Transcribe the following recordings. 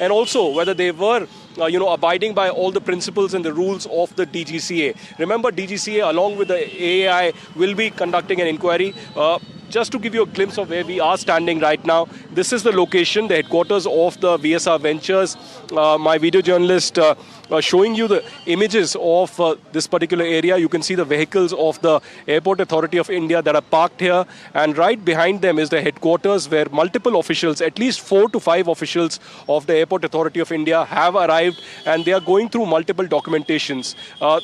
and also whether they were abiding by all the principles and the rules of the DGCA. Remember, DGCA along with the AAI will be conducting an inquiry. Just to give you a glimpse of where we are standing right now, this is the location, the headquarters of the VSR Ventures. My video journalist showing you the images of this particular area. You can see the vehicles of the Airport Authority of India that are parked here, and right behind them is the headquarters where multiple officials, at least 4 to 5 officials of the Airport Authority of India have arrived, and they are going through multiple documentations.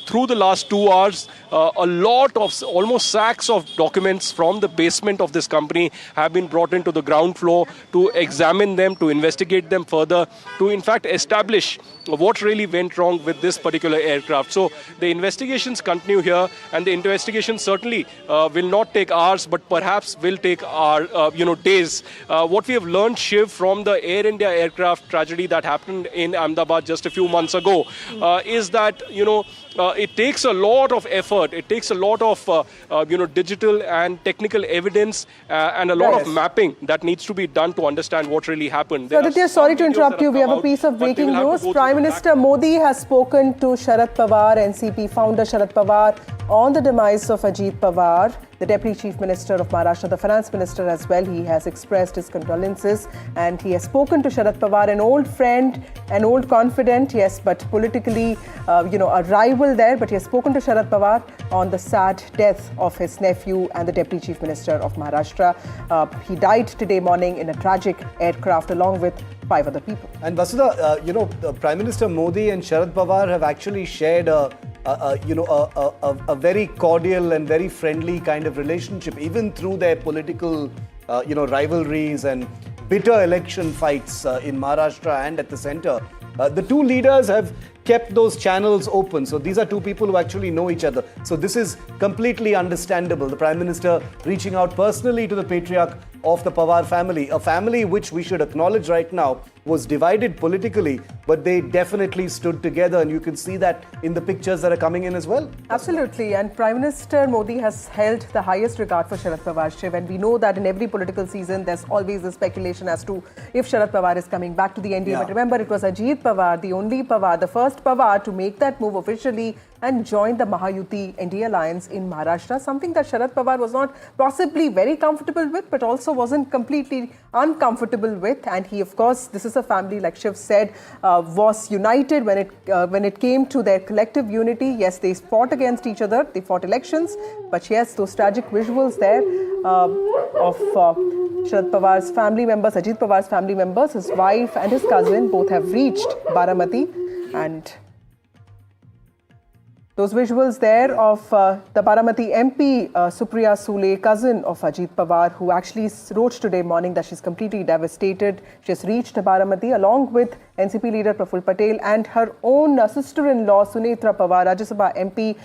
Through the last 2 hours, a lot of, almost sacks of documents from the basement of this company have been brought into the ground floor to examine them, to investigate them further, to in fact establish what really went wrong with this particular aircraft. So the investigations continue here, and the investigation certainly will not take hours, but perhaps will take our days. What we have learned, Shiv, from the Air India aircraft tragedy that happened in Ahmedabad just a few months ago is that it takes a lot of effort. It takes a lot of digital and technical evidence and a lot of mapping that needs to be done to understand what really happened. So Aditya, sorry to interrupt you. We have a piece of breaking news. Prime Minister Modi has spoken to Sharad Pawar, NCP founder Sharad Pawar, on the demise of Ajit Pawar, the Deputy Chief Minister of Maharashtra, the Finance Minister as well. He has expressed his condolences, and he has spoken to Sharad Pawar, an old friend, an old confidant, yes, but politically, a rival there. But he has spoken to Sharad Pawar on the sad death of his nephew and the Deputy Chief Minister of Maharashtra. He died today morning in a tragic aircraft along with 5 other people. And Vasudha, Prime Minister Modi and Sharad Pawar have actually shared a very cordial and very friendly kind of relationship, even through their political, rivalries and bitter election fights in Maharashtra and at the centre. The two leaders have kept those channels open. So these are two people who actually know each other. So this is completely understandable. The Prime Minister reaching out personally to the patriarch of the Pawar family, a family which we should acknowledge right now was divided politically, but they definitely stood together, and you can see that in the pictures that are coming in as well. Absolutely, and Prime Minister Modi has held the highest regard for Sharad Pawar, Shiv, and we know that in every political season there's always the speculation as to if Sharad Pawar is coming back to the NDA. But remember, it was Ajit Pawar, the only Pawar, the first Pawar to make that move officially and join the Mahayuti NDA alliance in Maharashtra, something that Sharad Pawar was not possibly very comfortable with, but also wasn't completely uncomfortable with. And he, of course, this is a family, like Shiv said, was united when it came to their collective unity. Yes, they fought against each other, they fought elections, but yes, those tragic visuals there of Sharad Pawar's family members, Ajit Pawar's family members, his wife and his cousin both have reached Baramati, and those visuals there of the Baramati MP, Supriya Sule, cousin of Ajit Pawar, who actually wrote today morning that she's completely devastated. She has reached Baramati along with NCP leader Praful Patel and her own sister-in-law Sunetra Pawar, Rajya Sabha MP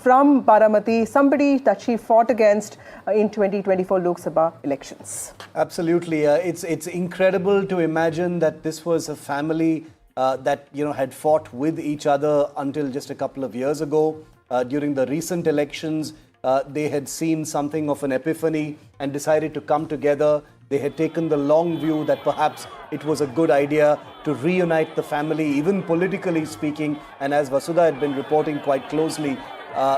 from Baramati, somebody that she fought against in 2024 Lok Sabha elections. Absolutely. It's incredible to imagine that this was a family that had fought with each other until just a couple of years ago. During the recent elections, they had seen something of an epiphany and decided to come together. They had taken the long view that perhaps it was a good idea to reunite the family, even politically speaking. And as Vasudha had been reporting quite closely,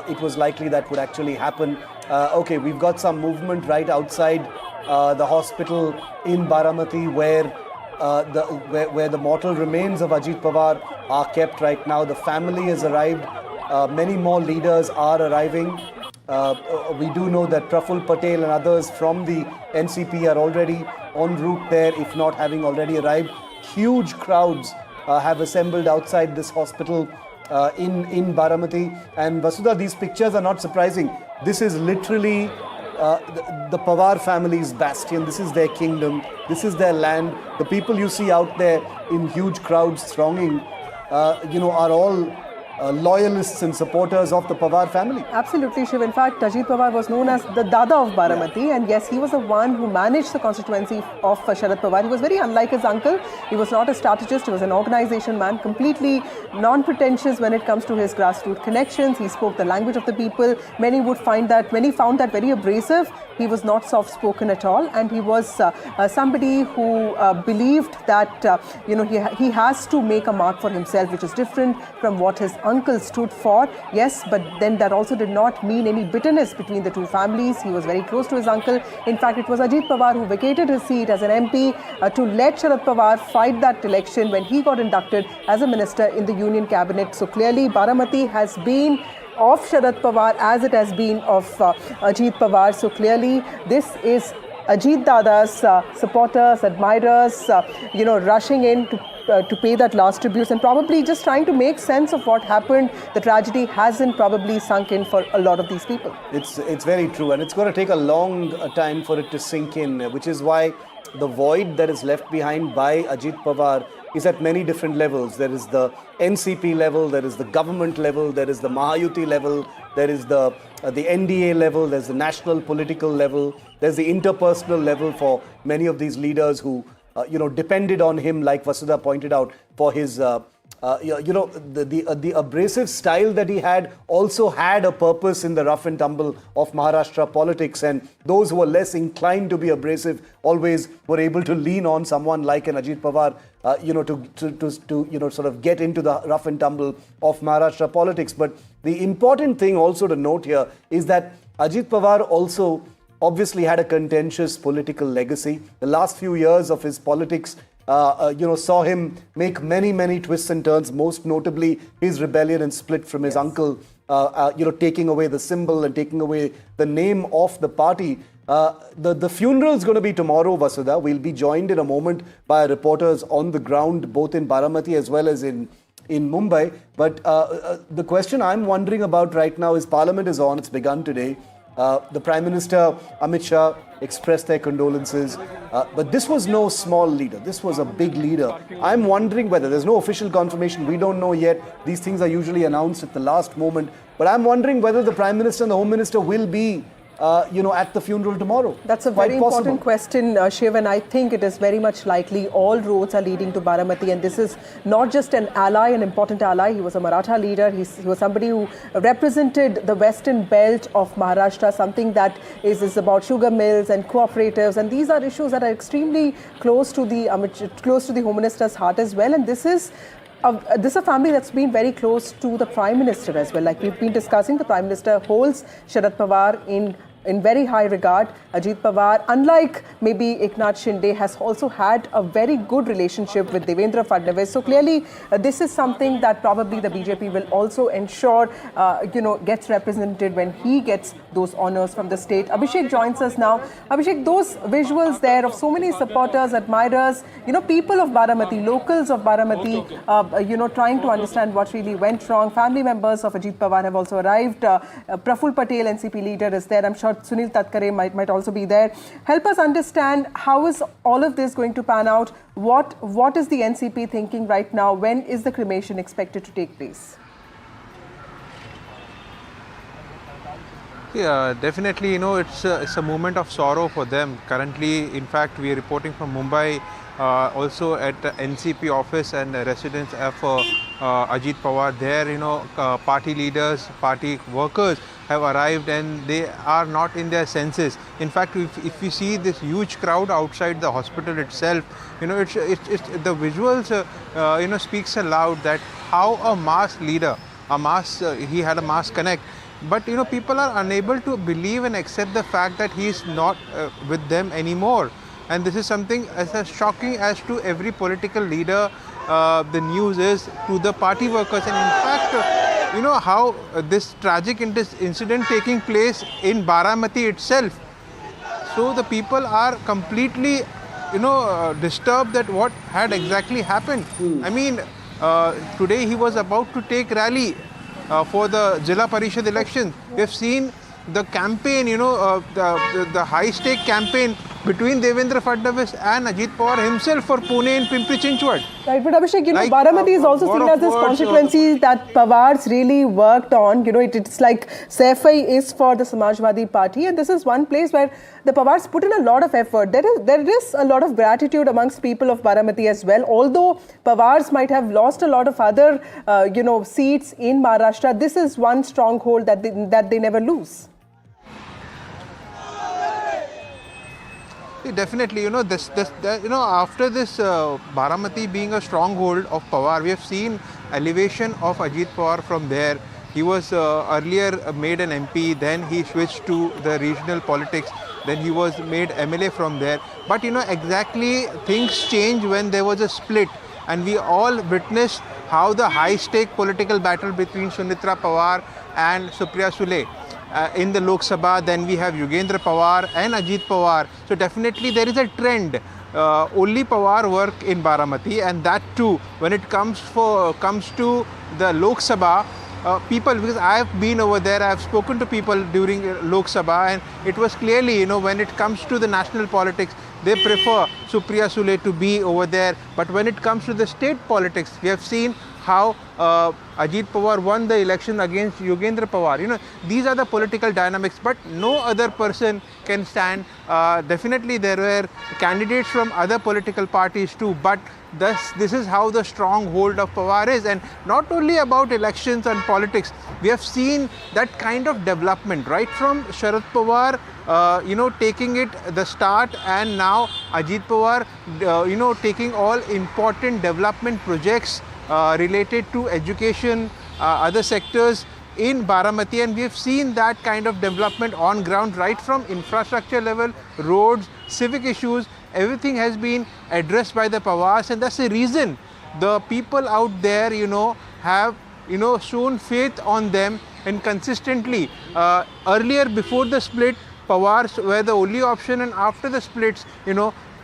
it was likely that would actually happen. Okay, we've got some movement right outside the hospital in Baramati where the mortal remains of Ajit Pawar are kept right now. The family has arrived. Many more leaders are arriving. We do know that Praful Patel and others from the NCP are already en route there, if not having already arrived. Huge crowds have assembled outside this hospital in Baramati. And Vasudha, these pictures are not surprising. This is literally the Pawar family's bastion. This is their kingdom. This is their land. The people you see out there in huge crowds thronging, are all loyalists and supporters of the Pawar family. Absolutely, Shiv. In fact, Ajit Pawar was known as the Dada of Baramati, and yes, he was the one who managed the constituency of Sharad Pawar. He was very unlike his uncle. He was not a strategist, he was an organization man, completely non-pretentious when it comes to his grassroots connections. He spoke the language of the people. Many found that very abrasive. He was not soft-spoken at all, and he was somebody who believed that he has to make a mark for himself, which is different from what his uncle stood for. Yes, but then that also did not mean any bitterness between the two families. He was very close to his uncle. In fact, it was Ajit Pawar who vacated his seat as an MP to let Sharad Pawar fight that election when he got inducted as a minister in the Union Cabinet. So clearly, Baramati has been of Sharad Pawar as it has been of Ajit Pawar. So clearly, this is Ajit Dada's supporters, admirers, rushing in to pay that last tribute and probably just trying to make sense of what happened. The tragedy hasn't probably sunk in for a lot of these people. It's very true, and it's going to take a long time for it to sink in, which is why the void that is left behind by Ajit Pawar is at many different levels. There is the NCP level, there is the government level, there is the Mahayuti level, there is the NDA level, there's the national political level, there's the interpersonal level for many of these leaders who depended on him, like Vasudha pointed out, for his the abrasive style that he had also had a purpose in the rough and tumble of Maharashtra politics, and those who were less inclined to be abrasive always were able to lean on someone like an Ajit Pawar to sort of get into the rough and tumble of Maharashtra politics. But the important thing also to note here is that Ajit Pawar also obviously had a contentious political legacy. The last few years of his politics saw him make many twists and turns, most notably his rebellion and split from his uncle, taking away the symbol and taking away the name of the party. The funeral is going to be tomorrow, Vasudha. We'll be joined in a moment by reporters on the ground, both in Baramati as well as in Mumbai. But the question I'm wondering about right now is Parliament is on. It's begun today. The Prime Minister, Amit Shah, expressed their condolences. But this was no small leader. This was a big leader. I'm wondering whether there's no official confirmation. We don't know yet. These things are usually announced at the last moment. But I'm wondering whether the Prime Minister and the Home Minister will be at the funeral tomorrow. That's a very important question, Shiv, and I think it is very much likely all roads are leading to Baramati, and this is not just an ally, an important ally. He was a Maratha leader. He was somebody who represented the western belt of Maharashtra, something that is about sugar mills and cooperatives, and these are issues that are extremely close to the Home Minister's heart as well, and this is a family that's been very close to the Prime Minister as well. Like we've been discussing, the Prime Minister holds Sharad Pawar in very high regard. Ajit Pawar, unlike maybe Eknath Shinde, has also had a very good relationship with Devendra Fadnavis. So clearly, this is something that probably the BJP will also ensure, gets represented when he gets those honors from the state. Abhishek joins us now. Abhishek, those visuals there of so many supporters, admirers, people of Baramati, locals of Baramati, trying to understand what really went wrong. Family members of Ajit Pawar have also arrived. Praful Patel, NCP leader, is there. I'm sure Sunil Tatkare might also be there. Help us understand how is all of this going to pan out? What is the NCP thinking right now? When is the cremation expected to take place? Yeah, definitely, it's a moment of sorrow for them. Currently, in fact, we are reporting from Mumbai, also at the NCP office and residence of Ajit Pawar. There, party leaders, party workers have arrived and they are not in their senses. In fact, if you see this huge crowd outside the hospital itself, it's the visuals, speaks aloud that how a mass leader, he had a mass connect. But people are unable to believe and accept the fact that he is not with them anymore. And this is something as shocking as to every political leader. The news is to the party workers, and in fact, how this tragic incident taking place in Baramati itself. So the people are completely, disturbed that what had exactly happened. I mean, today he was about to take rally for the Jilla Parishad election. We have seen the campaign, the high-stake campaign between Devendra Fadnavis and Ajit Pawar himself for Pune and Pimpri Chinchwad. Right, but Abhishek, Like, Baramati is also war seen of as this words, constituency that Pawar's really worked on. It's like Saifai is for the Samajwadi Party, and this is one place where the Pawars put in a lot of effort. There is a lot of gratitude amongst people of Baramati as well. Although Pawars might have lost a lot of other, seats in Maharashtra, this is one stronghold that they never lose. Definitely, after this Baramati being a stronghold of Pawar, we have seen elevation of Ajit Pawar from there. He was earlier made an MP, then he switched to the regional politics, then he was made MLA from there. But exactly things change when there was a split, and we all witnessed how the high-stake political battle between Sunitra Pawar and Supriya Sule. In the Lok Sabha, then we have Yogendra Pawar and Ajit Pawar. So definitely there is a trend. Only Pawar work in Baramati, and that too when it comes to the Lok Sabha. People, because I have been over there, I have spoken to people during Lok Sabha, and it was clearly, when it comes to the national politics, they prefer Supriya Sule to be over there. But when it comes to the state politics, we have seen how Ajit Pawar won the election against Yogendra Pawar. These are the political dynamics, but no other person can stand. Definitely there were candidates from other political parties too, but this is how the stronghold of Pawar is. And not only about elections and politics, we have seen that kind of development right from Sharad Pawar, taking it the start, and now Ajit Pawar, taking all important development projects related to education, other sectors in Baramati, and we have seen that kind of development on ground, right from infrastructure level, roads, civic issues. Everything has been addressed by the Pawars, and that's the reason the people out there, have, shown faith on them, and consistently. Earlier, before the split, Pawars were the only option, and after the splits,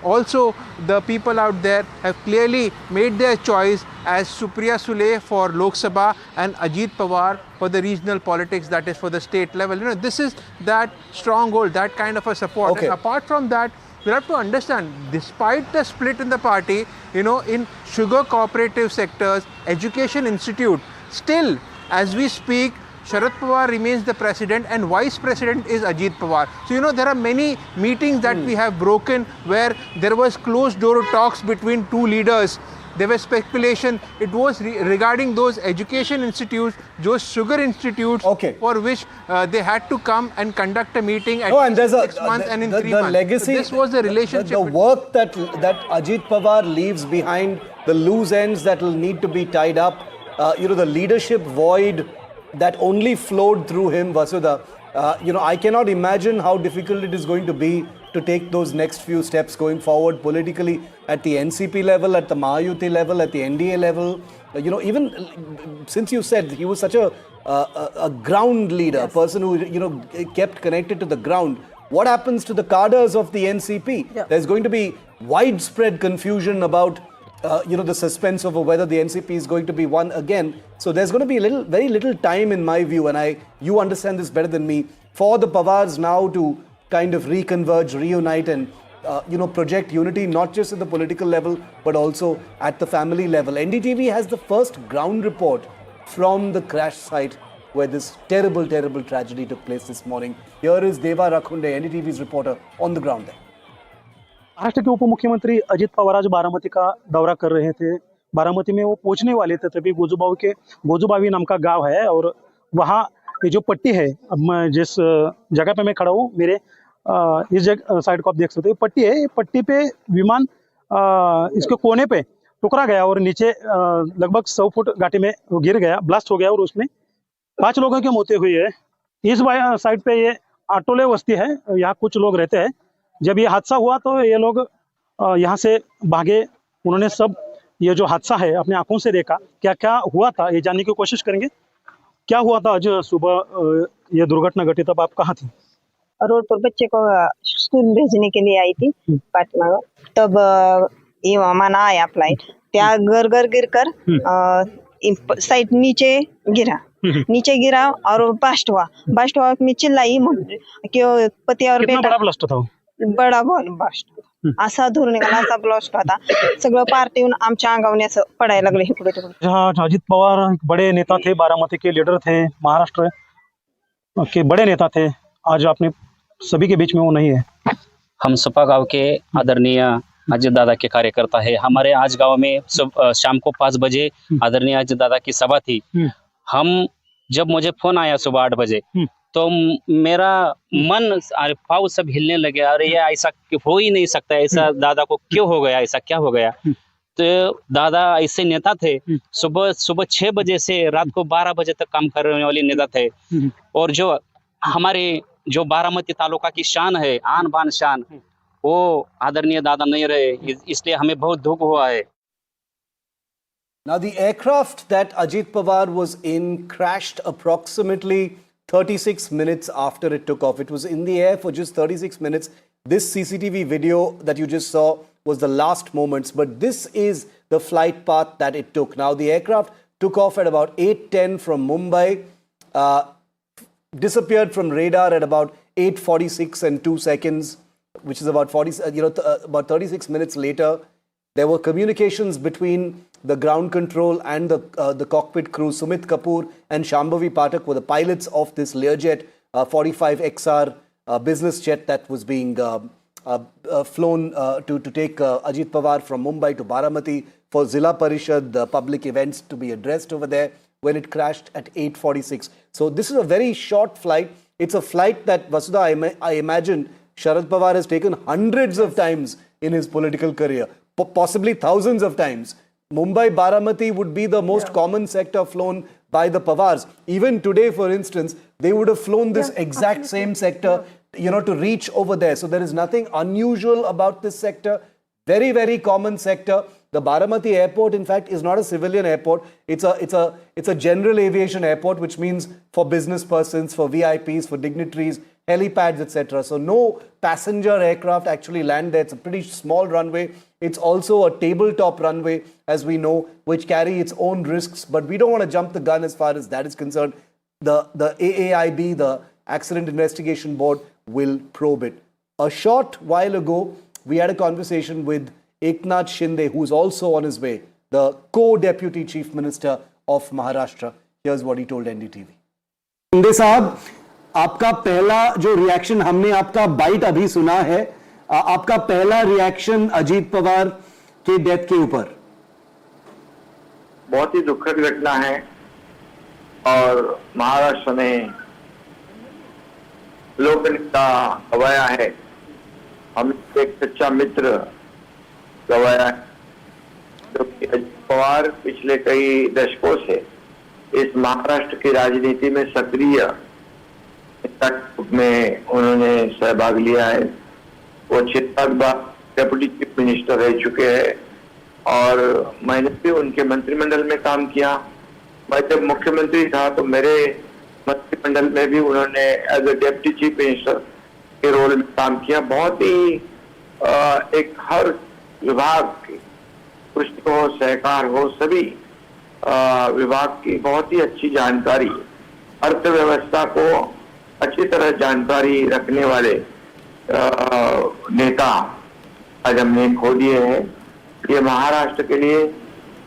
also the people out there have clearly made their choice as Supriya Sule for Lok Sabha and Ajit Pawar for the regional politics, that is for the state level. This is that stronghold, that kind of a support. Okay. And apart from that, we have to understand, despite the split in the party, in sugar cooperative sectors, education institute, still as we speak, Sharad Pawar remains the president and vice president is Ajit Pawar. So, there are many meetings that we have broken where there was closed door talks between two leaders. There was speculation. It was regarding those education institutes, those sugar institutes, for which they had to come and conduct a meeting at 6 months and in 3 months. Legacy, so this was the relationship. The work that Ajit Pawar leaves behind, the loose ends that will need to be tied up, the leadership void that only flowed through him, Vasudha. I cannot imagine how difficult it is going to be to take those next few steps going forward politically at the NCP level, at the Mahayuti level, at the NDA level. Even since you said he was such a ground leader, a person who kept connected to the ground. What happens to the cadres of the NCP? Yeah. There's going to be widespread confusion about the suspense over whether the NCP is going to be won again. So there's going to be very little time, in my view, and you understand this better than me, for the Pawars now to kind of reconverge, reunite, and project unity, not just at the political level, but also at the family level. NDTV has the first ground report from the crash site where this terrible, terrible tragedy took place this morning. Here is Deva Rakhunde, NDTV's reporter, on the ground there. Maharashtra के उप मुख्यमंत्री अजित पवार आज बारामती का दौरा कर रहे थे। बारामती में वो पहुंचने वाले थे, तभी गोजूबावी नाम का गांव है, और वहाँ ये जो पट्टी है, अब मैं जिस जगह पे मैं खड़ा हूँ, मेरे इस साइड को आप देख सकते हो, पट्टी है। ये पट्टी पे विमान इसके कोने पे टुकरा गया और नीचे लगभग 100 फुट घाटी में गिर गया, ब्लास्ट हो गया, और उसमें 5 लोगों की मौत हुई है। इस साइड पे ये आटोले बस्ती है, यहाँ कुछ लोग रहते हैं। जब ये हादसा हुआ तो ये लोग यहाँ से भागे। उन्होंने सब ये जो हादसा है अपने आंखों से देखा। क्या क्या हुआ था ये जानने की कोशिश करेंगे। क्या हुआ था आज सुबह ये दुर्घटना घटी, तब आप कहाँ थी? रोड पर बच्चे को स्कूल भेजने के लिए आई थी पाटना, तब ये माना आया फ्लाइट, त्या घर गिर कर साइड नीचे गिरा और ब्लास्ट हुआ। मैं चिल्लाई कि पति और कितना बड़ा ब्लास्ट था? बडा बॉम्ब ब्लास्ट असा धूर निघाला, असा ब्लास्ट होता. सगळं पार्टी येऊन आमच्या अंगावने असं पडायला लागले इकडे तिकडे. जहाँ अजित पवार एक बड़े नेता थे, बारामती के लीडर थे, महाराष्ट्र के बड़े नेता थे, आज अपने सभी के बीच में वो नहीं है. हम सपा गांव के आदरणीय अजित दादा के कार्यकर्ता है. हमारे आज गांव में शाम को 5 बजे आदरणीय अजित दादा की सभा थी. हम जब मुझे फोन आया सुबह 8 बजे तो मेरा मन अरे पाँव सब हिलने लगे. अरे ये ऐसा हो ही नहीं सकता, ऐसा दादा को क्यों हो गया, ऐसा क्या हो गया. तो दादा ऐसे नेता थे, सुबह 6 बजे से रात को 12 बजे तक काम करने वाले नेता थे. और जो हमारे जो बारामती तालुका की शान है, आन बान शान, वो आदरणीय दादा नहीं रहे, इसलिए हमें बहुत दुख हुआ है. Now, the aircraft that Ajit Pawar was in crashed approximately 36 minutes after it took off. It was in the air for just 36 minutes. This CCTV video that you just saw was the last moments, but this is the flight path that it took. Now, the aircraft took off at about 8:10 from Mumbai, disappeared from radar at about 8:46 and 2 seconds, which is about about 36 minutes later. There were communications between the ground control and the cockpit crew. Sumit Kapoor and Shambhavi Pathak were the pilots of this Learjet 45XR business jet that was being flown to take Ajit Pawar from Mumbai to Baramati for Zilla Parishad public events to be addressed over there, when it crashed at 8:46. So this is a very short flight. It's a flight that, Vasudha, I imagine Sharad Pawar has taken hundreds of times in his political career, possibly thousands of times. Mumbai Baramati would be the most common sector flown by the Pawars. Even today, for instance, they would have flown this exact same sector, to reach over there. So there is nothing unusual about this sector. Very, very common sector. The Baramati airport, in fact, is not a civilian airport. It's a general aviation airport, which means for business persons, for VIPs, for dignitaries, helipads, etc. So no passenger aircraft actually land there. It's a pretty small runway. It's also a tabletop runway, as we know, which carry its own risks. But we don't want to jump the gun as far as that is concerned. The AAIB, the Accident Investigation Board, will probe it. A short while ago, we had a conversation with Eknath Shinde, who's also on his way, the co-deputy chief minister of Maharashtra. Here's what he told NDTV. Shinde साहब, आपका पहला जो reaction, हमने आपका bite अभी सुना है, आपका पहला रिएक्शन अजीत पवार के डेथ के ऊपर? बहुत ही दुखद घटना है और महाराष्ट्र में लोकनेता गवाया है. हम एक सच्चा मित्र गवाया है. अजीत पवार पिछले कई दशकों से इस महाराष्ट्र की राजनीति में सक्रिय में उन्होंने सहभाग लिया है. वो 6 बार डेप्यूटी चीफ मिनिस्टर रह चुके हैं और मैंने भी उनके मंत्रिमंडल में काम किया. मैं जब मुख्यमंत्री था तो मेरे मंत्रिमंडल में भी उन्होंने as a deputy chief minister के रोल में काम किया. बहुत ही एक हर विभाग की, कृषि हो, सहकार हो, सभी विभाग की बहुत ही अच्छी जानकारी, अर्थव्यवस्था को अच्छी तरह जानकारी रखने वाले नेता आज हमने खो दिए हैं. ये महाराष्ट्र के लिए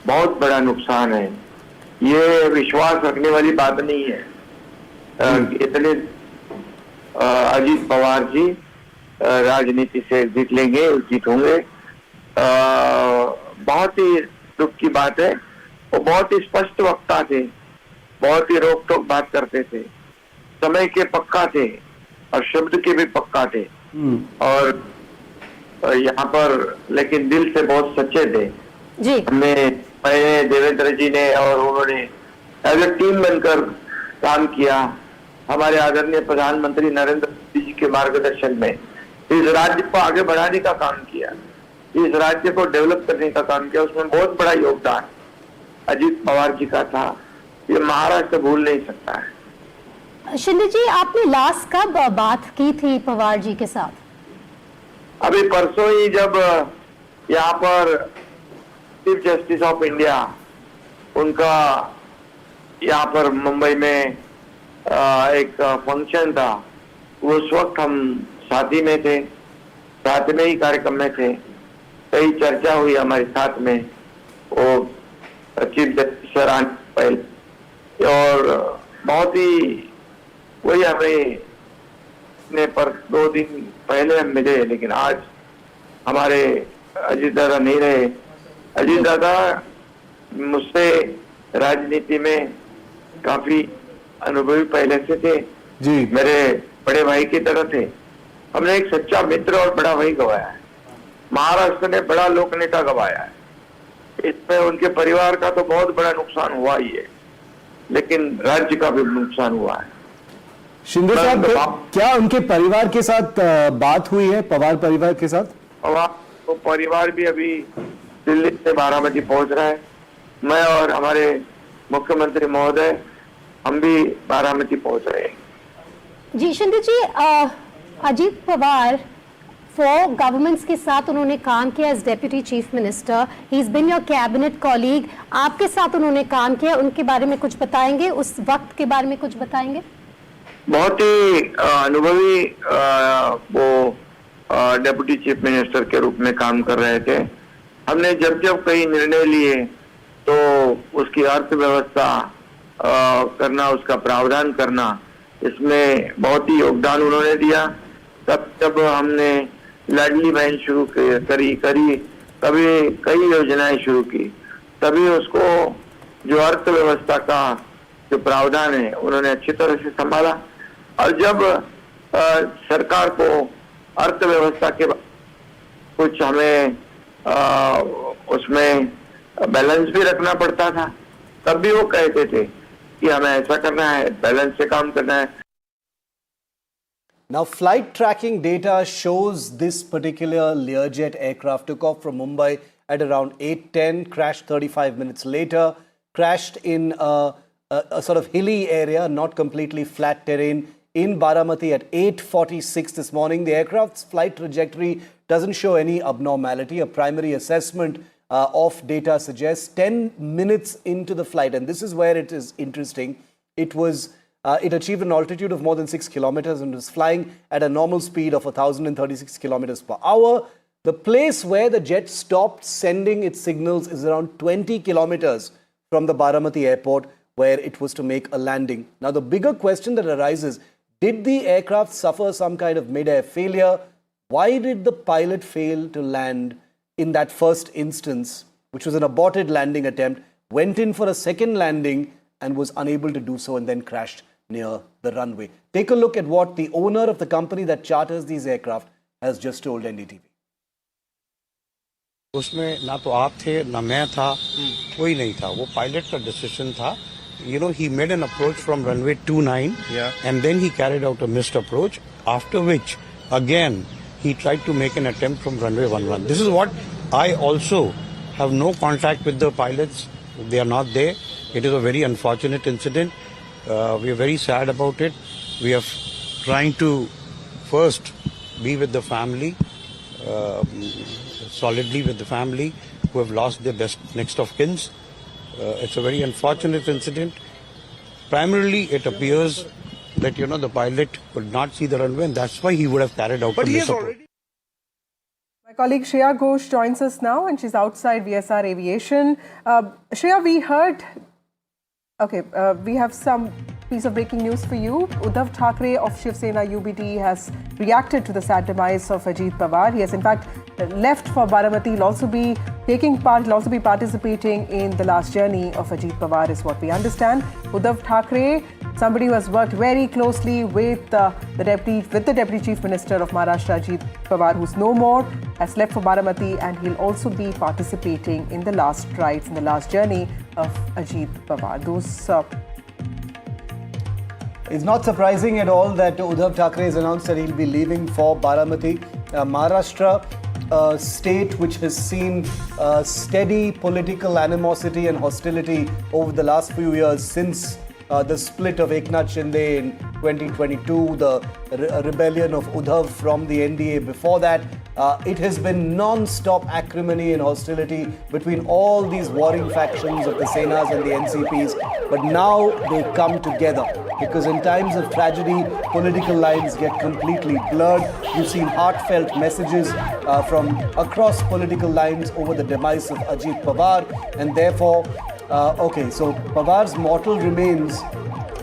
बहुत बड़ा नुकसान है. ये विश्वास रखने वाली बात नहीं है. इतने अजीत पवार जी राजनीति से एग्जिट लेंगे, एग्जिट होंगे. बहुत ही दुख की बात है. वो बहुत ही स्पष्ट वक्ता थे, बहुत ही रोक टोक बात करते थे, समय के पक्का थे और शब्द के भी पक्का थे. और यहाँ पर लेकिन दिल से बहुत सच्चे थे. जी मैंने देवेंद्र जी ने और उन्होंने एज ए टीम बनकर काम किया. हमारे आदरणीय प्रधानमंत्री नरेंद्र मोदी जी के मार्गदर्शन में इस राज्य को आगे बढ़ाने का काम किया, इस राज्य को डेवलप करने का काम किया. उसमें बहुत बड़ा योगदान अजीत पवार जी का था. ये महाराष्ट्र भूल नहीं सकता है. शिंदे जी, आपने लास्ट कब बात की थी पवार जी के साथ? अभी परसों ही जब यहाँ पर चीफ जस्टिस ऑफ इंडिया उनका यहाँ पर मुंबई में एक फंक्शन था, उस वक्त हम साथी में थे साथ में ही कार्यक्रम में थे, कई चर्चा हुई हमारे साथ में, वो चीफ जस्टिस सर आने पहले, और बहुत ही वही हमें ने पर 2 दिन पहले हम मिले, लेकिन आज हमारे अजीत दादा नहीं रहे। अजीत दादा मुझसे राजनीति में काफी अनुभवी पहले से थे जी, मेरे बड़े भाई की तरह थे। हमने एक सच्चा मित्र और बड़ा भाई गवाया है। महाराष्ट्र ने बड़ा लोक नेता गवाया है। इसमें उनके परिवार का तो बहुत बड़ा नुकसान हुआ ही है, लेकिन राज्य का भी नुकसान हुआ है। शिंदे साहब, क्या उनके परिवार के साथ बात हुई है, पवार परिवार के साथ? तो परिवार भी अभी दिल्ली से बारामती पहुंच रहा है। मैं और हमारे मुख्यमंत्री महोदय हम भी बारामती पहुंच रहे हैं। जी शिंदे जी, अजीत पवार फॉर गवर्नमेंट्स के साथ उन्होंने काम किया as deputy chief minister. He is been your cabinet colleague, आपके साथ उन्होंने काम किया, उनके बारे में कुछ बताएंगे, उस वक्त के बारे में कुछ बताएंगे? बहुत ही अनुभवी वो डेप्यूटी चीफ मिनिस्टर के रूप में काम कर रहे थे। हमने जब जब कई निर्णय लिए तो उसकी अर्थव्यवस्था करना, उसका प्रावधान करना, इसमें बहुत ही योगदान उन्होंने दिया। तब जब हमने लाडली बहन शुरू करी, कभी कई योजनाएं शुरू की, तभी उसको जो अर्थव्यवस्था का जो प्रावधान है उन्होंने अच्छी तरह से संभाला। और जब सरकार को अर्थव्यवस्था के कुछ हमें उसमें बैलेंस भी रखना पड़ता था, तब भी वो कहते थे कि हमें ऐसा करना है, बैलेंस से काम करना है। Now, flight tracking data shows this particular Learjet aircraft took off from Mumbai at around 8:10, crashed 35 minutes later, crashed in a sort of hilly area, not completely flat terrain, in Baramati at 8:46 this morning. The aircraft's flight trajectory doesn't show any abnormality. A primary assessment of data suggests 10 minutes into the flight, and this is where it is interesting. It achieved an altitude of more than 6 kilometers and was flying at a normal speed of 1,036 kilometers per hour. The place where the jet stopped sending its signals is around 20 kilometers from the Baramati airport, where it was to make a landing. Now, the bigger question that arises, did the aircraft suffer some kind of mid-air failure? Why did the pilot fail to land in that first instance, which was an aborted landing attempt, went in for a second landing and was unable to do so and then crashed near the runway? Take a look at what the owner of the company that charters these aircraft has just told NDTV. उसमें ना तो आप थे ना मैं था, कोई नहीं था, वो पायलट का डिसीजन था. You know, he made an approach from runway 29 and then he carried out a missed approach, after which again he tried to make an attempt from runway 11. This is what I also have no contact with the pilots. They are not there. It is a very unfortunate incident. We are very sad about it. We are trying to first be with the family, solidly with the family who have lost their best next of kins. It's a very unfortunate incident. Primarily, it appears that, you know, the pilot could not see the runway and that's why he would have carried out the misapproach. My colleague Shreya Ghosh joins us now and she's outside VSR Aviation. Shreya, we heard... Okay, we have some piece of breaking news for you. Uddhav Thackeray of Shiv Sena UBT has reacted to the sad demise of Ajit Pawar. He has in fact left for Baramati. He'll also be taking part, he'll also be participating in the last journey of Ajit Pawar is what we understand. Uddhav Thackeray, somebody who has worked very closely with the Deputy Chief Minister of Maharashtra, Ajit Pawar, who's no more, has left for Baramati and he'll also be participating in the last rites, in the last journey of Ajit Pawar. It's not surprising at all that Uddhav Thackeray has announced that he'll be leaving for Baramati. Maharashtra, a state which has seen steady political animosity and hostility over the last few years since the split of Eknath Shinde in 2022, the rebellion of Uddhav from the NDA before that. It has been non-stop acrimony and hostility between all these warring factions of the Senas and the NCPs. But now they come together because in times of tragedy, political lines get completely blurred. You've seen heartfelt messages from across political lines over the demise of Ajit Pawar, and therefore, so Pawar's mortal remains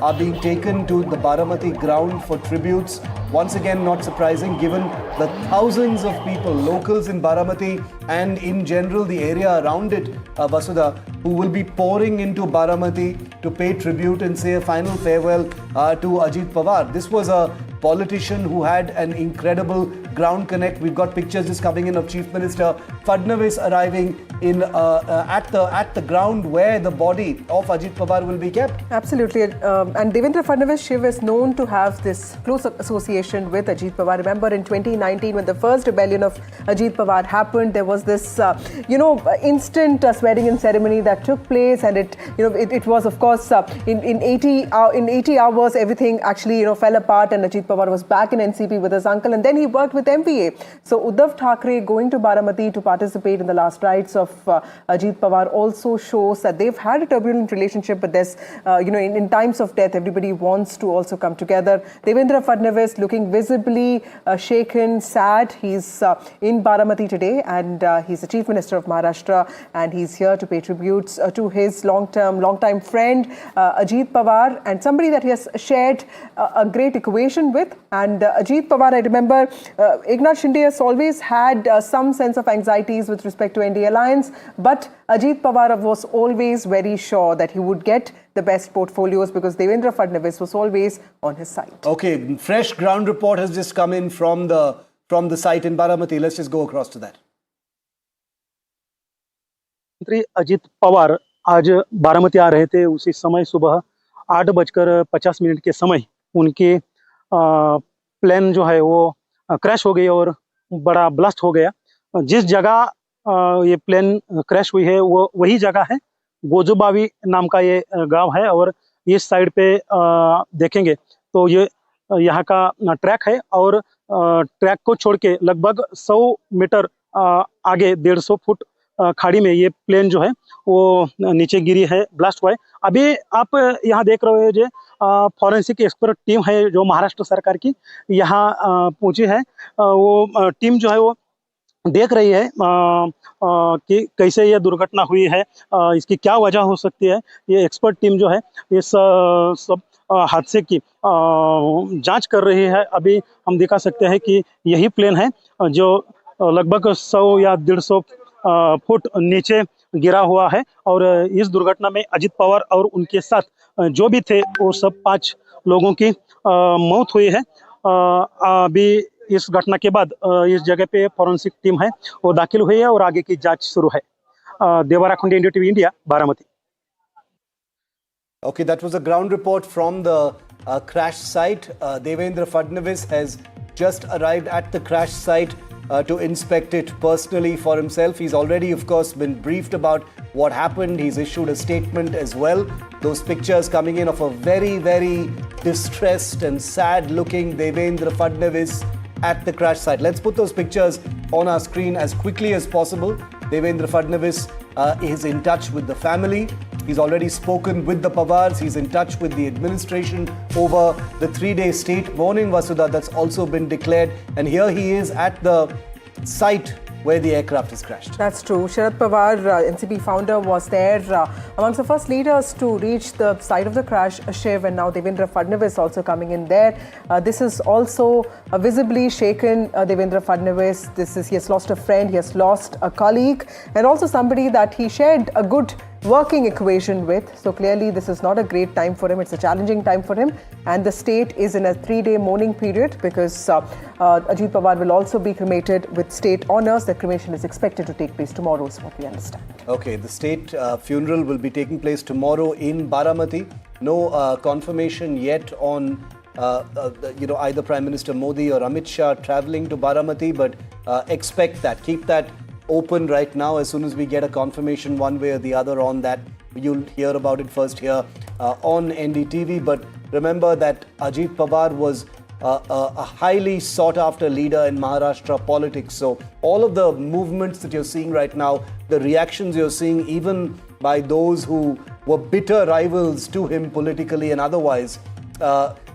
are being taken to the Baramati ground for tributes. Once again, not surprising given the thousands of people, locals in Baramati and in general the area around it, Vasudha, who will be pouring into Baramati to pay tribute and say a final farewell to Ajit Pawar. This was a politician who had an incredible ground connect. We've got pictures just coming in of Chief Minister Fadnavis arriving in at the ground where the body of Ajit Pawar will be kept. Absolutely. And Devendra Fadnavis Shiv is known to have this close association with Ajit Pawar. Remember in 2019 when the first rebellion of Ajit Pawar happened, there was this instant swearing-in ceremony that took place, and it was of course in 80 hours everything actually fell apart, and Ajit Pawar was back in NCP with his uncle, and then he worked with MVA. So Uddhav Thackeray going to Baramati to participate in the last rites of Ajit Pawar also shows that they've had a turbulent relationship, but there's in times of death everybody wants to also come together. Devendra Fadnavis looking visibly shaken, sad. He's in Baramati today, and he's the Chief Minister of Maharashtra, and he's here to pay tributes to his long-time friend Ajit Pawar, and somebody that he has shared a great equation with. And Ajit Pawar, I remember Eknath Shinde has always had some sense of anxieties with respect to NDA alliance, but Ajit Pawar was always very sure that he would get the best portfolios because Devendra Fadnavis was always on his side. Okay, fresh ground report has just come in from the site in Baramati. Let's just go across to that. मंत्री अजित पवार आज बारामती आ रहे थे। उसी समय सुबह 8:50 के समय उनके प्लेन जो है वो क्रैश हो गई और बड़ा ब्लास्ट हो गया। जिस जगह ये प्लेन क्रैश हुई है वो वही जगह है, गोजूबावी नाम का ये गांव है, और इस साइड पे देखेंगे तो ये यहाँ का ट्रैक है, और ट्रैक को छोड़ के लगभग 100 मीटर आगे 150 फुट खाड़ी में ये प्लेन जो है वो नीचे गिरी है, ब्लास्ट हुआ है। अभी आप यहाँ देख रहे हो जो फॉरेंसिक एक्सपर्ट टीम है जो महाराष्ट्र सरकार की यहाँ पहुंची है, वो टीम जो है वो देख रही है कि कैसे ये दुर्घटना हुई है, इसकी क्या वजह हो सकती है। ये एक्सपर्ट टीम जो है इस सब हादसे की जांच कर रही है। अभी हम दिखा सकते हैं कि यही प्लेन है जो लगभग 100 या 150 फुट नीचे गिरा हुआ है, और इस दुर्घटना में अजित पवार और उनके साथ जो भी थे वो सब 5 लोगों की मौत हुई है। अभी इस घटना के बाद इस जगह पे फॉरेंसिक टीम है वो दाखिल हुई है और आगे की जांच शुरू है। देवराखंडी, NDTV India, Baramati. Okay, that was a ground report from the crash site. Devendra Fadnavis has just arrived at the crash site to inspect it personally for himself. He's already, of course, been briefed about what happened. He's issued a statement as well. Those pictures coming in of a very, very distressed and sad-looking Devendra Fadnavis at the crash site. Let's put those pictures on our screen as quickly as possible. Devendra Fadnavis is in touch with the family. He's already spoken with the Pawars. He's in touch with the administration over the 3-day state mourning, Vasudha, that's also been declared. And here he is at the site where the aircraft is crashed. That's true. Sharad Pawar, NCP founder, was there amongst the first leaders to reach the site of the crash, Shiv, and now Devendra Fadnavis also coming in there. This is also visibly shaken Devendra Fadnavis. He has lost a friend, he has lost a colleague, and also somebody that he shared a good working equation with. So clearly this is not a great time for him. It's a challenging time for him, and the state is in a 3-day mourning period because Ajit Pawar will also be cremated with state honours. The cremation is expected to take place tomorrow, is what we understand. Okay, the state funeral will be taking place tomorrow in Baramati. No confirmation yet on either Prime Minister Modi or Amit Shah travelling to Baramati, but expect that. Keep that open right now. As soon as we get a confirmation one way or the other on that, you'll hear about it first here on NDTV. But remember that Ajit Pawar was a highly sought after leader in Maharashtra politics. So all of the movements that you're seeing right now, the reactions you're seeing even by those who were bitter rivals to him politically and otherwise,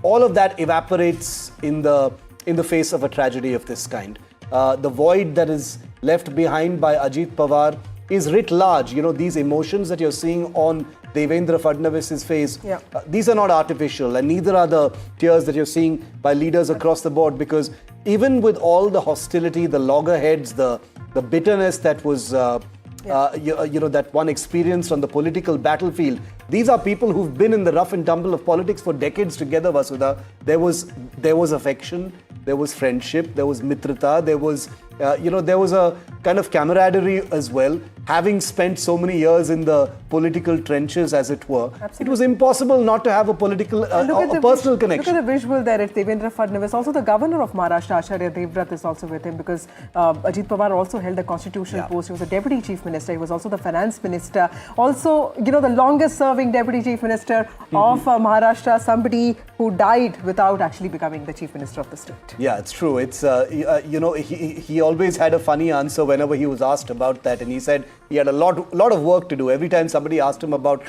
all of that evaporates in the face of a tragedy of this kind. The void that is left behind by Ajit Pawar is writ large. You know, these emotions that you're seeing on Devendra Fadnavis's face, these are not artificial, and neither are the tears that you're seeing by leaders across the board, because even with all the hostility, the loggerheads, the bitterness that was that one experienced on the political battlefield, these are people who've been in the rough and tumble of politics for decades together, Vasudha. There was affection, there was friendship, there was mitrata, there was there was a kind of camaraderie as well. Having spent so many years in the political trenches, as it were, it was impossible not to have a political, a personal connection. Look at the visual there. It's Devendra Fadnavis. Also, the governor of Maharashtra, Acharya Devvrat, is also with him, because Ajit Pawar also held a constitutional post. He was a deputy chief minister. He was also the finance minister. Also, the longest-serving deputy chief minister of Maharashtra. Somebody who died without actually becoming the chief minister of the state. Yeah, it's true. It's he always had a funny answer whenever he was asked about that, and he said he had a lot of work to do. Every time somebody asked him about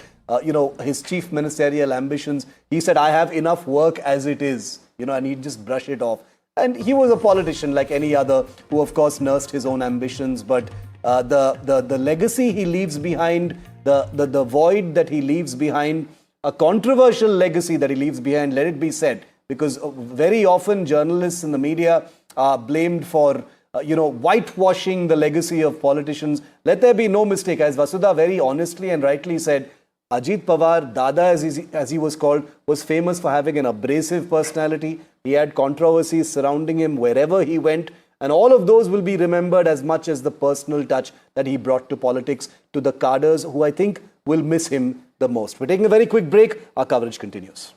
his chief ministerial ambitions, he said, "I have enough work as it is," and he'd just brush it off. And he was a politician like any other, who of course nursed his own ambitions, but the legacy he leaves behind, the void that he leaves behind, a controversial legacy that he leaves behind, let it be said, because very often journalists in the media are blamed for whitewashing the legacy of politicians. Let there be no mistake, as Vasudha very honestly and rightly said, Ajit Pawar, Dada as he was called, was famous for having an abrasive personality. He had controversies surrounding him wherever he went, and all of those will be remembered as much as the personal touch that he brought to politics, to the cadres who I think will miss him the most. We're taking a very quick break. Our coverage continues.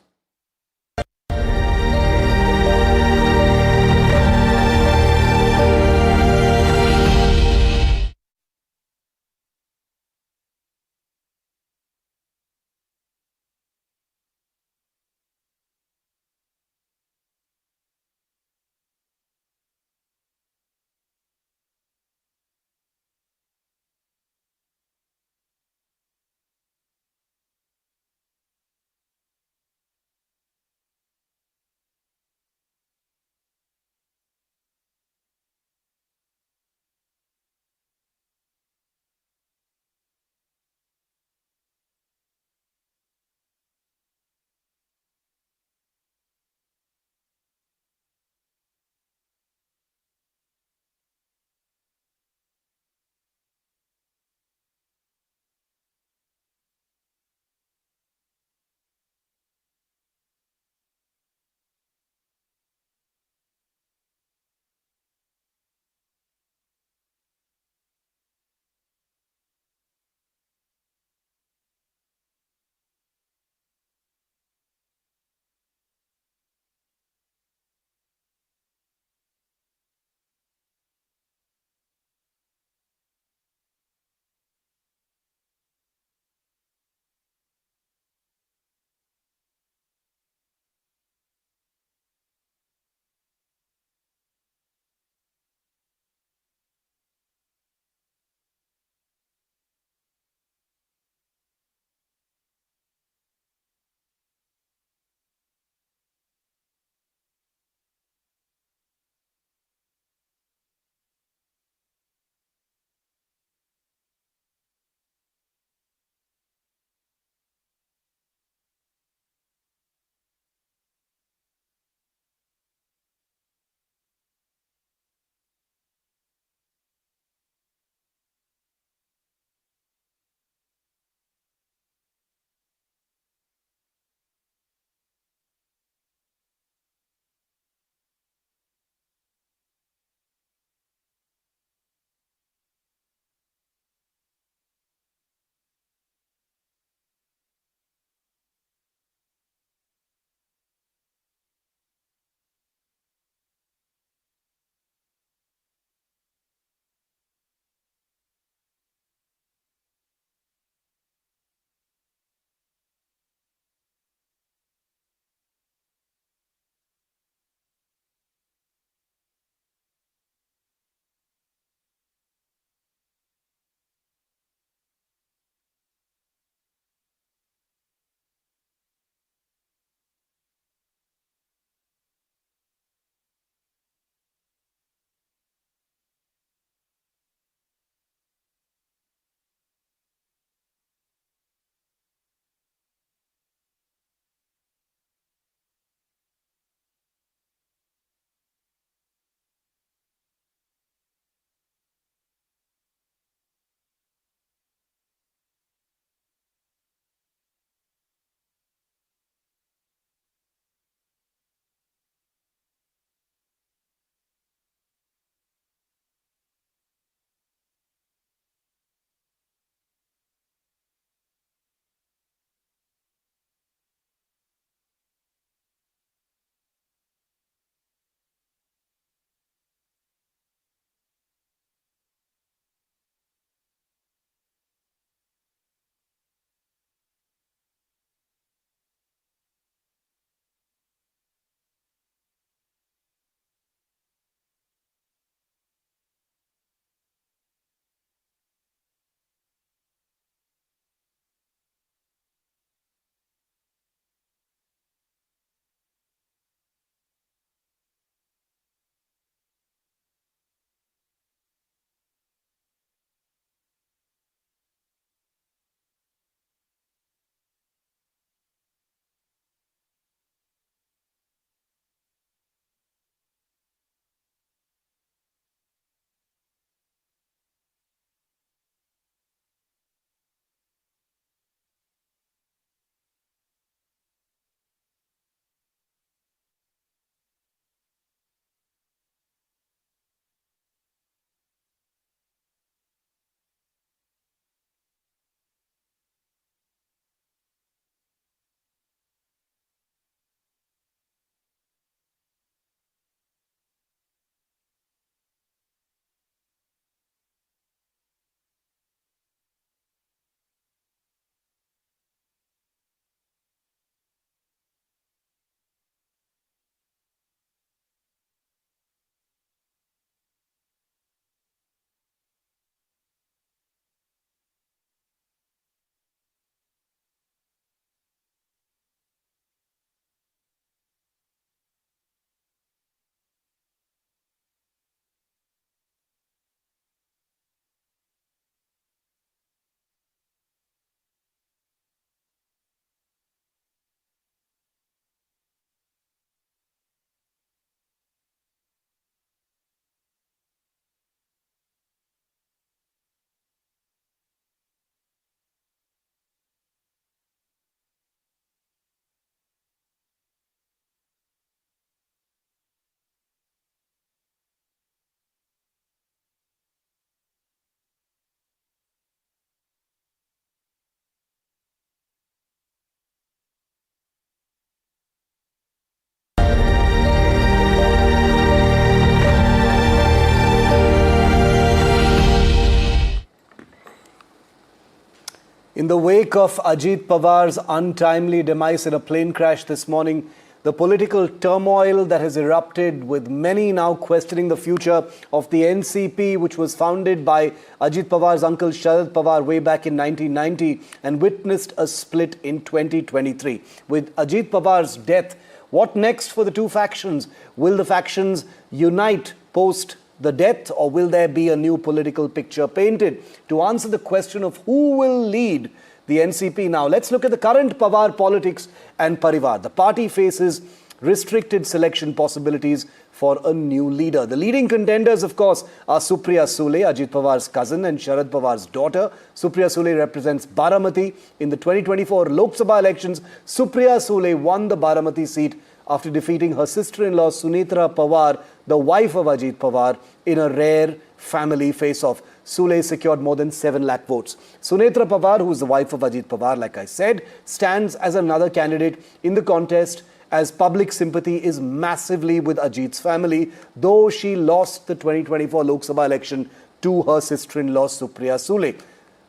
In the wake of Ajit Pawar's untimely demise in a plane crash this morning, the political turmoil that has erupted, with many now questioning the future of the NCP, which was founded by Ajit Pawar's uncle Sharad Pawar way back in 1990 and witnessed a split in 2023. With Ajit Pawar's death, what next for the two factions? Will the factions unite post the death, or will there be a new political picture painted? To answer the question of who will lead the NCP now, let's look at the current Pawar politics and Parivar. The party faces restricted selection possibilities for a new leader. The leading contenders, of course, are Supriya Sule, Ajit Pawar's cousin and Sharad Pawar's daughter. Supriya Sule represents Baramati. In the 2024 Lok Sabha elections, Supriya Sule won the Baramati seat after defeating her sister-in-law Sunetra Pawar, the wife of Ajit Pawar, in a rare family face-off. Sule secured more than 7 lakh votes. Sunetra Pawar, who is the wife of Ajit Pawar, like I said, stands as another candidate in the contest, as public sympathy is massively with Ajit's family, though she lost the 2024 Lok Sabha election to her sister-in-law Supriya Sule.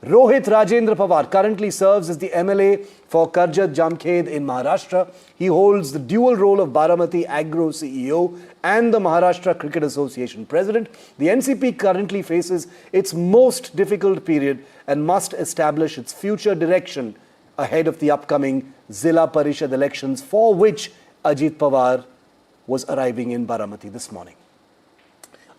Rohit Rajendra Pawar currently serves as the MLA for Karjat Jamkhed in Maharashtra. He holds the dual role of Baramati Agro CEO and the Maharashtra Cricket Association president. The NCP currently faces its most difficult period and must establish its future direction ahead of the upcoming Zilla Parishad elections, for which Ajit Pawar was arriving in Baramati this morning.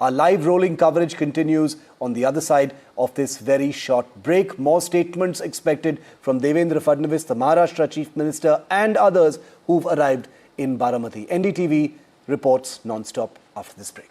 Our live rolling coverage continues on the other side of this very short break. More statements expected from Devendra Fadnavis, the Maharashtra Chief Minister, and others who've arrived in Baramati. NDTV reports non-stop after this break.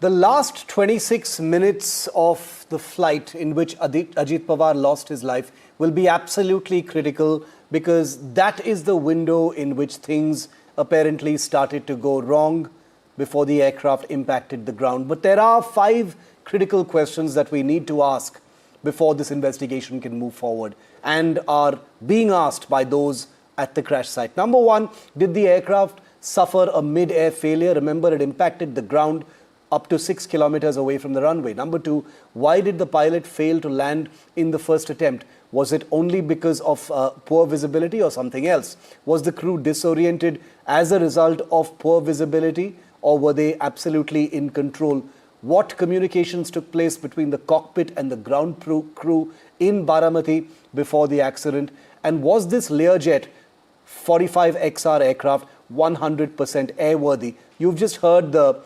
The last 26 minutes of the flight in which Ajit Pawar lost his life will be absolutely critical, because that is the window in which things apparently started to go wrong before the aircraft impacted the ground. But there are 5 critical questions that we need to ask before this investigation can move forward, and are being asked by those at the crash site. Number 1, did the aircraft suffer a mid-air failure? Remember, it impacted the ground up to 6 kilometers away from the runway. Number 2, why did the pilot fail to land in the first attempt? Was it only because of poor visibility or something else? Was the crew disoriented as a result of poor visibility, or were they absolutely in control? What communications took place between the cockpit and the ground crew in Baramati before the accident? And was this Learjet 45XR aircraft 100% airworthy? You've just heard the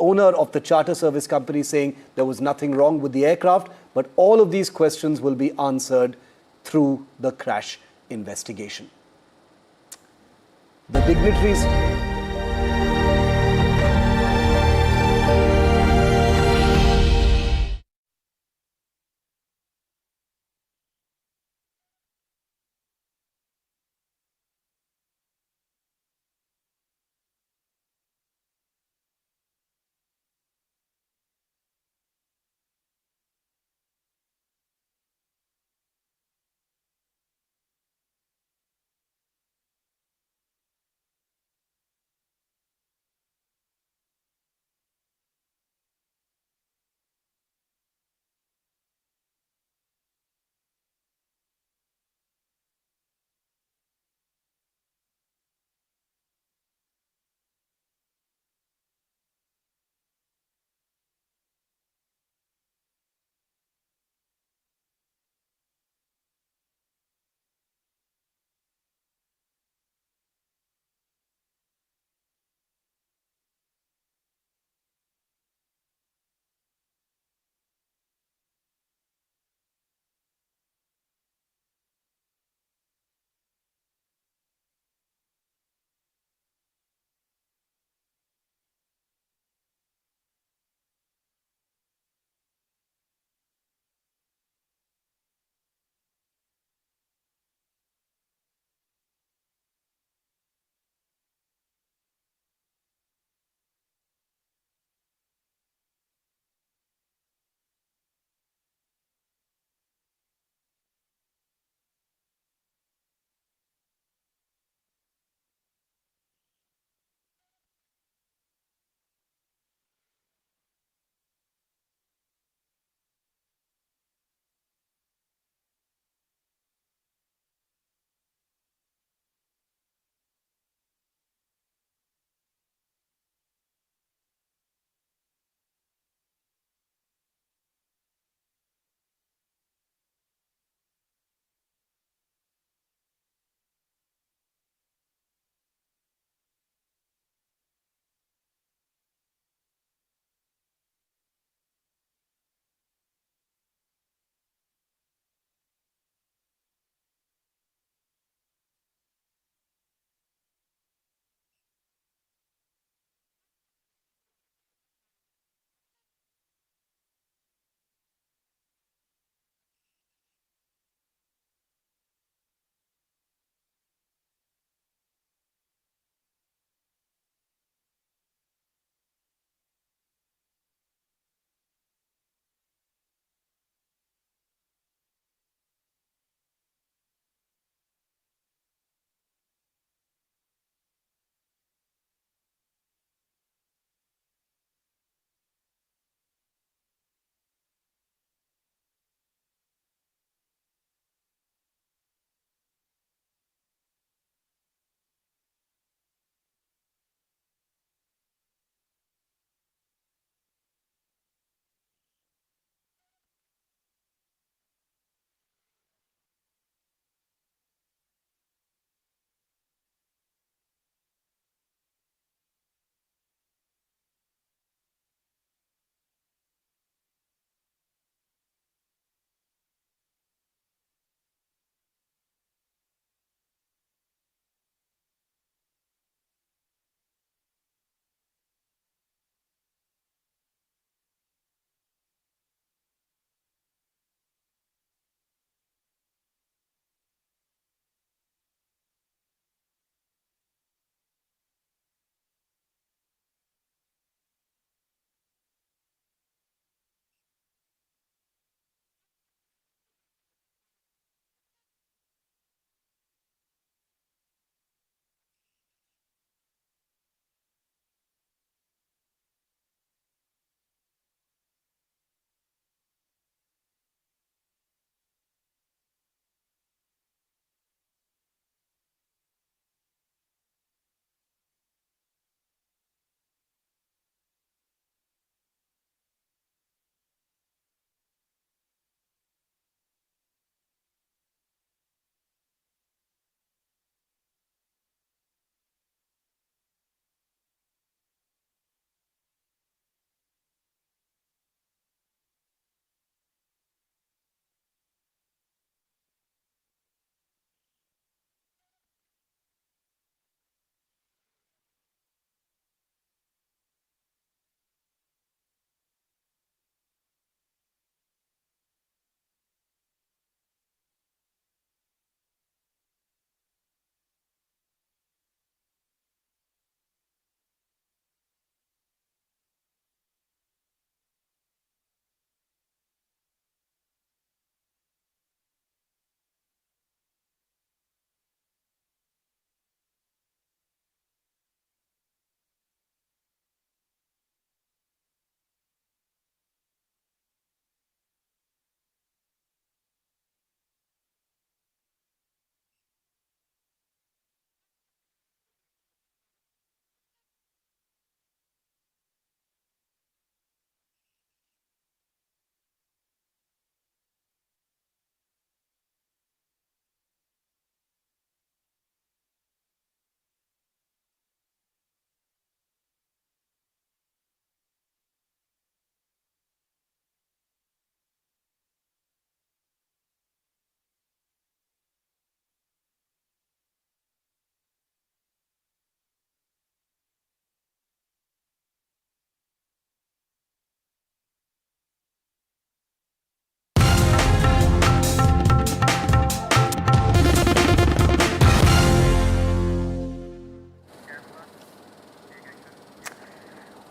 owner of the charter service company saying there was nothing wrong with the aircraft, but all of these questions will be answered through the crash investigation. The dignitaries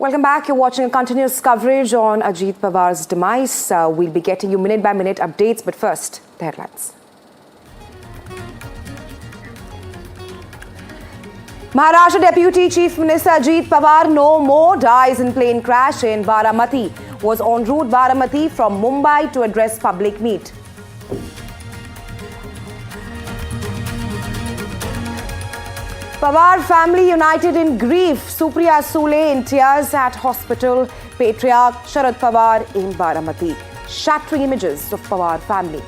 Welcome back. You're watching a continuous coverage on Ajit Pawar's demise. We'll be getting you minute-by-minute updates, but first, the headlines. Maharashtra Deputy Chief Minister Ajit Pawar no more dies in plane crash in Baramati. Was en route Baramati from Mumbai to address public meet. Pawar family united in grief. Supriya Sule in tears at hospital. Patriarch Sharad Pawar in Baramati. Shattering images of Pawar family.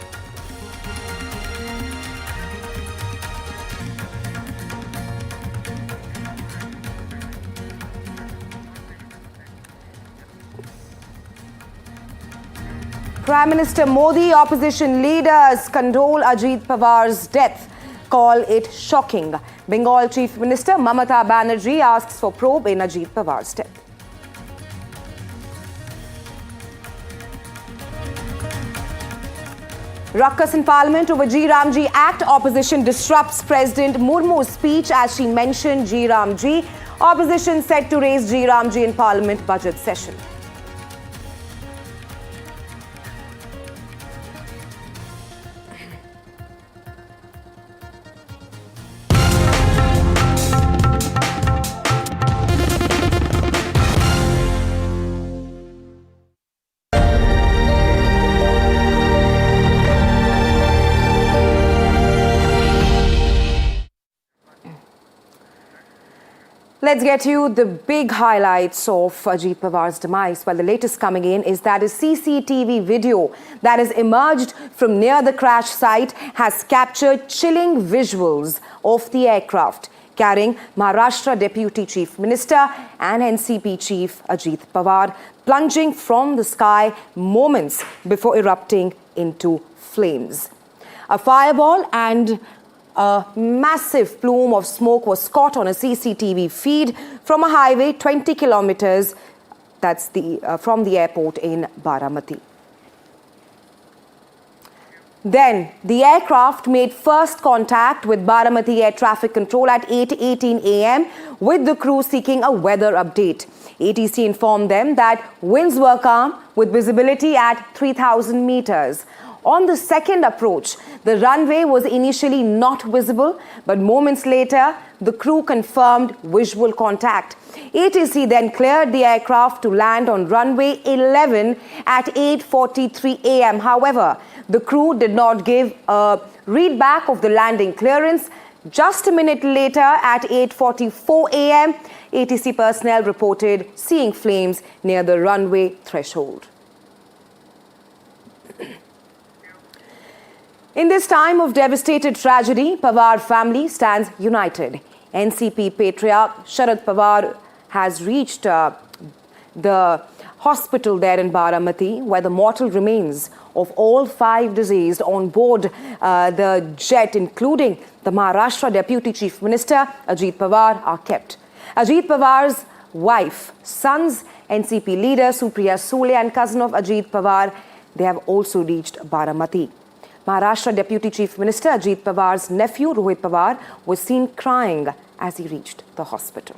Prime Minister Modi, opposition leaders condole Ajit Pawar's death. Call it shocking. Bengal Chief Minister Mamata Banerjee asks for probe in Ajit Pawar's death. Ruckus in Parliament over G Ramji Act. Opposition disrupts President Murmu's speech as she mentioned G Ramji. Opposition set to raise G Ramji in Parliament budget session. Let's get you the big highlights of Ajit Pawar's demise. Well, the latest coming in is that a CCTV video that has emerged from near the crash site has captured chilling visuals of the aircraft carrying Maharashtra Deputy Chief Minister and NCP Chief Ajit Pawar plunging from the sky moments before erupting into flames. A fireball and a massive plume of smoke was caught on a CCTV feed from a highway 20 kilometers from the airport in Baramati. Then the aircraft made first contact with Baramati Air Traffic Control at 8:18 a.m. with the crew seeking a weather update. ATC informed them that winds were calm with visibility at 3,000 meters. On the second approach, the runway was initially not visible, but moments later, the crew confirmed visual contact. ATC then cleared the aircraft to land on runway 11 at 8:43 a.m. However, the crew did not give a readback of the landing clearance. Just a minute later, at 8:44 a.m., ATC personnel reported seeing flames near the runway threshold. In this time of devastated tragedy, Pawar family stands united. NCP Patriarch Sharad Pawar has reached the hospital there in Baramati, where the mortal remains of all 5 deceased on board the jet, including the Maharashtra Deputy Chief Minister Ajit Pawar, are kept. Ajit Pawar's wife, sons, NCP leader Supriya Sule and cousin of Ajit Pawar, they have also reached Baramati. Maharashtra Deputy Chief Minister Ajit Pawar's nephew Rohit Pawar was seen crying as he reached the hospital.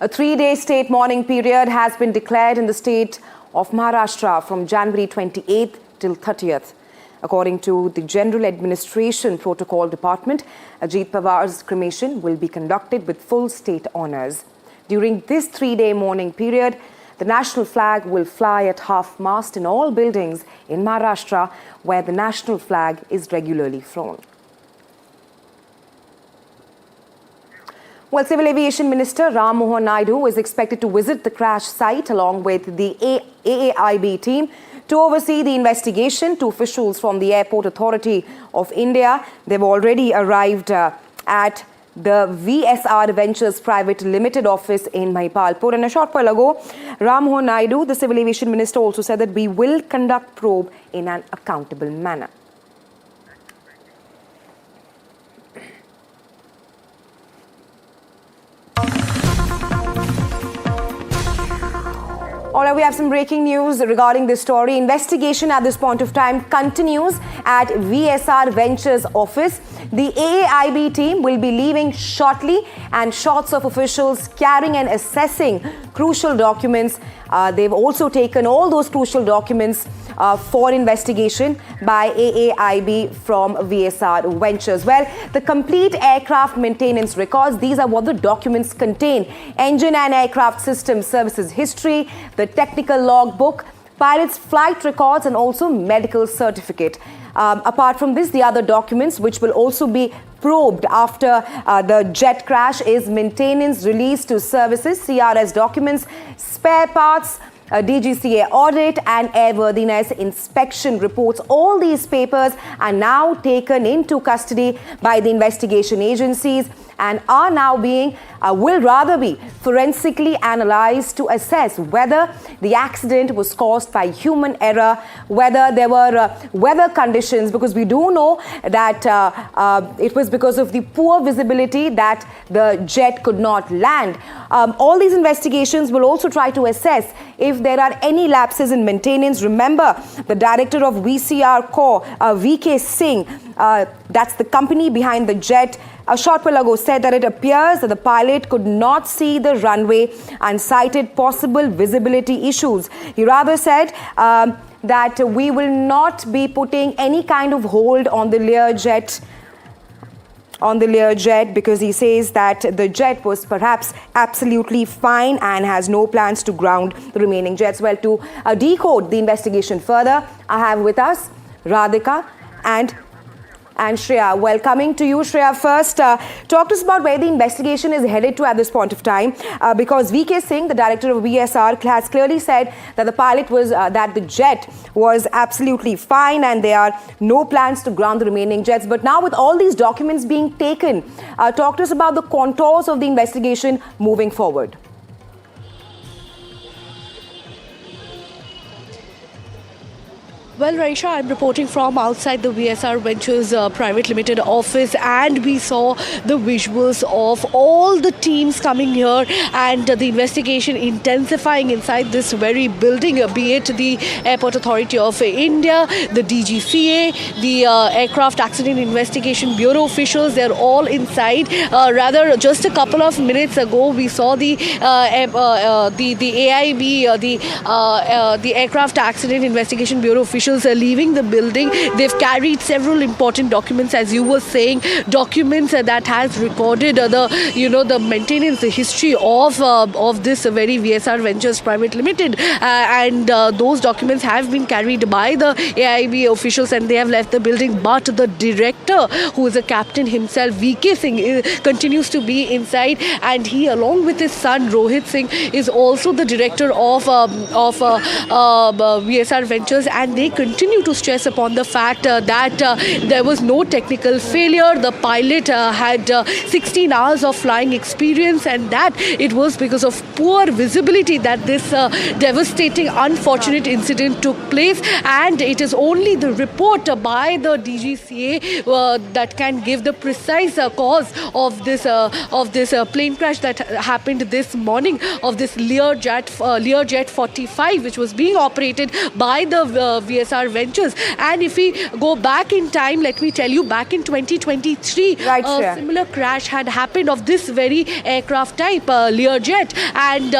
A 3-day state mourning period has been declared in the state of Maharashtra from January 28th till 30th. According to the General Administration Protocol Department, Ajit Pawar's cremation will be conducted with full state honours. During this 3-day mourning period, the national flag will fly at half-mast in all buildings in Maharashtra where the national flag is regularly flown. Well, Civil Aviation Minister Ram Mohan Naidu is expected to visit the crash site along with the AAIB team to oversee the investigation. 2 officials from the Airport Authority of India, they've already arrived at the VSR Ventures Private Limited office in Mahipalpur. And a short while ago, Ram Mohan Naidu, the Civil Aviation Minister, also said that we will conduct probe in an accountable manner. All right, we have some breaking news regarding this story. Investigation at this point of time continues at VSR Ventures office. The AAIB team will be leaving shortly, and shots of officials carrying and assessing crucial documents. They've also taken all those crucial documents for investigation by AAIB from VSR Ventures. Well, the complete aircraft maintenance records, these are what the documents contain. Engine and aircraft system services history, the technical logbook, pilot's flight records, and also medical certificate. Apart from this, the other documents which will also be probed after the jet crash is maintenance release to services, CRS documents, spare parts, DGCA audit and airworthiness inspection reports. All these papers are now taken into custody by the investigation agencies and are now being, will rather be forensically analyzed to assess whether the accident was caused by human error, whether there were weather conditions, because we do know that it was because of the poor visibility that the jet could not land. All these investigations will also try to assess if there are any lapses in maintenance. Remember, the director of VCR Corps, VK Singh, that's the company behind the jet, a short while ago said that it appears that the pilot could not see the runway and cited possible visibility issues. He rather said that we will not be putting any kind of hold on the Learjet because he says that the jet was perhaps absolutely fine and has no plans to ground the remaining jets. Well, to decode the investigation further, I have with us Radhika and Shreya. Well, coming to you, Shreya, first, talk to us about where the investigation is headed to at this point of time, because VK Singh, the director of VSR, has clearly said that the pilot was, that the jet was absolutely fine and there are no plans to ground the remaining jets. But now with all these documents being taken, talk to us about the contours of the investigation moving forward. Well, Raisha, I'm reporting from outside the VSR Ventures Private Limited office, and we saw the visuals of all the teams coming here and the investigation intensifying inside this very building, be it the Airport Authority of India, the DGCA, the Aircraft Accident Investigation Bureau officials. They're all inside. Rather, just a couple of minutes ago, we saw the AIB, the Aircraft Accident Investigation Bureau officials leaving the building. They've carried several important documents, as you were saying, documents that has recorded the maintenance, the history of this very VSR Ventures Private Limited, and those documents have been carried by the AIB officials and they have left the building. But the director, who is a captain himself, VK Singh, continues to be inside, and he, along with his son Rohit Singh, is also the director of VSR Ventures, and they continue to stress upon the fact that there was no technical failure. The pilot had 16 hours of flying experience, and that it was because of poor visibility that this devastating, unfortunate incident took place. And it is only the report by the DGCA that can give the precise cause of this plane crash that happened this morning, of this Learjet 45, which was being operated by the VSR Ventures. And if we go back in time, let me tell you, back in 2023, a similar crash had happened of this very aircraft type, Learjet, and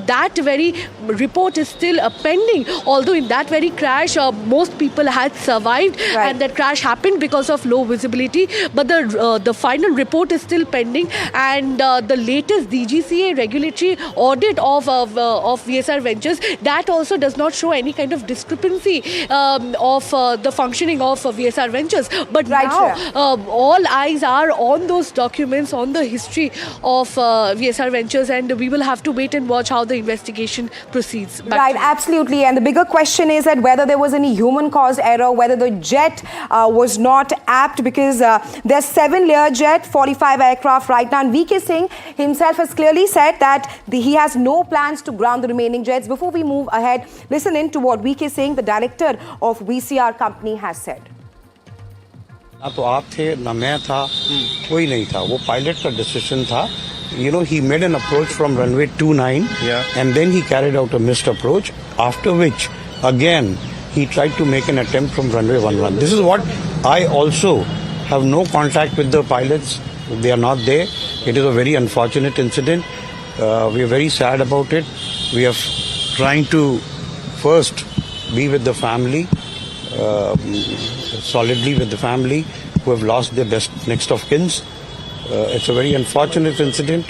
that very report is still pending. Although in that very crash, most people had survived, and that crash happened because of low visibility. But the final report is still pending, and the latest DGCA regulatory audit of VSR Ventures, that also does not show any kind of discrepancy of the functioning of VSR Ventures. But now all eyes are on those documents, on the history of VSR Ventures, and we will have to wait and watch how the investigation proceeds. Absolutely. And the bigger question is that whether there was any human-caused error, whether the jet was not apt, because there's 7 Learjet 45 aircraft right now, and VK Singh himself has clearly said that he has no plans to ground the remaining jets. Before we move ahead, listen in to what VK Singh, the director of VCR company, has said. ना तो आप थे, ना मैं था, कोई नहीं था. वो पायलट का डिसीजन था he made an approach from runway 29 and then he carried out a missed approach, after which again he tried to make an attempt from runway 11. This is what I also have no contact with the pilots. They are not there. It is a very unfortunate incident. We are very sad about it. We are trying to first be with the family, solidly with the family who have lost their next of kins. It's a very unfortunate incident.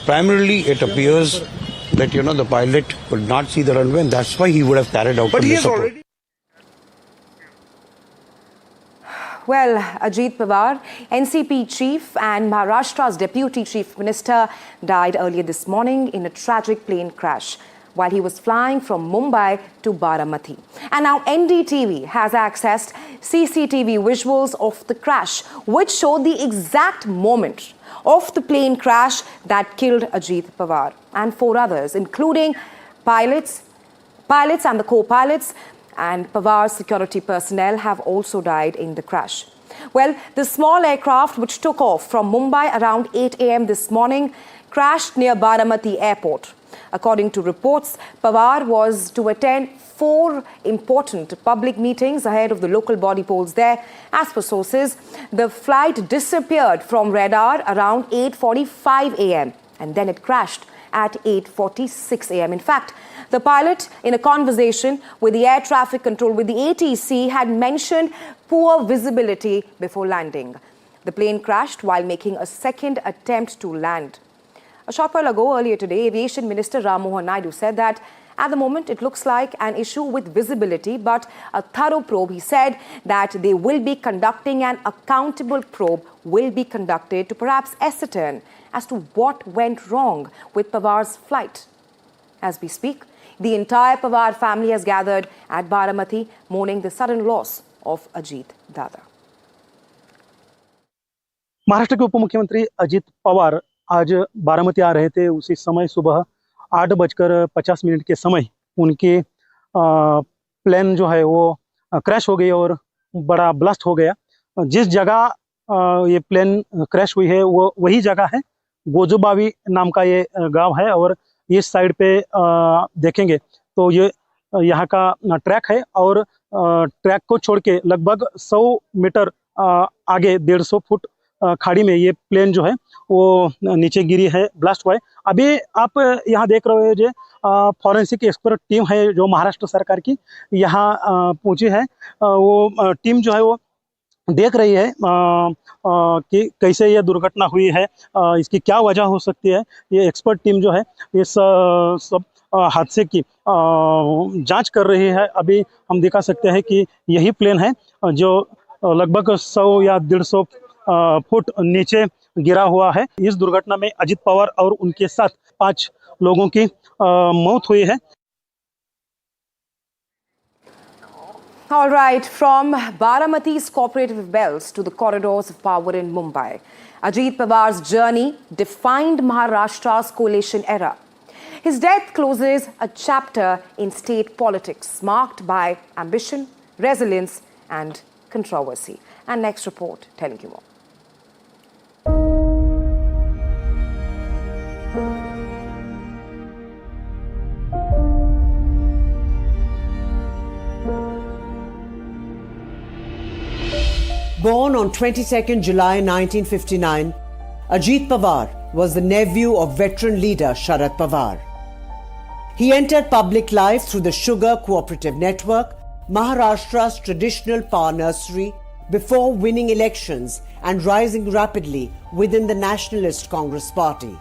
Primarily, it appears that, the pilot could not see the runway and that's why he would have carried out a missed approach. Well, Ajit Pawar, NCP chief and Maharashtra's deputy chief minister died earlier this morning in a tragic plane crash while he was flying from Mumbai to Baramati. And now NDTV has accessed CCTV visuals of the crash, which showed the exact moment of the plane crash that killed Ajit Pawar and 4 others, including pilots and the co-pilots, and Pawar's security personnel have also died in the crash. Well, the small aircraft which took off from Mumbai around 8 a.m. this morning crashed near Baramati airport. According to reports, Pawar was to attend 4 important public meetings ahead of the local body polls there. As per sources, the flight disappeared from radar around 8:45 a.m. and then it crashed at 8:46 a.m. In fact, the pilot, in a conversation with the air traffic control with the ATC, had mentioned poor visibility before landing. The plane crashed while making a second attempt to land. A short while ago, earlier today, Aviation Minister Ram Mohan Naidu said that at the moment it looks like an issue with visibility, but a thorough probe, he said, that they will be conducting an accountable probe will be conducted to perhaps ascertain as to what went wrong with Pawar's flight. As we speak, the entire Pawar family has gathered at Baramati, mourning the sudden loss of Ajit Dada. Maharashtra के उप मुख्यमंत्री अजित पवार आज बारामती आ रहे थे। उसी समय सुबह 8:50 के समय उनके प्लेन जो है वो क्रैश हो गई और बड़ा ब्लास्ट हो गया। जिस जगह ये प्लेन क्रैश हुई है वो वही जगह है, गोजुबावी नाम का ये गांव है और इस साइड पे देखेंगे तो ये यहाँ का ट्रैक है और ट्रैक को छोड़ के लगभग 100 मीटर आगे 150 फुट खाड़ी में ये प्लेन जो है वो नीचे गिरी है, ब्लास्ट हुआ है। अभी आप यहाँ देख रहे हो जो फॉरेंसिक एक्सपर्ट टीम है जो महाराष्ट्र सरकार की यहाँ पहुंची है, वो टीम जो है वो देख रही है कि कैसे ये दुर्घटना हुई है, इसकी क्या वजह हो सकती है। ये एक्सपर्ट टीम जो है इस सब हादसे की जांच कर रही है। अभी हम दिखा सकते हैं कि यही प्लेन है जो लगभग 100 या 150 फुट नीचे गिरा हुआ है। इस दुर्घटना में अजित पवार और उनके साथ 5 लोगों की मौत हुई है। All right, from Baramati's cooperative bells to the corridors of power in Mumbai, Ajit Pawar's journey defined Maharashtra's coalition era. His death closes a chapter in state politics marked by ambition, resilience and controversy. And next report telling you more. Born on 22nd July 1959, Ajit Pawar was the nephew of veteran leader Sharad Pawar. He entered public life through the Sugar Cooperative Network, Maharashtra's traditional power nursery, before winning elections and rising rapidly within the Nationalist Congress Party.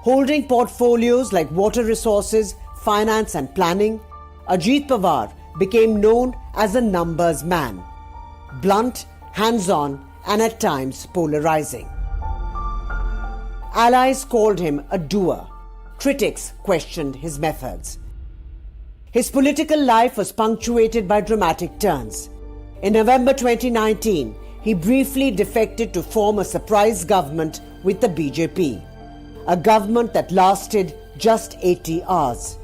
Holding portfolios like water resources, finance and planning, Ajit Pawar became known as a numbers man. Blunt, hands-on and at times polarizing. Allies called him a doer. Critics questioned his methods. His political life was punctuated by dramatic turns. In November 2019, he briefly defected to form a surprise government with the BJP, a government that lasted just 80 hours.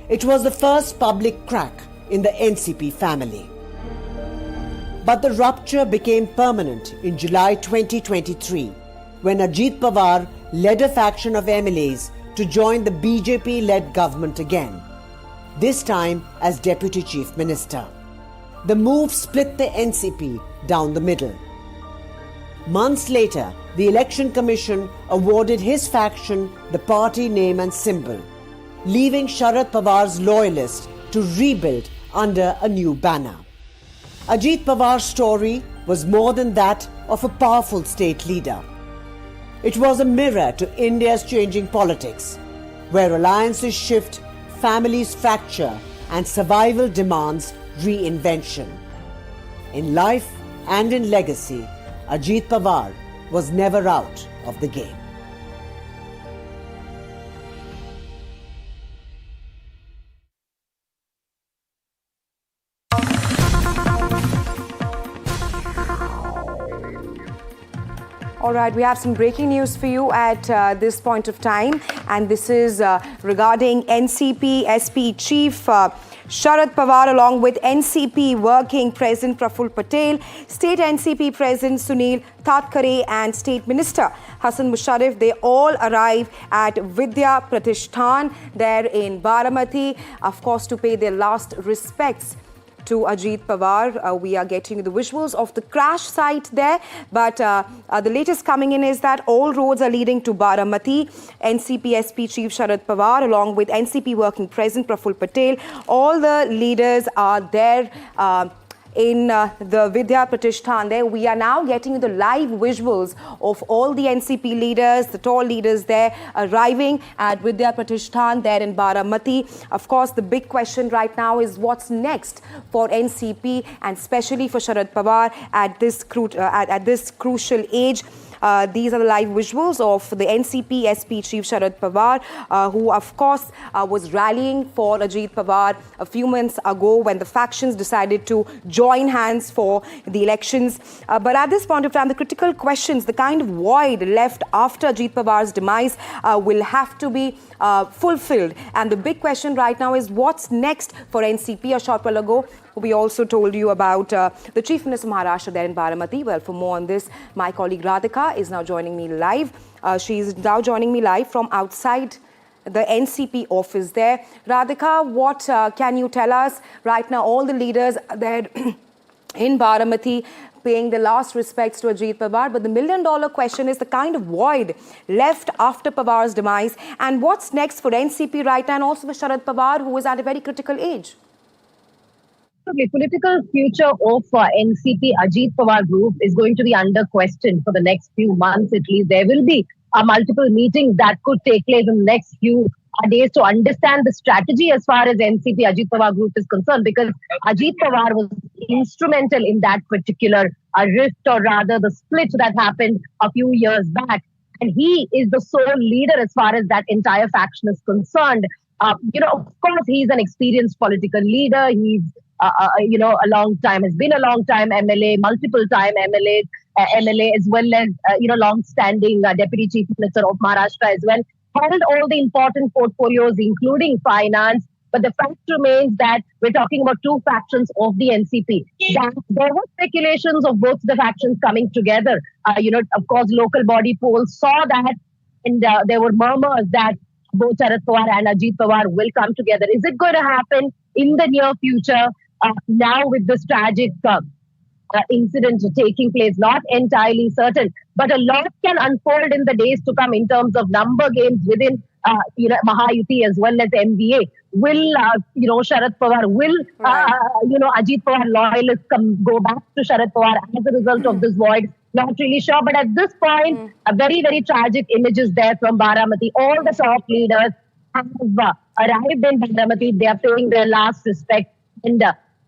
It was the first public crack in the NCP family. But the rupture became permanent in July 2023 when Ajit Pawar led a faction of MLAs to join the BJP-led government again, this time as Deputy Chief Minister. The move split the NCP down the middle. Months later, the Election Commission awarded his faction the party name and symbol, leaving Sharad Pawar's loyalists to rebuild under a new banner. Ajit Pawar's story was more than that of a powerful state leader. It was a mirror to India's changing politics, where alliances shift, families fracture, and survival demands reinvention. In life and in legacy, Ajit Pawar was never out of the game. All right, we have some breaking news for you at this point of time, and this is regarding NCP SP Chief Sharad Pawar along with NCP Working President Praful Patel, State NCP President Sunil Tatkare and State Minister Hassan Musharraf. They all arrive at Vidya Pratishthan there in Baramati, of course, to pay their last respects to Ajit Pawar. We are getting the visuals of the crash site there, but the latest coming in is that all roads are leading to Baramati. NCP SP Chief Sharad Pawar along with NCP Working President Praful Patel, all the leaders are there in the Vidya Pratishthan there. We are now getting the live visuals of all the NCP leaders, the tall leaders there arriving at Vidya Pratishthan there in Baramati. Of course, the big question right now is what's next for NCP and especially for Sharad Pawar at this crucial age. These are the live visuals of the NCP SP Chief Sharad Pawar, who of course was rallying for Ajit Pawar a few months ago when the factions decided to join hands for the elections. But at this point of time, the critical questions, the kind of void left after Ajit Pawar's demise will have to be fulfilled. And the big question right now is what's next for NCP. A short while ago, we also told you about the Chief Minister of Maharashtra there in Baramati. Well, for more on this, my colleague Radhika is now joining me live. She is now joining me live from outside the NCP office there. Radhika, what can you tell us right now? All the leaders there in Baramati paying the last respects to Ajit Pawar. But the million-dollar question is the kind of void left after Pawar's demise. And what's next for NCP right now and also for Sharad Pawar, who is at a very critical age? The political future of NCP Ajit Pawar group is going to be under question for the next few months at least. There will be multiple meetings that could take place in the next few days to understand the strategy as far as NCP Ajit Pawar group is concerned, because Ajit Pawar was instrumental in that particular rift, or rather the split that happened a few years back. And he is the sole leader as far as that entire faction is concerned. Of course, he's an experienced political leader. He's a long time, has been a long time MLA, multiple time MLA, as well as, long-standing Deputy Chief Minister of Maharashtra as well. Held all the important portfolios, including finance. But the fact remains that we're talking about two factions of the NCP. That there were speculations of both the factions coming together. Of course, local body polls saw that, and there were murmurs that both Sharad Pawar and Ajit Pawar will come together. Is it going to happen in the near future? Now with this tragic incident taking place, not entirely certain, but a lot can unfold in the days to come in terms of number games within Mahayuti as well as MVA. Will Sharad Pawar, will Ajit Pawar loyalists go back to Sharad Pawar as a result of this void? Not really sure, but at this point, a very, very tragic images there from Baramati. All the top leaders have arrived in Baramati. They are paying their last respect, and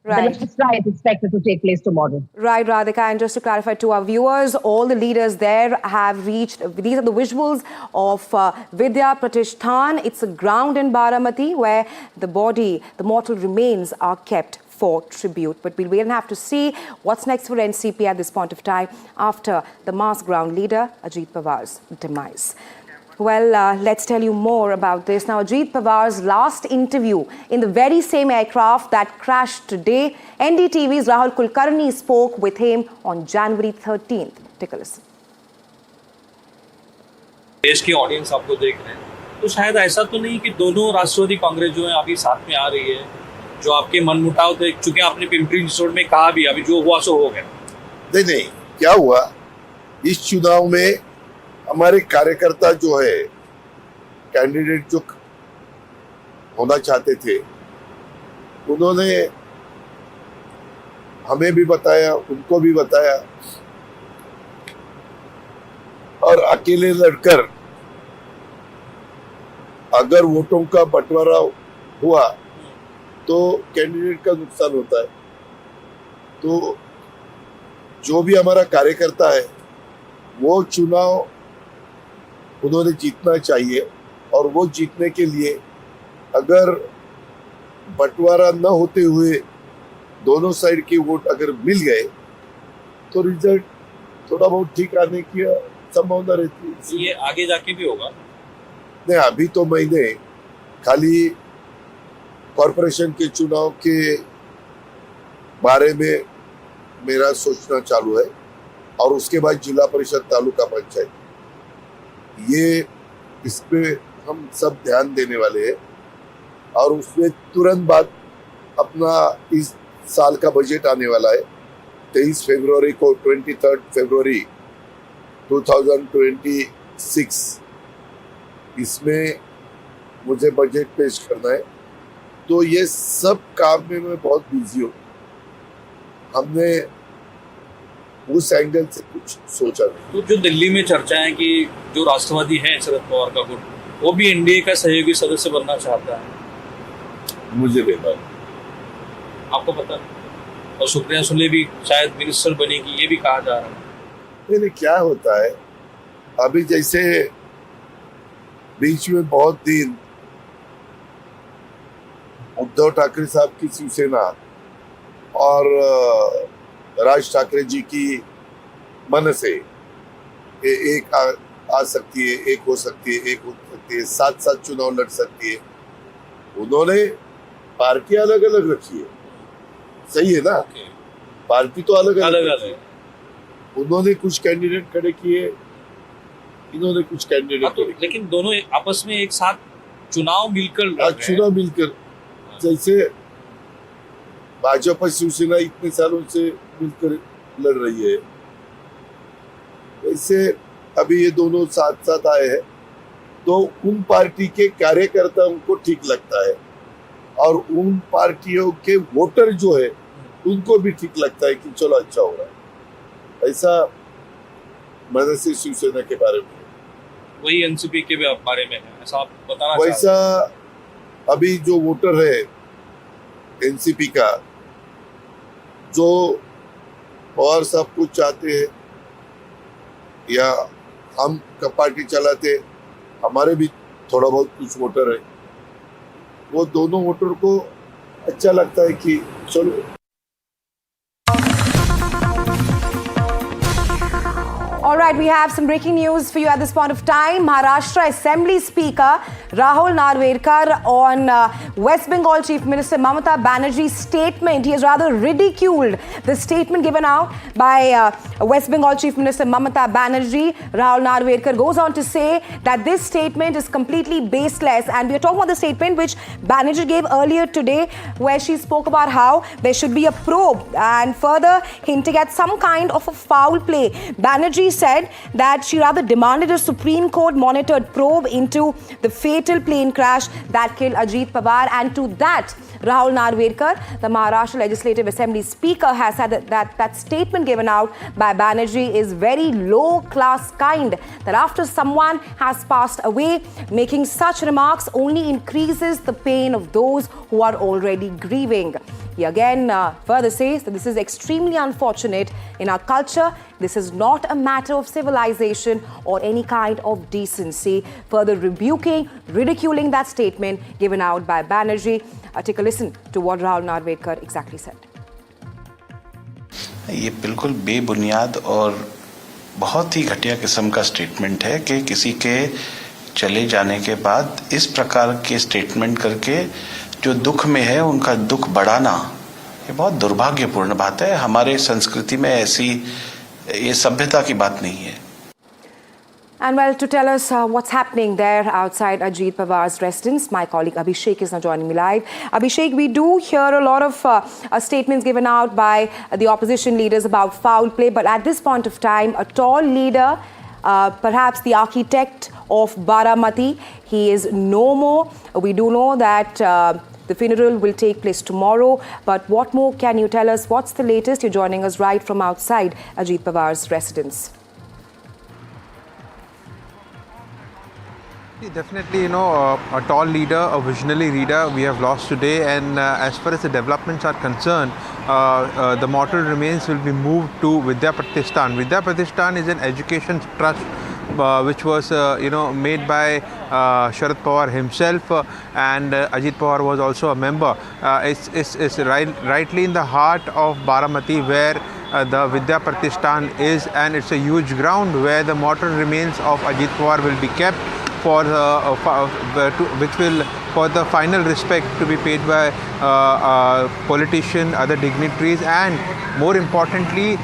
Right. the last ride is expected to take place tomorrow. Right, Radhika. And just to clarify to our viewers, all the leaders there have reached. These are the visuals of Vidya Pratishthan. It's a ground in Baramati where the mortal remains are kept for tribute. But we'll wait and have to see what's next for NCP at this point of time after the mass ground leader, Ajit Pawar's demise. Well, let's tell you more about this. Now, Ajit Pawar's last interview in the very same aircraft that crashed today, NDTV's Rahul Kulkarni spoke with him on January 13th. Take a listen. देश की audience आपको देख रहे हैं, तो शायद ऐसा तो नहीं कि दोनों राष्ट्रवादी कांग्रेस जो है अभी साथ में आ रही है, जो आपके मनमुटाव थे, चूंकि आपने पिंपरी चिंचवड़ में कहा भी, अभी जो हुआ सो हो गया। नहीं, क्या हुआ इस चुनाव में, हमारे कार्यकर्ता जो है, कैंडिडेट जो होना चाहते थे, उन्होंने हमें भी बताया, उनको भी बताया, और अकेले लड़कर अगर वोटों का बंटवारा हुआ तो कैंडिडेट का नुकसान होता है। तो जो भी हमारा कार्यकर्ता है वो चुनाव उन्होंने जीतना चाहिए, और वो जीतने के लिए अगर बंटवारा न होते हुए दोनों साइड के वोट अगर मिल गए तो रिजल्ट थोड़ा बहुत ठीक आने की संभावना रहती है। ये आगे जाके भी होगा? नहीं, अभी तो मैंने खाली कॉरपोरेशन के चुनाव के बारे में मेरा सोचना चालू है, और उसके बाद जिला परिषद, तालुका पंचायत, ये इस पे हम सब ध्यान देने वाले हैं। और उसमें तुरंत बाद अपना इस साल का बजट आने वाला है 23 फरवरी को, 23 फरवरी 2026, इसमें मुझे बजट पेश करना है। तो ये सब काम में मैं बहुत बिजी हूँ। हमने उस एंगल से कुछ सोचा नहीं। तो जो दिल्ली में चर्चा है कि जो राष्ट्रवादी है शरद पवार का गुट, वो भी एनडीए का सहयोगी सदस्य बनना चाहता है, मुझे नहीं पता। आपको पता? और सुप्रिया सुले भी शायद मिनिस्टर बनेगी, ये भी कहा जा रहा है। नहीं, क्या होता है, अभी जैसे बीच में बहुत दिन उद्धव ठाकरे साहब की शिवसेना और राज ठाकरे जी की मन से एक आ सकती है, एक हो सकती है, एक हो सकती है, साथ साथ चुनाव लड़ सकती है। उन्होंने पार्टी अलग अलग रखी है, सही है ना? पार्टी तो अलग अलग, उन्होंने कुछ कैंडिडेट खड़े किए, इन्होंने कुछ कैंडिडेट तो, लेकिन दोनों आपस में एक साथ चुनाव मिलकर जैसे भाजपा शिवसेना इतने सालों से मिलकर लड़ रही है, वैसे अभी ये दोनों साथ साथ आए हैं, तो उन पार्टी के कार्यकर्ताओं को ठीक लगता है, और उन पार्टियों के वोटर जो है उनको भी ठीक लगता है कि चलो अच्छा हो रहा है। ऐसा मदद से शिवसेना के बारे में, वही एनसीपी के बारे में है, ऐसा आप बताना वैसा अभी जो वोटर है एनसीपी का, जो पवार साहब कुछ चाहते हैं या हम पार्टी चलाते, हमारे भी थोड़ा बहुत कुछ वोटर है, वो दोनों वोटर को अच्छा लगता है कि चलो। All right, we have some breaking news for you at this point of time. Maharashtra Assembly Speaker Rahul Narvedkar on West Bengal Chief Minister Mamata Banerjee's statement. He has rather ridiculed the statement given out by West Bengal Chief Minister Mamata Banerjee. Rahul Narvedkar goes on to say that this statement is completely baseless, and we are talking about the statement which Banerjee gave earlier today, where she spoke about how there should be a probe, and further hinting at some kind of a foul play. Banerjee said that she rather demanded a Supreme Court monitored probe into the fatal plane crash that killed Ajit Pawar, and to that Rahul Narvedkar, the Maharashtra Legislative Assembly Speaker, has said that statement given out by Banerjee is very low class kind, that after someone has passed away, making such remarks only increases the pain of those who are already grieving. He again further says that this is extremely unfortunate in our culture. This is not a matter of civilization or any kind of decency. Further rebuking, ridiculing that statement given out by Banerjee. Take a listen to what Rahul Narvedkar exactly said. ये बिल्कुल बेबुनियाद और बहुत ही घटिया किस्म का statement है कि किसी के चले जाने के बाद इस प्रकार के स्टेटमेंट करके जो दुख में है उनका दुख बढ़ाना, ये बहुत दुर्भाग्यपूर्ण बात है। हमारे संस्कृति में ऐसी ये सभ्यता की बात नहीं है। And well, to tell us what's happening there outside Ajit Pawar's residence, my colleague Abhishek is now joining me live. Abhishek, we do hear a lot of statements given out by the opposition leaders about foul play, but at this point of time, a tall leader, perhaps the architect of Baramati, he is no more. We do know that the funeral will take place tomorrow, but what more can you tell us? What's the latest? You're joining us right from outside Ajit Pawar's residence. Definitely, a tall leader, a visionary leader we have lost today, and as far as the developments are concerned, the mortal remains will be moved to Vidya Pratishthan. Vidya Pratishthan is an education trust which was made by Sharad Pawar himself, and Ajit Pawar was also a member. It's rightly in the heart of Baramati, where the Vidya Pratishthan is, and it's a huge ground where the mortal remains of Ajit Pawar will be kept for the final respect to be paid by politicians, other dignitaries, and more importantly,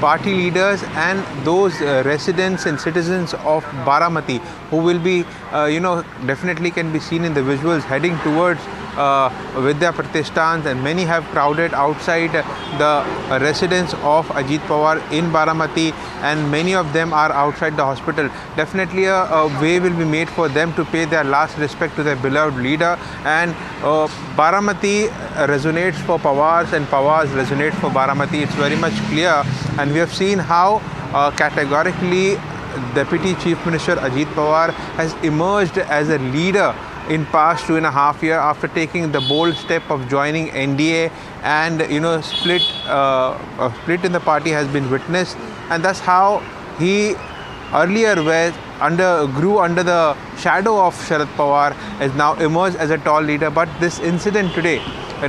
party leaders and those residents and citizens of Baramati who will be, definitely can be seen in the visuals heading towards Vidya Pratishthan, and many have crowded outside the residence of Ajit Pawar in Baramati, and many of them are outside the hospital. Definitely a way will be made for them to pay their last respect to their beloved leader, and Baramati resonates for Pawars and Pawars resonates for Baramati. It's very much clear, and we have seen how categorically Deputy Chief Minister Ajit Pawar has emerged as a leader in past 2.5 years after taking the bold step of joining NDA, and split in the party has been witnessed, and that's how he earlier grew under the shadow of Sharad Pawar, has now emerged as a tall leader. But this incident today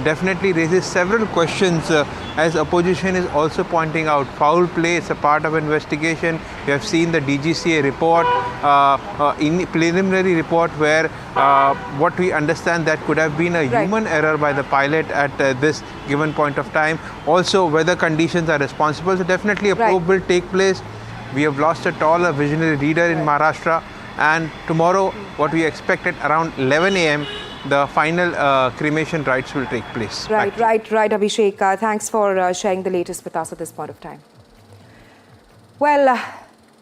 definitely raises several questions, as opposition is also pointing out. Foul play is a part of investigation. We have seen the DGCA report, in preliminary report, where what we understand that could have been a human error by the pilot at this given point of time. Also, weather conditions are responsible. So definitely a probe will take place. We have lost a tall, visionary leader in Maharashtra, and tomorrow what we expect at around 11 a.m. the final cremation rites will take place. Right, Abhishek. Thanks for sharing the latest with us at this point of time. Well,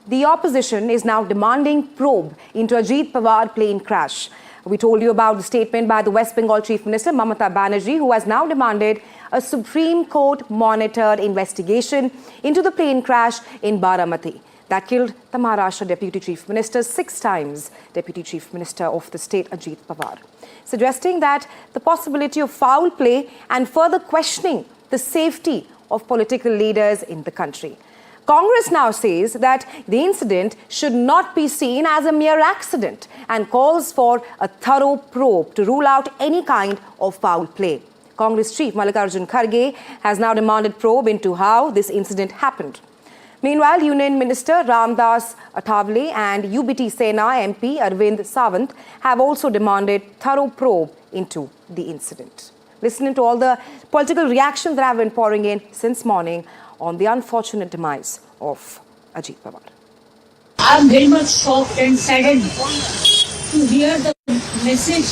the opposition is now demanding probe into Ajit Pawar plane crash. We told you about the statement by the West Bengal Chief Minister Mamata Banerjee, who has now demanded a Supreme Court monitored investigation into the plane crash in Baramati that killed the Maharashtra Deputy Chief Minister, 6 times Deputy Chief Minister of the state, Ajit Pawar, suggesting that the possibility of foul play and further questioning the safety of political leaders in the country. Congress now says that the incident should not be seen as a mere accident and calls for a thorough probe to rule out any kind of foul play. Congress Chief Mallikarjun Kharge has now demanded probe into how this incident happened. Meanwhile, Union Minister Ramdas Athawale and UBT Sena MP Arvind Sawant have also demanded thorough probe into the incident. Listening to all the political reactions that have been pouring in since morning on the unfortunate demise of Ajit Pawar. I am very much shocked and saddened to hear the message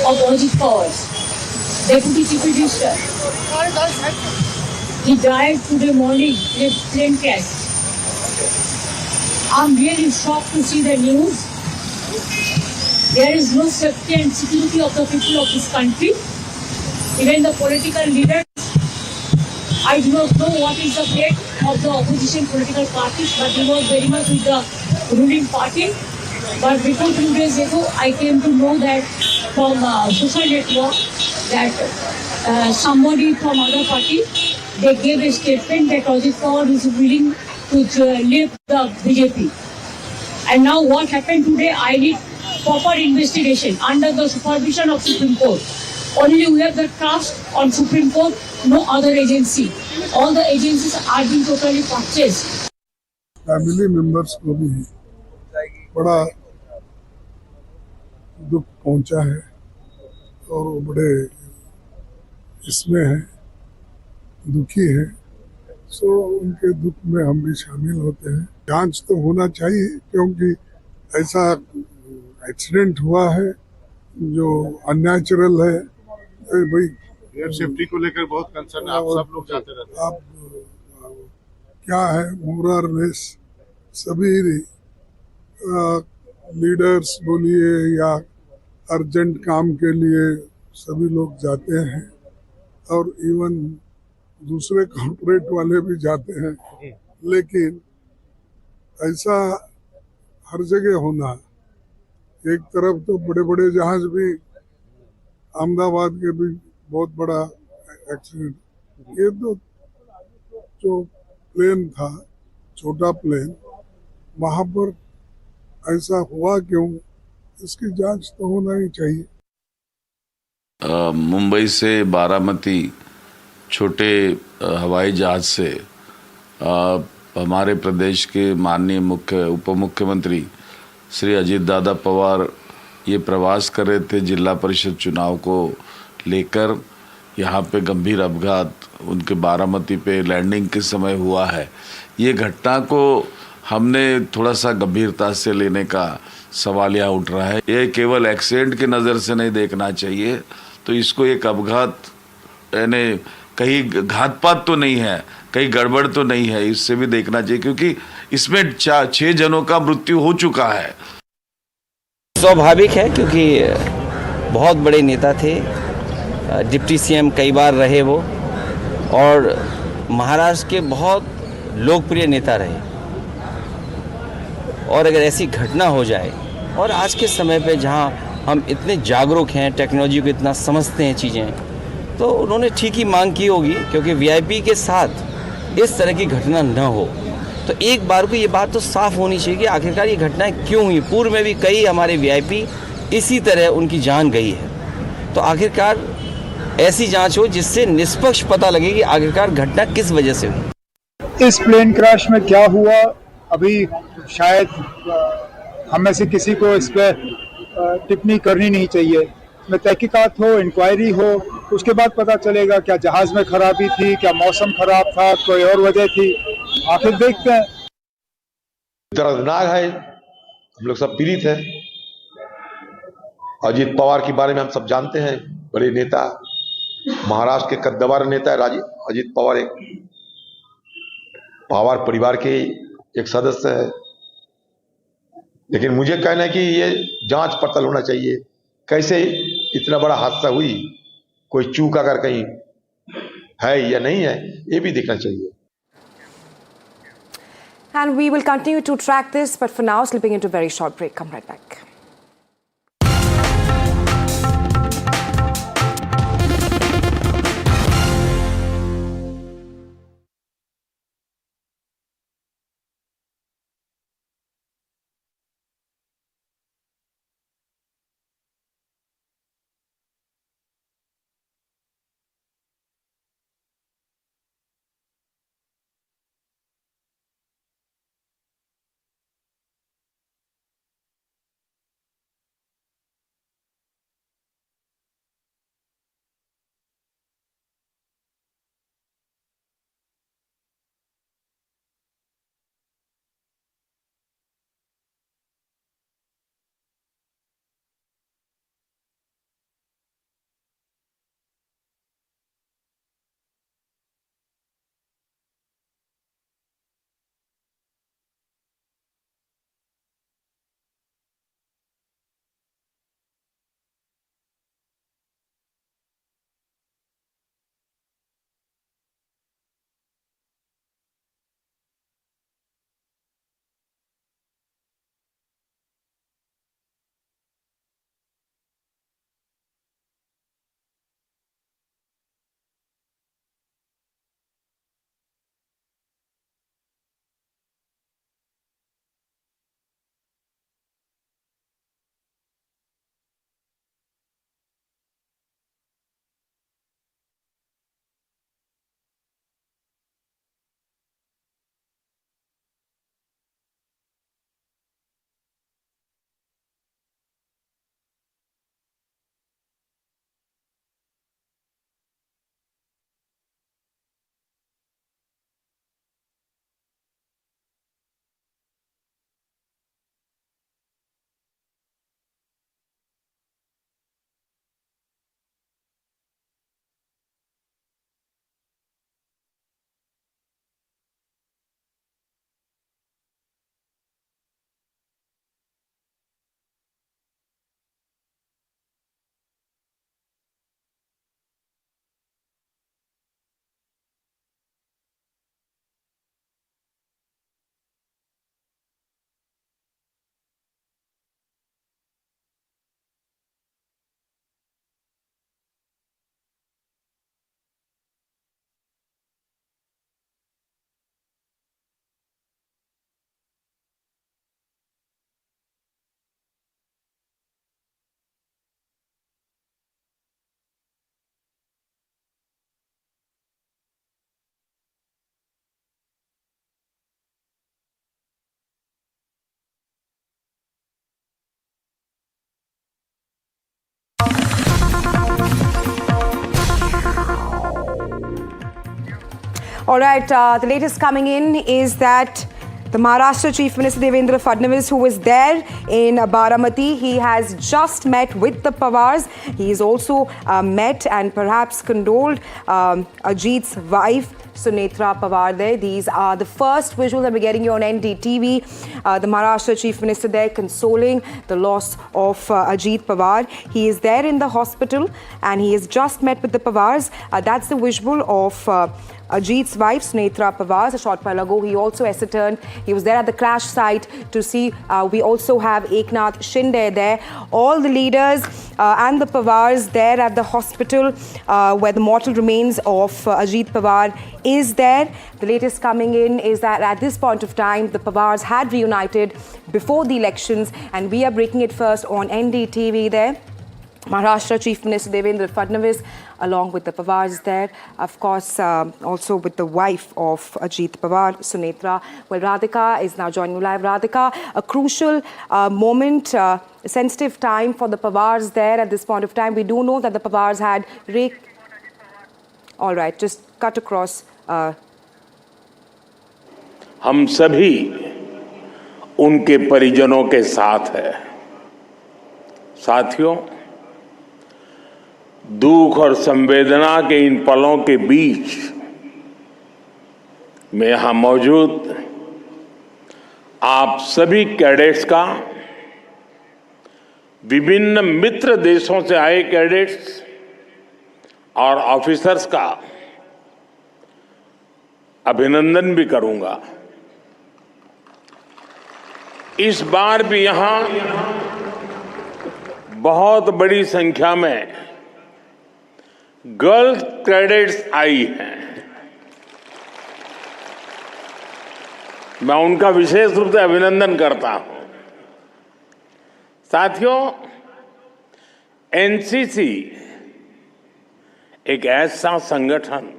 of Ajit Pawar, Deputy Chief Minister. He died today morning in a plane crash. I am really shocked to see the news. There is no safety and security of the people of this country. Even the political leaders, I do not know what is the fate of the opposition political parties, but they were very much with the ruling party. But before 2 days ago, I came to know that from social network that somebody from other party, they gave a statement that Ajit Pawar is willing to leave the BJP. And now what happened today, I need proper investigation under the supervision of Supreme Court. Only we have the trust on Supreme Court, no other agency. All the agencies are being totally purchased. Family members को भी बड़ा दुख पहुंचा है और वो बड़े इसमें है, दुखी है। सो उनके दुख में हम भी शामिल होते हैं। जांच तो होना चाहिए, क्योंकि ऐसा एक्सीडेंट हुआ है जो अननेचुरल है। भाई एयर सेफ्टी को लेकर बहुत कंसर्न है, आप सब लोग जाते रहते हैं। आप क्या है, मोरलेस सभी लीडर्स बोलिए या अर्जेंट काम के लिए सभी लोग जाते हैं, और इवन दूसरे कॉर्पोरेट वाले भी जाते हैं, लेकिन ऐसा हर जगह होना, एक तरफ तो बड़े बड़े जहाज भी, अहमदाबाद के भी बहुत बड़ा एक्सीडेंट, ये तो जो प्लेन था, छोटा प्लेन, वहां पर ऐसा हुआ क्यों, इसकी जांच तो होना ही चाहिए। मुंबई से बारामती छोटे हवाई जहाज से हमारे प्रदेश के माननीय उप मुख्यमंत्री श्री अजीत दादा पवार ये प्रवास कर रहे थे जिला परिषद चुनाव को लेकर। यहाँ पे गंभीर अपघात उनके बारामती पे लैंडिंग के समय हुआ है। ये घटना को हमने थोड़ा सा गंभीरता से लेने का सवाल यहाँ उठ रहा है। ये केवल एक्सीडेंट की नज़र से नहीं देखना चाहिए, तो इसको एक अपघात, यानी कहीं घातपात तो नहीं है, कहीं गड़बड़ तो नहीं है, इससे भी देखना चाहिए, क्योंकि इसमें 6 जनों का मृत्यु हो चुका है। स्वाभाविक है, क्योंकि बहुत बड़े नेता थे, डिप्टी सीएम कई बार रहे वो, और महाराष्ट्र के बहुत लोकप्रिय नेता रहे। और अगर ऐसी घटना हो जाए, और आज के समय पे जहां हम इतने जागरूक हैं, टेक्नोलॉजी को इतना समझते हैं चीज़ें, तो उन्होंने ठीक ही मांग की होगी, क्योंकि वीआईपी के साथ इस तरह की घटना न हो। तो एक बार को ये बात तो साफ होनी चाहिए कि आखिरकार ये घटनाएं क्यों हुई। पूर्व में भी कई हमारे वीआईपी इसी तरह उनकी जान गई है। तो आखिरकार ऐसी जांच हो जिससे निष्पक्ष पता लगे कि आखिरकार घटना किस वजह से हुई। इस प्लेन क्रैश में क्या हुआ, अभी शायद हम में से किसी को इस पर टिप्पणी करनी नहीं चाहिए। में तहकीकात हो, इंक्वायरी हो, उसके बाद पता चलेगा क्या जहाज में खराबी थी, क्या मौसम खराब था, कोई और वजह थी, आखिर देखते हैं। दर्दनाक है, हम लोग सब पीड़ित हैं। अजीत पवार के बारे में हम सब जानते हैं, बड़े नेता, महाराष्ट्र के कद्दावर नेता है अजीत पवार, एक पवार परिवार के एक सदस्य है। लेकिन मुझे कहना है कि ये जांच पड़ताल होना चाहिए, कैसे इतना बड़ा हादसा हुई, कोई चूक अगर कहीं है या नहीं है, ये भी देखना चाहिए। And we will continue to track this, but for now, slipping into a very short break. Come right back. All right, the latest coming in is that the Maharashtra Chief Minister Devendra Fadnavis, who was there in Baramati, he has just met with the Pawars. He has also met and perhaps condoled Ajit's wife, Sunetra Pawar there. These are the first visuals that we're getting here on NDTV. The Maharashtra Chief Minister there consoling the loss of Ajit Pawar. He is there in the hospital and he has just met with the Pawars. That's the visual of Ajit's wife, Sunetra Pawar. A short while ago, he also ascertained. He was there at the crash site to see. We also have Eknath Shinde there. All the leaders and the Pawars there at the hospital where the mortal remains of Ajit Pawar is there. The latest coming in is that at this point of time, the Pawars had reunited before the elections, and we are breaking it first on NDTV there. Maharashtra Chief Minister Devendra Fadnavis along with the Pawars there, of course, also with the wife of Ajit Pawar, Sunetra. Well, Radhika is now joining me live. Radhika, a crucial moment, a sensitive time for the Pawars there at this point of time. We do know that the Pawars had All right, just cut across. हम सभी उनके परिजनों के साथ है। साथियों, दुख और संवेदना के इन पलों के बीच मैं यहां मौजूद आप सभी कैडेट्स का, विभिन्न मित्र देशों से आए कैडेट्स और ऑफिसर्स का अभिनंदन भी करूंगा। इस बार भी यहां बहुत बड़ी संख्या में गर्ल्स कैडेट्स आई हैं। मैं उनका विशेष रूप से अभिनंदन करता हूं। साथियों, एनसीसी एक ऐसा संगठन,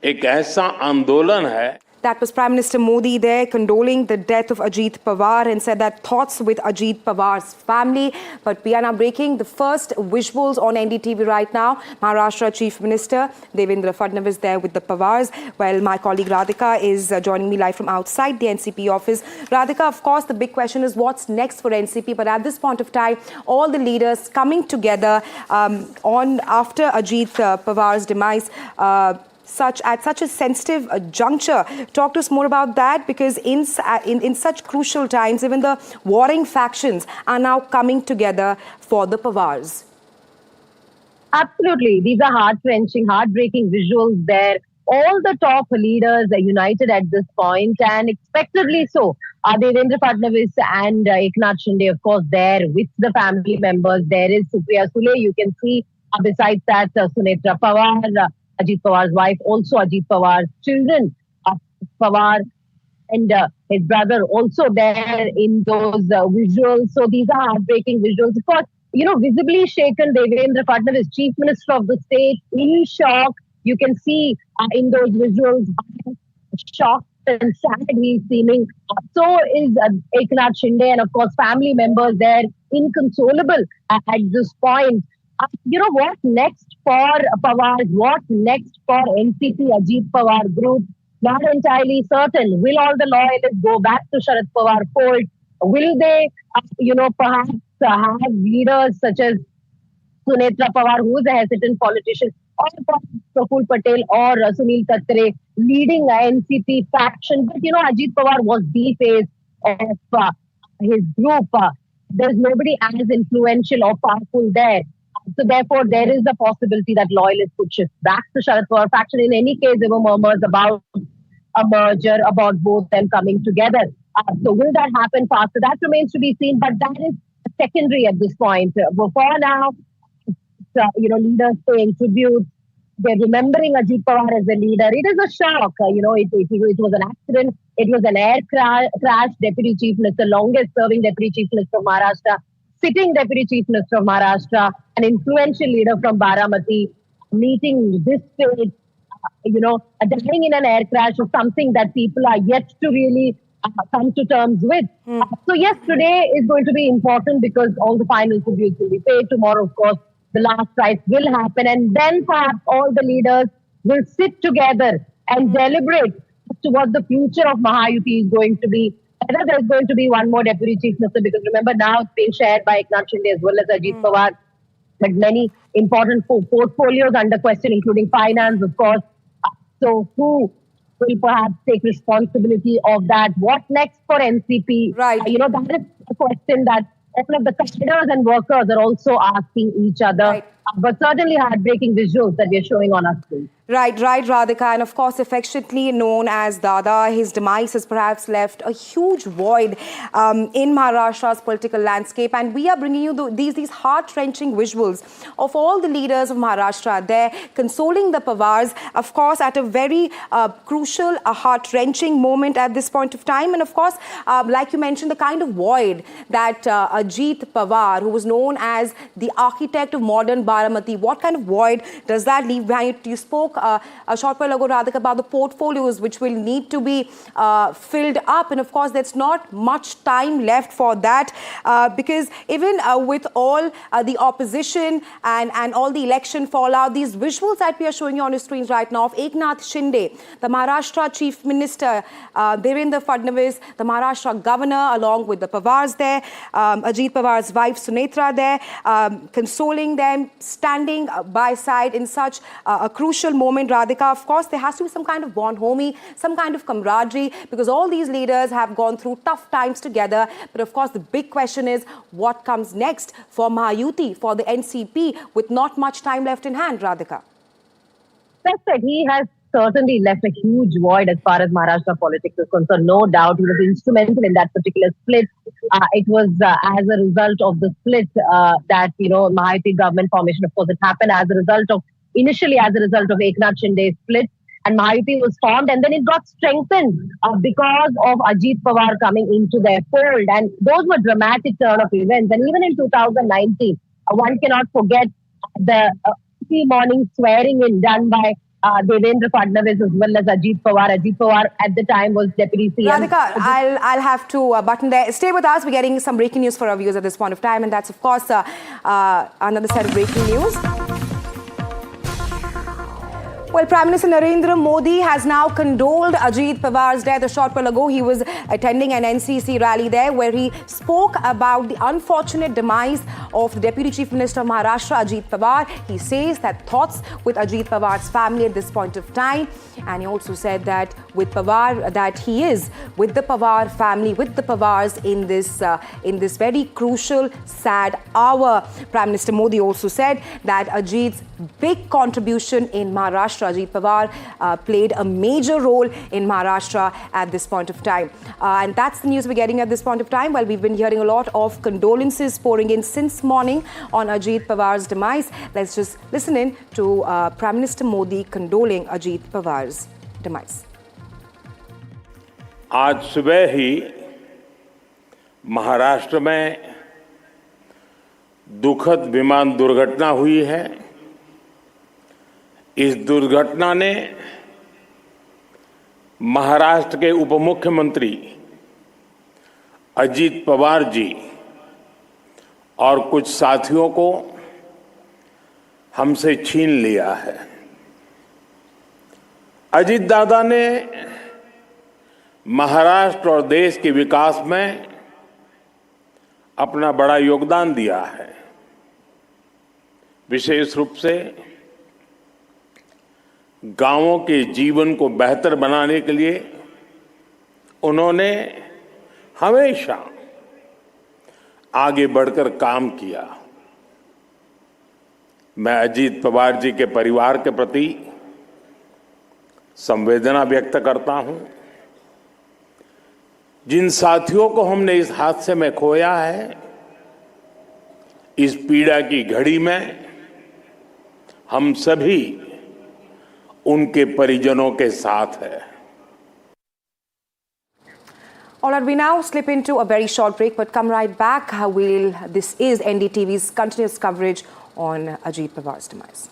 एक ऐसा आंदोलन है। That was Prime Minister Modi there condoling the death of Ajit Pawar and said that thoughts with Ajit Pawar's family. But we are now breaking the first visuals on NDTV right now. Maharashtra Chief Minister Devendra Fadnavis there with the Pawars. Well, my colleague Radhika is joining me live from outside the NCP office. Radhika, of course, the big question is what's next for NCP. But at this point of time, all the leaders coming together after Ajit Pawar's demise. At such a sensitive juncture. Talk to us more about that, because in such crucial times, even the warring factions are now coming together for the Pawars. Absolutely. These are heart-wrenching, heartbreaking visuals there. All the top leaders are united at this point, and expectedly so. Devendra Fadnavis and Eknath Shinde, of course, there with the family members. There is Supriya Sule. You can see besides that, Sunetra Pawar, Ajit Pawar's wife, also Ajit Pawar's children, Pawar and his brother also there in those visuals. So these are heartbreaking visuals. Of course, visibly shaken Devendra Fadnavis, Chief Minister of the state, in shock. You can see in those visuals how shocked and sad he's seeming. So is Eknath Shinde and of course family members there, inconsolable at this point. What next for Pawar? What next for NCP Ajit Pawar group? Not entirely certain. Will all the loyalists go back to Sharad Pawar fold? Will they, perhaps have leaders such as Sunetra Pawar, who is a hesitant politician, or Praful Patel or Sunil Tattare leading NCP faction? But Ajit Pawar was the face of his group. There's nobody as influential or powerful there. So therefore, there is the possibility that loyalists could shift back to Sharad Pawar faction. In any case, there were murmurs about a merger, about both them coming together. So will that happen faster? That remains to be seen, but that is secondary at this point. For now, leaders paying tribute. They're remembering Ajit Pawar as a leader. It is a shock. It was an accident. It was an air crash. Deputy Chief Minister, longest serving Deputy Chief Minister of Maharashtra, sitting Deputy Chief Minister of Maharashtra, an influential leader from Baramati, meeting this fate, dying in an air crash is something that people are yet to really come to terms with. So yes, today is going to be important because all the final tributes will be paid. Tomorrow, of course, the last rites will happen, and then perhaps all the leaders will sit together and deliberate as to what the future of Mahayuti is going to be. Whether there's going to be one more deputy chief minister, because remember now it's being shared by Eknath Shinde as well as Ajit Pawar, but many important portfolios under question, including finance, of course. So who will perhaps take responsibility of that? What next for NCP? Right. That is a question that all of the cadres and workers are also asking each other. Right. But certainly heartbreaking visuals that we are showing on our screen. Right, Radhika, and of course affectionately known as Dada. His demise has perhaps left a huge void in Maharashtra's political landscape, and we are bringing you these heart-wrenching visuals of all the leaders of Maharashtra. They're consoling the Pawars, of course, at a very crucial, heart-wrenching moment at this point of time, and of course, like you mentioned, the kind of void that Ajit Pawar, who was known as the architect of modern Baramati, what kind of void does that leave behind? You spoke a short while ago, Radhika, about the portfolios which will need to be filled up. And of course, there's not much time left for that because even with all the opposition and all the election fallout, these visuals that we are showing you on your screens right now of Eknath Shinde, the Maharashtra Chief Minister, Devendra Fadnavis, the Maharashtra Governor, along with the Pawars there, Ajit Pawar's wife Sunetra there, consoling them, standing by side in such a crucial moment, Radhika. Of course, there has to be some kind of bonhomie, some kind of camaraderie, because all these leaders have gone through tough times together. But of course, the big question is what comes next for Mahayuti, for the NCP, with not much time left in hand, Radhika? That's it. He has certainly left a huge void as far as Maharashtra politics is concerned. No doubt he was instrumental in that particular split. It was as a result of the split that, Mahayuti government formation, of course, it happened initially as a result of Eknath Shinde's split, and Mahayuti was formed, and then it got strengthened because of Ajit Pawar coming into their fold, and those were dramatic turn of events. And even in 2019, one cannot forget the morning swearing in done by Devendra Fadnavis as well as Ajit Pawar. Ajit Pawar at the time was deputy CM. Radhika, I'll have to button there. Stay with us. We're getting some breaking news for our viewers at this point of time, and that's of course another set of breaking news. Well, Prime Minister Narendra Modi has now condoled Ajit Pawar's death. A short while ago, he was attending an NCC rally there where he spoke about the unfortunate demise of the Deputy Chief Minister of Maharashtra, Ajit Pawar. He says that thoughts with Ajit Pawar's family at this point of time. And he also said that with Pawar, that he is with the Pawar family, with the Pawars in this very crucial, sad hour. Prime Minister Modi also said that Ajit's big contribution in Maharashtra, Ajit Pawar played a major role in Maharashtra at this point of time. And that's the news we're getting at this point of time. Well, we've been hearing a lot of condolences pouring in since morning on Ajit Pawar's demise. Let's just listen in to Prime Minister Modi condoling Ajit Pawar's demise. आज सुबह ही महाराष्ट्र में दुखद विमान दुर्घटना हुई है। इस दुर्घटना ने महाराष्ट्र के उप मुख्यमंत्री अजीत पवार जी और कुछ साथियों को हमसे छीन लिया है। अजीत दादा ने महाराष्ट्र और देश के विकास में अपना बड़ा योगदान दिया है। विशेष रूप से गांवों के जीवन को बेहतर बनाने के लिए उन्होंने हमेशा आगे बढ़कर काम किया। मैं अजीत पवार जी के परिवार के प्रति संवेदना व्यक्त करता हूं। जिन साथियों को हमने इस हादसे में खोया है, इस पीड़ा की घड़ी में हम सभी उनके परिजनों के साथ है। All right, we now slip into a very short break, but come right back. This is NDTV's continuous coverage on Ajit Pawar's demise.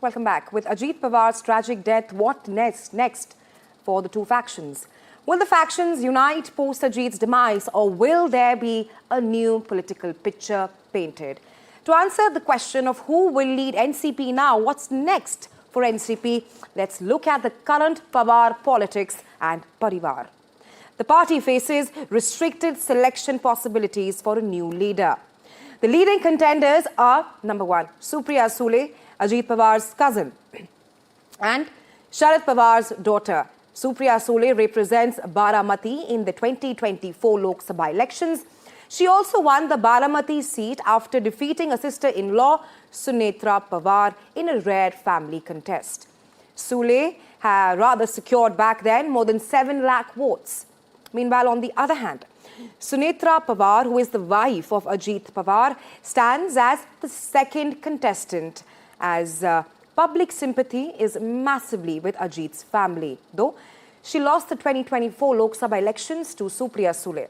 welcome back. With Ajit Pawar's tragic death, what next for the two factions? Will the factions unite post Ajit's demise, or will there be a new political picture painted? To answer the question of who will lead NCP now, what's next for NCP, let's look at the current Pawar politics and Parivar. The party faces restricted selection possibilities for a new leader. The leading contenders are, number one, Supriya Sule, Ajit Pawar's cousin, and Sharad Pawar's daughter. Supriya Sule represents Baramati in the 2024 Lok Sabha elections. She also won the Baramati seat after defeating a sister-in-law, Sunetra Pawar, in a rare family contest. Sule had rather secured back then more than 7 lakh votes. Meanwhile, on the other hand, Sunetra Pawar, who is the wife of Ajit Pawar, stands as the second contestant, as public sympathy is massively with Ajit's family, though she lost the 2024 Lok Sabha elections to Supriya Sule.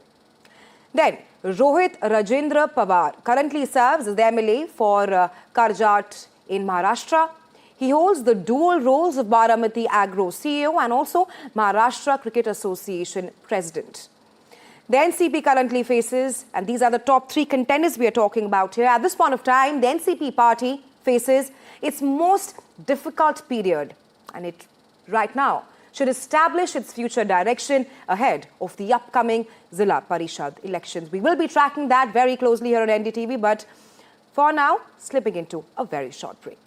Then, Rohit Rajendra Pawar currently serves as the MLA for Karjat in Maharashtra. He holds the dual roles of Baramati Agro CEO and also Maharashtra Cricket Association President. The NCP currently faces, and these are the top 3 contenders we are talking about here. At this point of time, the NCP party faces its most difficult period, and it right now should establish its future direction ahead of the upcoming Zilla Parishad elections. We will be tracking that very closely here on NDTV, but for now, slipping into a very short break.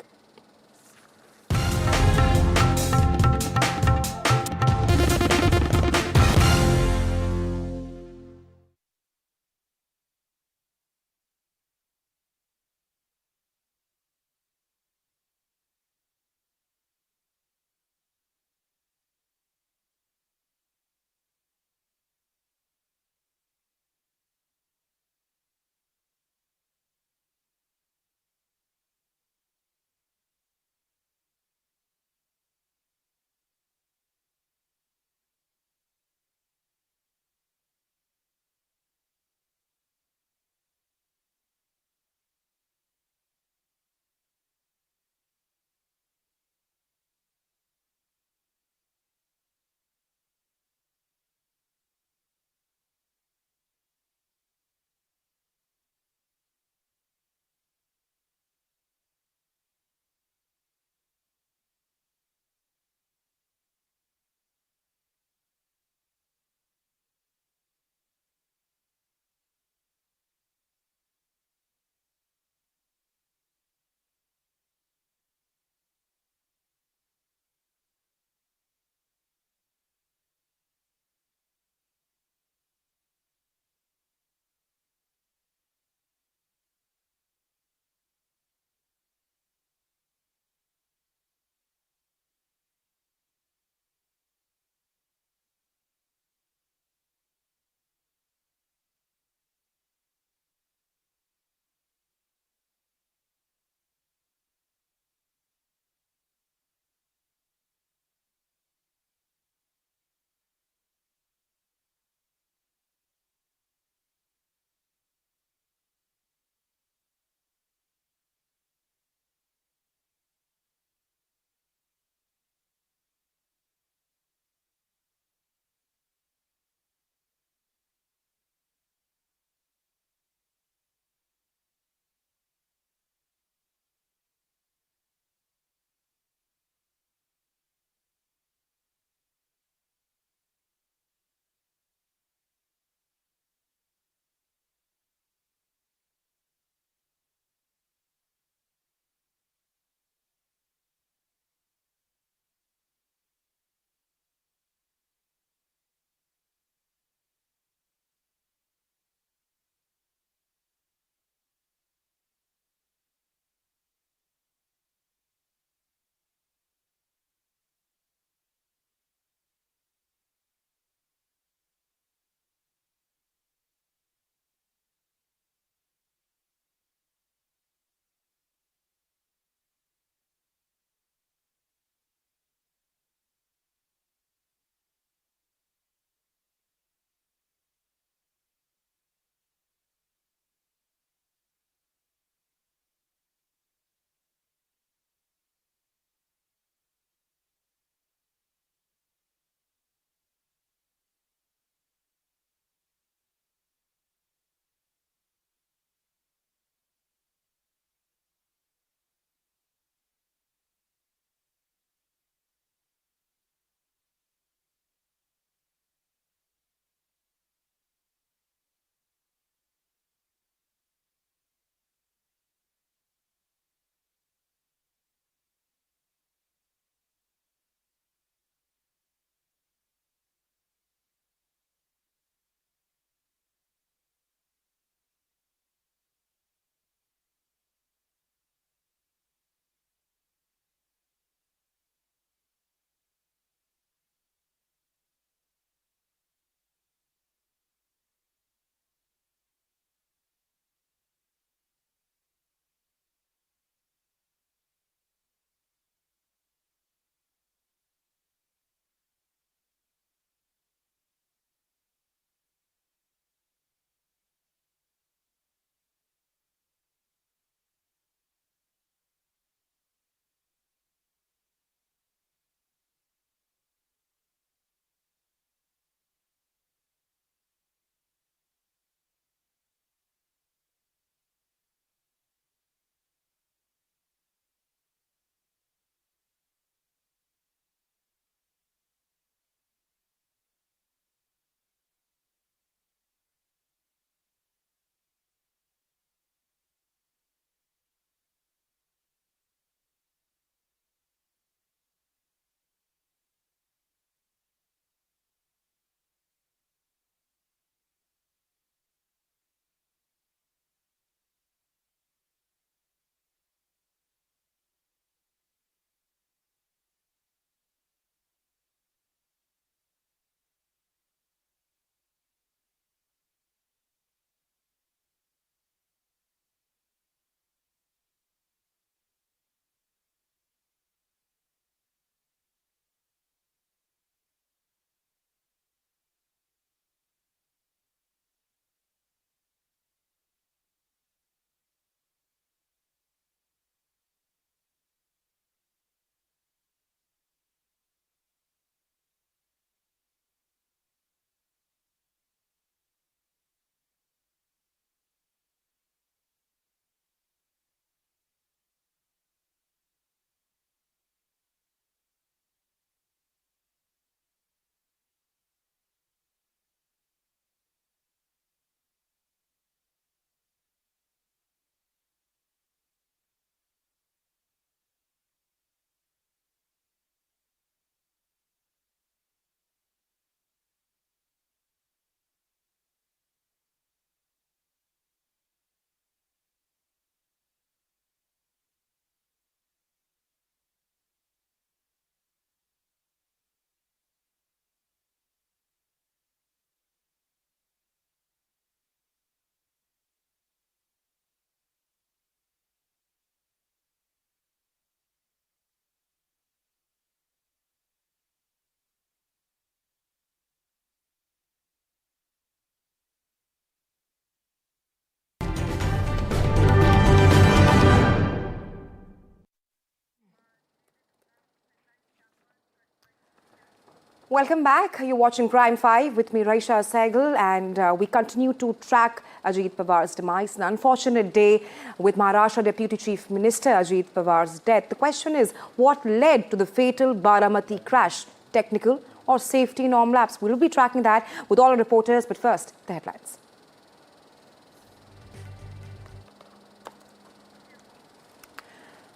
Welcome back. You're watching Prime 5 with me, Raisha Sehgal, and we continue to track Ajit Pawar's demise. An unfortunate day with Maharashtra Deputy Chief Minister Ajit Pawar's death. The question is, what led to the fatal Baramati crash? Technical or safety norm lapse? We'll be tracking that with all our reporters, but first, the headlines.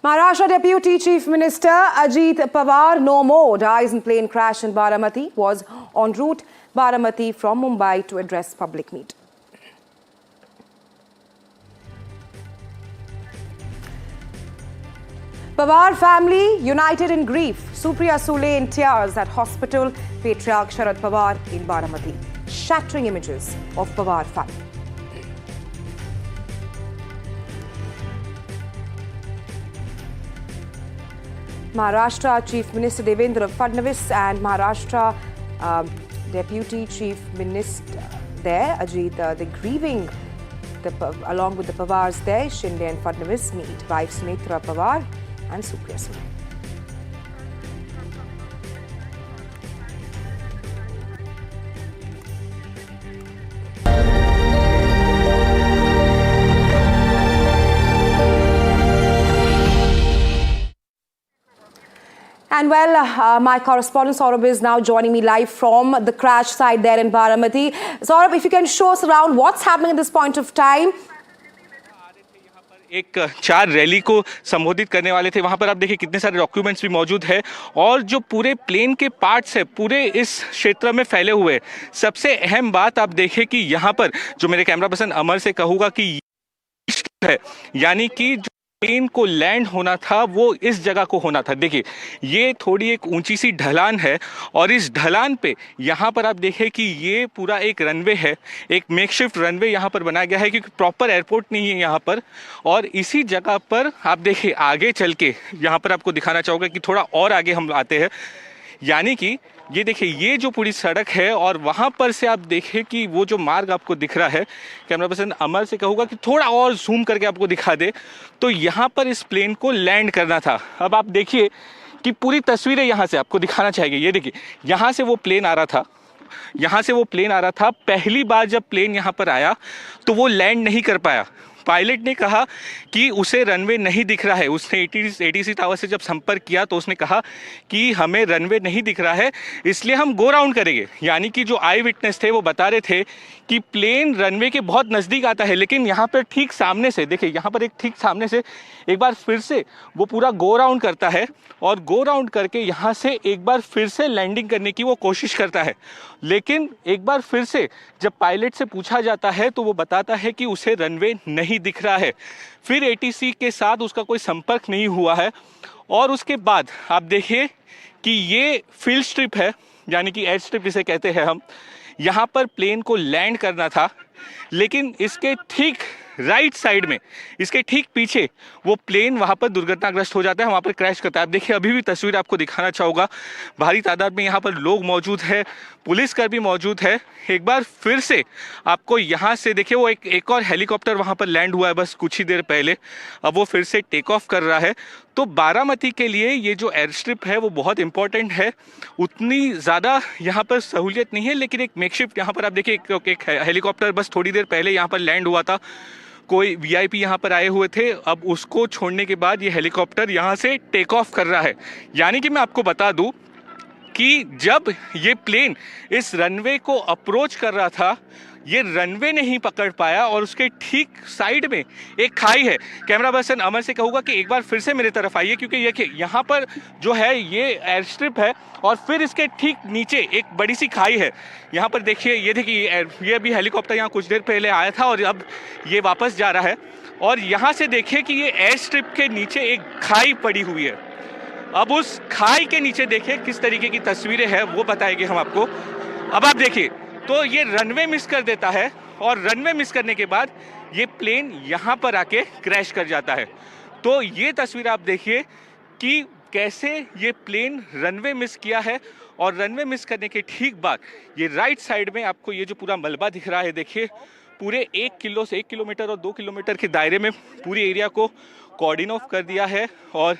Maharashtra Deputy Chief Minister Ajit Pawar, no more, dies in plane crash in Baramati, was en route Baramati from Mumbai to address public meet. Pawar family united in grief. Supriya Sule in tears at hospital. Patriarch Sharad Pawar in Baramati. Shattering images of Pawar family. Maharashtra Chief Minister Devendra Fadnavis and Maharashtra Deputy Chief Minister there, Ajit, the grieving along with the Pawars there, Shinde and Fadnavis meet wives Netra Pawar and Supriya Sule. And well, my correspondent Saurabh is now joining me live from the crash site there in Baramati. Saurabh, if you can show us around what's happening at this point of time. एक 4 rally को संबोधित करने वाले थे। वहां पर आप देखिए कितने सारे डॉक्यूमेंट्स भी मौजूद है और जो पूरे प्लेन के पार्ट्स है पूरे इस क्षेत्र में फैले हुए। सबसे अहम बात आप देखिए कि यहाँ पर जो मेरे कैमरा पर्सन अमर से कहूँगा कि है, यानी कि प्लेन को लैंड होना था वो इस जगह को होना था। देखिए ये थोड़ी एक ऊंची सी ढलान है और इस ढलान पे यहाँ पर आप देखें कि ये पूरा एक रनवे है, एक मेकशिफ्ट रनवे यहाँ पर बनाया गया है क्योंकि प्रॉपर एयरपोर्ट नहीं है यहाँ पर। और इसी जगह पर आप देखिए आगे चल के यहाँ पर आपको दिखाना चाहूँगा कि थोड़ा और आगे हम आते हैं, यानी कि ये देखिए ये जो पूरी सड़क है और वहाँ पर से आप देखें कि वो जो मार्ग आपको दिख रहा है, कैमरा पर्सन अमर से कहूँगा कि थोड़ा और जूम करके आपको दिखा दे, तो यहाँ पर इस प्लेन को लैंड करना था। अब आप देखिए कि पूरी तस्वीरें यहाँ से आपको दिखाना चाहिए। ये देखिए यहाँ से वो प्लेन आ रहा था, यहाँ से वो प्लेन आ रहा था। पहली बार जब प्लेन यहाँ पर आया तो वो लैंड नहीं कर पाया। पायलट ने कहा कि उसे रनवे नहीं दिख रहा है। उसने एटीसी टावर से जब संपर्क किया तो उसने कहा कि हमें रनवे नहीं दिख रहा है, इसलिए हम गो राउंड करेंगे। यानी कि जो आई विटनेस थे वो बता रहे थे कि प्लेन रनवे के बहुत नज़दीक आता है, लेकिन यहाँ पर ठीक सामने से देखिए, यहाँ पर एक ठीक सामने से एक बार फिर से वो पूरा गो राउंड करता है और गो राउंड करके यहाँ से एक बार फिर से लैंडिंग करने की वो कोशिश करता है। लेकिन एक बार फिर से जब पायलट से पूछा जाता है तो वो बताता है कि उसे रनवे नहीं दिख रहा है। फिर एटीसी के साथ उसका कोई संपर्क नहीं हुआ है और उसके बाद आप देखिए कि ये फील्ड स्ट्रिप है, यानी कि एयर स्ट्रिप इसे कहते हैं हम। यहाँ पर प्लेन को लैंड करना था, लेकिन इसके ठीक राइट साइड में, इसके ठीक पीछे वो प्लेन वहाँ पर दुर्घटनाग्रस्त हो जाता है, वहाँ पर क्रैश करता है। आप देखिए अभी भी तस्वीर आपको दिखाना चाहूँगा, भारी तादाद में यहाँ पर लोग मौजूद है, पुलिसकर्मी मौजूद है। एक बार फिर से आपको यहाँ से देखिए वो एक और हेलीकॉप्टर वहाँ पर लैंड हुआ है बस कुछ ही देर पहले, अब वो फिर से टेक ऑफ कर रहा है। तो बारामती के लिए ये जो एयर स्ट्रिप है वो बहुत इंपॉर्टेंट है। उतनी ज़्यादा यहाँ पर सहूलियत नहीं है, लेकिन एक मेकशिफ्ट यहाँ पर आप देखिए एक हेलीकॉप्टर बस थोड़ी देर पहले यहाँ पर लैंड हुआ था। कोई वीआईपी यहाँ पर आए हुए थे, अब उसको छोड़ने के बाद ये हेलीकॉप्टर यहाँ से टेक ऑफ कर रहा है। यानी कि मैं आपको बता दूँ कि जब ये प्लेन इस रनवे को अप्रोच कर रहा था, ये रनवे नहीं पकड़ पाया और उसके ठीक साइड में एक खाई है। कैमरा पर्सन अमर से कहूँगा कि एक बार फिर से मेरे तरफ आइए, क्योंकि देखिए यहाँ पर जो है ये एयर स्ट्रिप है और फिर इसके ठीक नीचे एक बड़ी सी खाई है। यहाँ पर देखिए, ये देखिए ये भी हेलीकॉप्टर यहाँ कुछ देर पहले आया था और अब ये वापस जा रहा है। और यहाँ से देखिए कि ये एयर स्ट्रिप के नीचे एक खाई पड़ी हुई है। अब उस खाई के नीचे देखिए किस तरीके की तस्वीरें हैं वो बताएंगे हम आपको। अब आप देखिए तो ये रनवे मिस कर देता है और रनवे मिस करने के बाद ये प्लेन यहाँ पर आके क्रैश कर जाता है। तो ये तस्वीर आप देखिए कि कैसे ये प्लेन रनवे मिस किया है और रनवे मिस करने के ठीक बाद ये राइट साइड में आपको ये जो पूरा मलबा दिख रहा है, देखिए पूरे 1 किलोमीटर और 2 किलोमीटर के दायरे में पूरी एरिया को कॉर्डिन ऑफ कर दिया है, और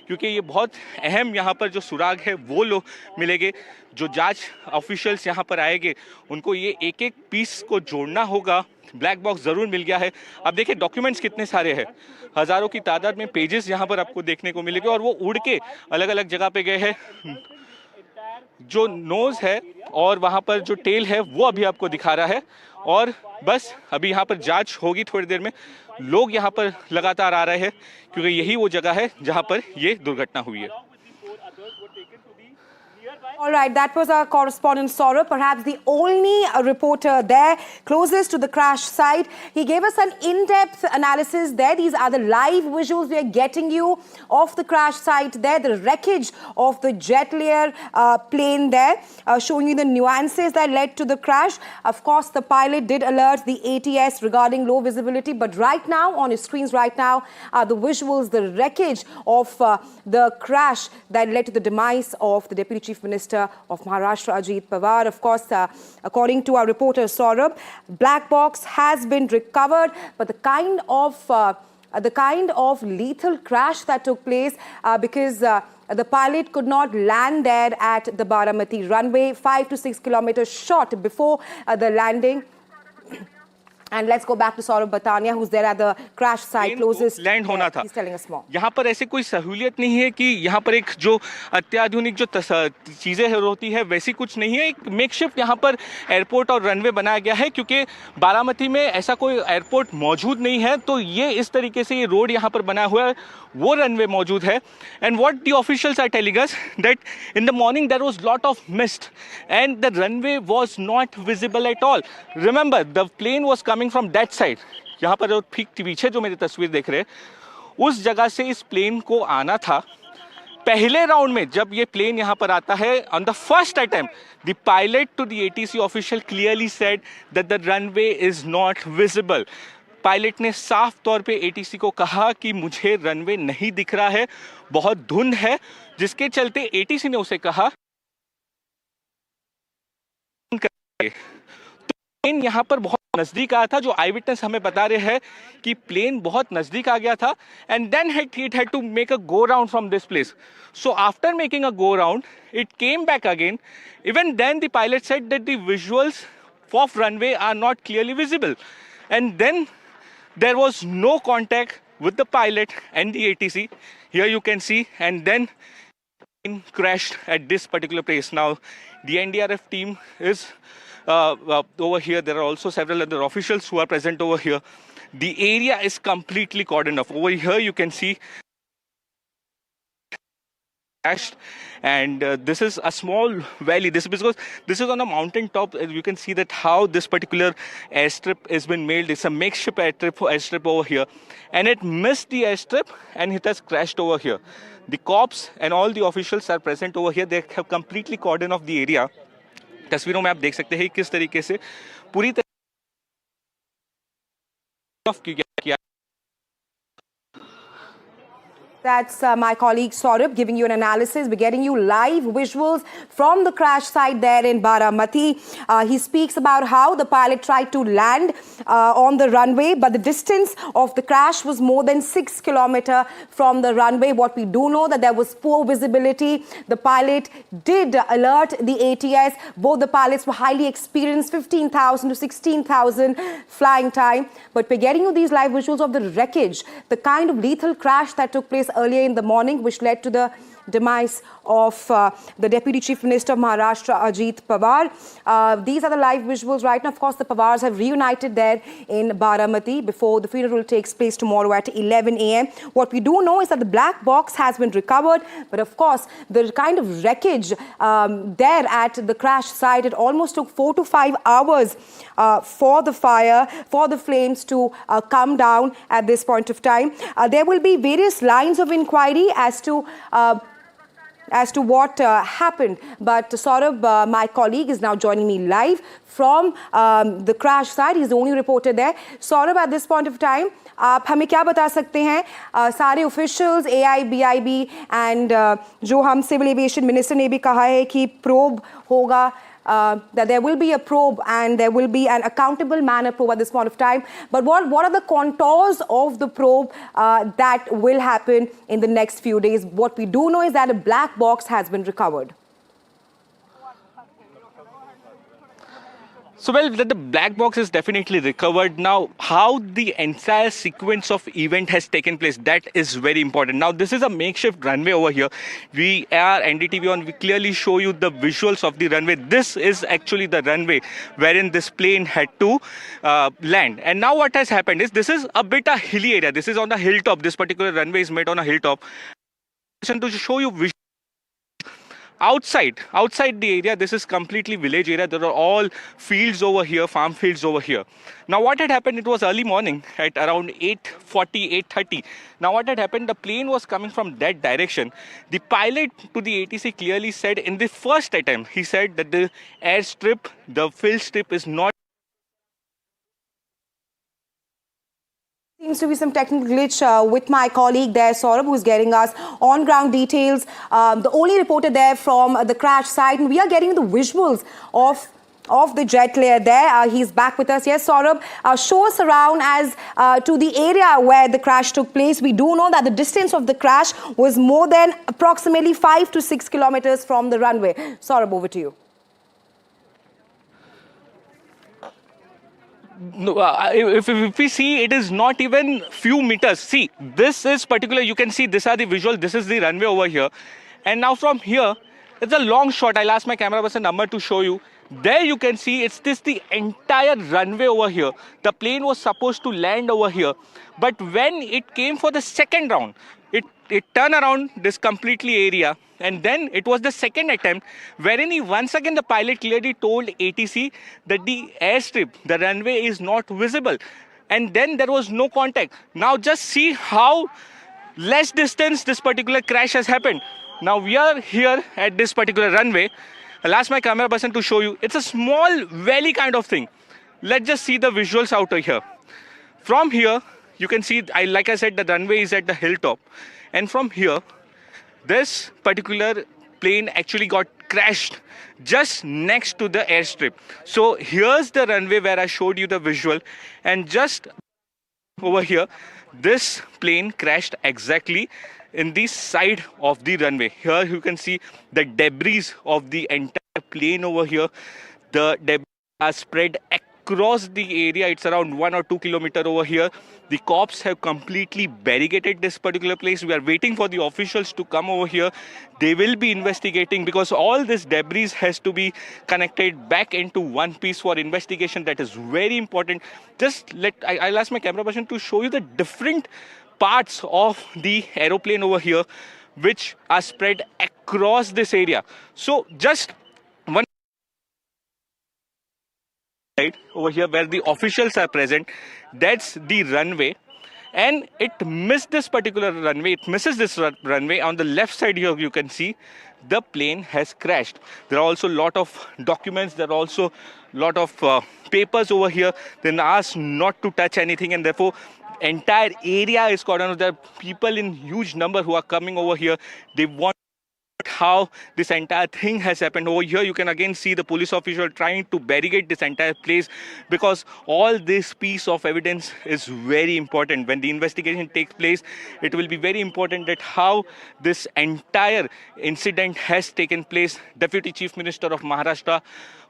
क्योंकि ये बहुत अहम यहाँ पर जो सुराग है वो लोग मिलेंगे, जो जांच ऑफिशियल्स यहाँ पर आएंगे उनको ये एक एक पीस को जोड़ना होगा। ब्लैक बॉक्स ज़रूर मिल गया है। अब देखिए डॉक्यूमेंट्स कितने सारे हैं, हज़ारों की तादाद में पेजेस यहाँ पर आपको देखने को मिलेंगे, और वो उड़ के अलग अलग जगह पे गए हैं। जो नोज़ है और वहाँ पर जो टेल है वो अभी आपको दिखा रहा है, और बस अभी यहाँ पर जांच होगी थोड़ी देर में। लोग यहाँ पर लगातार आ रहे हैं क्योंकि यही वो जगह है जहाँ पर ये दुर्घटना हुई है। All right, that was our correspondent Saurabh, perhaps the only reporter there closest to the crash site. He gave us an in-depth analysis there. These are the live visuals we are getting you of the crash site there, the wreckage of the Jetlayer plane there, showing you the nuances that led to the crash. Of course, the pilot did alert the ATS regarding low visibility, but right now, on your screens right now, are the visuals, the wreckage of the crash that led to the demise of the Deputy Chief Minister of Maharashtra, Ajit Pawar. Of course, according to our reporter Saurabh, black box has been recovered, but the kind of lethal crash that took place because the pilot could not land there at the Baramati runway, 5 to 6 kilometers short before the landing. And let's go back to Saurabh Batania, who's there at the crash site closest. Land होना था। He's telling us more. यहाँ पर ऐसे कोई सहूलियत नहीं है कि यहाँ पर एक जो अत्याधुनिक जो चीज़ें होती है वैसी कुछ नहीं है। एक मेकशिफ्ट यहाँ पर एयरपोर्ट और रनवे बनाया गया है, क्योंकि बारामती में ऐसा कोई एयरपोर्ट मौजूद नहीं है, तो ये इस तरीके से ये रोड यहाँ पर बनाया हुआ है, वो रनवे मौजूद है। And what the officials are telling us that in the morning there was lot of mist and the runway was not visible at all. Remember the plane was coming from that side. यहाँ पर जो ठीक पीछे जो मेरी तस्वीर देख रहे हैं, उस जगह से इस प्लेन को आना था। पहले राउंड में जब ये प्लेन यहाँ पर आता है, on the first attempt the pilot to the ATC official clearly said that the runway is not visible. Pilot ने साफ तौर पे एटीसी को कहा कि मुझे रनवे नहीं दिख रहा है, बहुत धुंध है, जिसके चलते एटीसी ने उसे कहा प्लेन यहाँ पर बहुत नजदीक आया था। जो आई विटनेस हमें बता रहे हैं कि प्लेन बहुत नजदीक आ गया था, and then it had to make a go round from this place. So after making a go round it came back again. Even then the pilot said that the visuals of runway are not clearly visible, and then there was no contact with the pilot and the ATC. Here you can see, and then it crashed at this particular place. Now the NDRF team is over here. There are also several other officials who are present over here. The area is completely cordoned off. Over here you can see and this is a small valley. This is because this is on a mountain top. You can see that how this particular airstrip has been made. It's a makeshift airstrip over here, and it missed the airstrip and it has crashed over here. The cops and all the officials are present over here. They have completely cordoned off the area. तस्वीरों में आप देख सकते हैं किस तरीके से पूरी तरह किया। That's my colleague Saurabh giving you an analysis. We're getting you live visuals from the crash site there in Baramati. He speaks about how the pilot tried to land on the runway, but the distance of the crash was more than 6 kilometers from the runway. What we do know that there was poor visibility. The pilot did alert the ATS. Both the pilots were highly experienced, 15,000 to 16,000 flying time. But we're getting you these live visuals of the wreckage, the kind of lethal crash that took place earlier in the morning, which led to the demise of the Deputy Chief Minister of Maharashtra, Ajit Pawar. These are the live visuals right now. Of course, the Pawars have reunited there in Baramati before the funeral takes place tomorrow at 11 a.m. What we do know is that the black box has been recovered, but of course, the kind of wreckage there at the crash site, it almost took 4 to 5 hours for the fire, for the flames to come down at this point of time. There will be various lines of inquiry as to what happened. But Saurabh, my colleague, is now joining me live from the crash site. He's the only reporter there. Saurabh, at this point of time, आप हमें क्या बता सकते हैं? सारे officials, AI, BIB and जो हम civil aviation minister ने भी कहा है कि प्रोब होगा, that there will be a probe and there will be an accountable manner probe at this point of time. But what are the contours of the probe that will happen in the next few days? What we do know is that a black box has been recovered. So, well, the black box is definitely recovered. Now, how the entire sequence of event has taken place, that is very important. Now, this is a makeshift runway over here. We are NDTV on, we clearly show you the visuals of the runway. This is actually the runway wherein this plane had to land. And now what has happened is, this is a bit a hilly area. This is on the hilltop. This particular runway is made on a hilltop. To show you visuals. Outside the area, this is completely village area. There are all fields over here, farm fields over here. Now what had happened, it was early morning at around 8:40, 8:30. Now what had happened, the plane was coming from that direction. The pilot to the ATC clearly said in the first attempt, he said that the airstrip, the fill strip is not. Seems to be some technical glitch with my colleague there, Saurabh, who's getting us on-ground details. The only reporter there from the crash site, and we are getting the visuals of the jet layer there. He's back with us. Yes, Saurabh, show us around as to the area where the crash took place. We do know that the distance of the crash was more than approximately 5 to 6 kilometers from the runway. Saurabh, over to you. No, if we see, it is not even few meters. See, this is particular, you can see, these are the visuals, this is the runway over here. And now from here, it's a long shot. I'll ask my camera person number to show you. There you can see, it's the entire runway over here. The plane was supposed to land over here. But when it came for the second round, it turned around this completely area. And then it was the second attempt wherein once again the pilot clearly told ATC that the airstrip, the runway is not visible. And then there was no contact. Now just see how less distance this particular crash has happened. Now we are here at this particular runway. I'll ask my camera person to show you. It's a small valley kind of thing. Let's just see the visuals out here. From here, you can see, like I said, the runway is at the hilltop. And from here, this particular plane actually got crashed just next to the airstrip. So here's the runway where I showed you the visual, and just over here, this plane crashed exactly in the side of the runway. Here you can see the debris of the entire plane over here. The debris are spread across the area. It's around 1 or 2 kilometers over here. The cops have completely barricaded this particular place. We are waiting for the officials to come over here. They will be investigating, because all this debris has to be connected back into one piece for investigation. That is very important. I'll ask my camera person to show you the different parts of the aeroplane over here, which are spread across this area. So just one over here where the officials are present, that's the runway, and it missed this particular runway. It misses this runway. On the left side here, you can see the plane has crashed. There are also a lot of documents. There are also a lot of papers over here. Then asked not to touch anything, and therefore entire area is cordoned. There are people in huge number who are coming over here. They want how this entire thing has happened. Over here you can again see the police official trying to barricade this entire place, because all this piece of evidence is very important. When the investigation takes place, it will be very important that how this entire incident has taken place. Deputy Chief Minister of Maharashtra,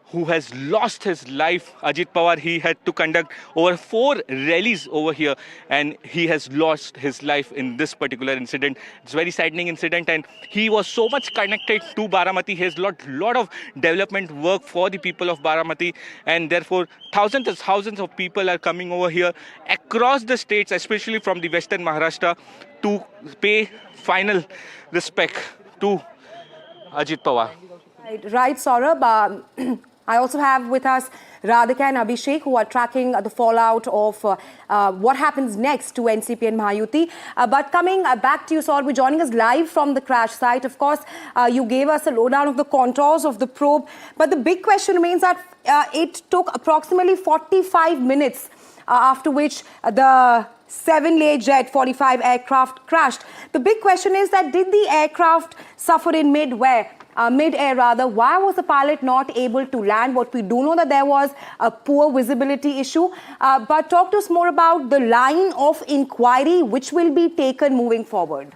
who has lost his life, Ajit Pawar, he had to conduct over 4 rallies over here, and he has lost his life in this particular incident. It's a very saddening incident, and he was so much connected to Baramati. He has lot of development work for the people of Baramati, and therefore thousands of people are coming over here across the states, especially from the western Maharashtra, to pay final respect to Ajit Pawar. Right, Saurabh. I also have with us Radhika and Abhishek, who are tracking the fallout of what happens next to NCP and Mahayuti. But coming back to you, Saurabh, joining us live from the crash site. Of course, you gave us a lowdown of the contours of the probe. But the big question remains that it took approximately 45 minutes after which the 7-layer Jet 45 aircraft crashed. The big question is that did the aircraft suffer in mid-air? mid-air rather. Why was the pilot not able to land? What we do know that there was a poor visibility issue. But talk to us more about the line of inquiry which will be taken moving forward.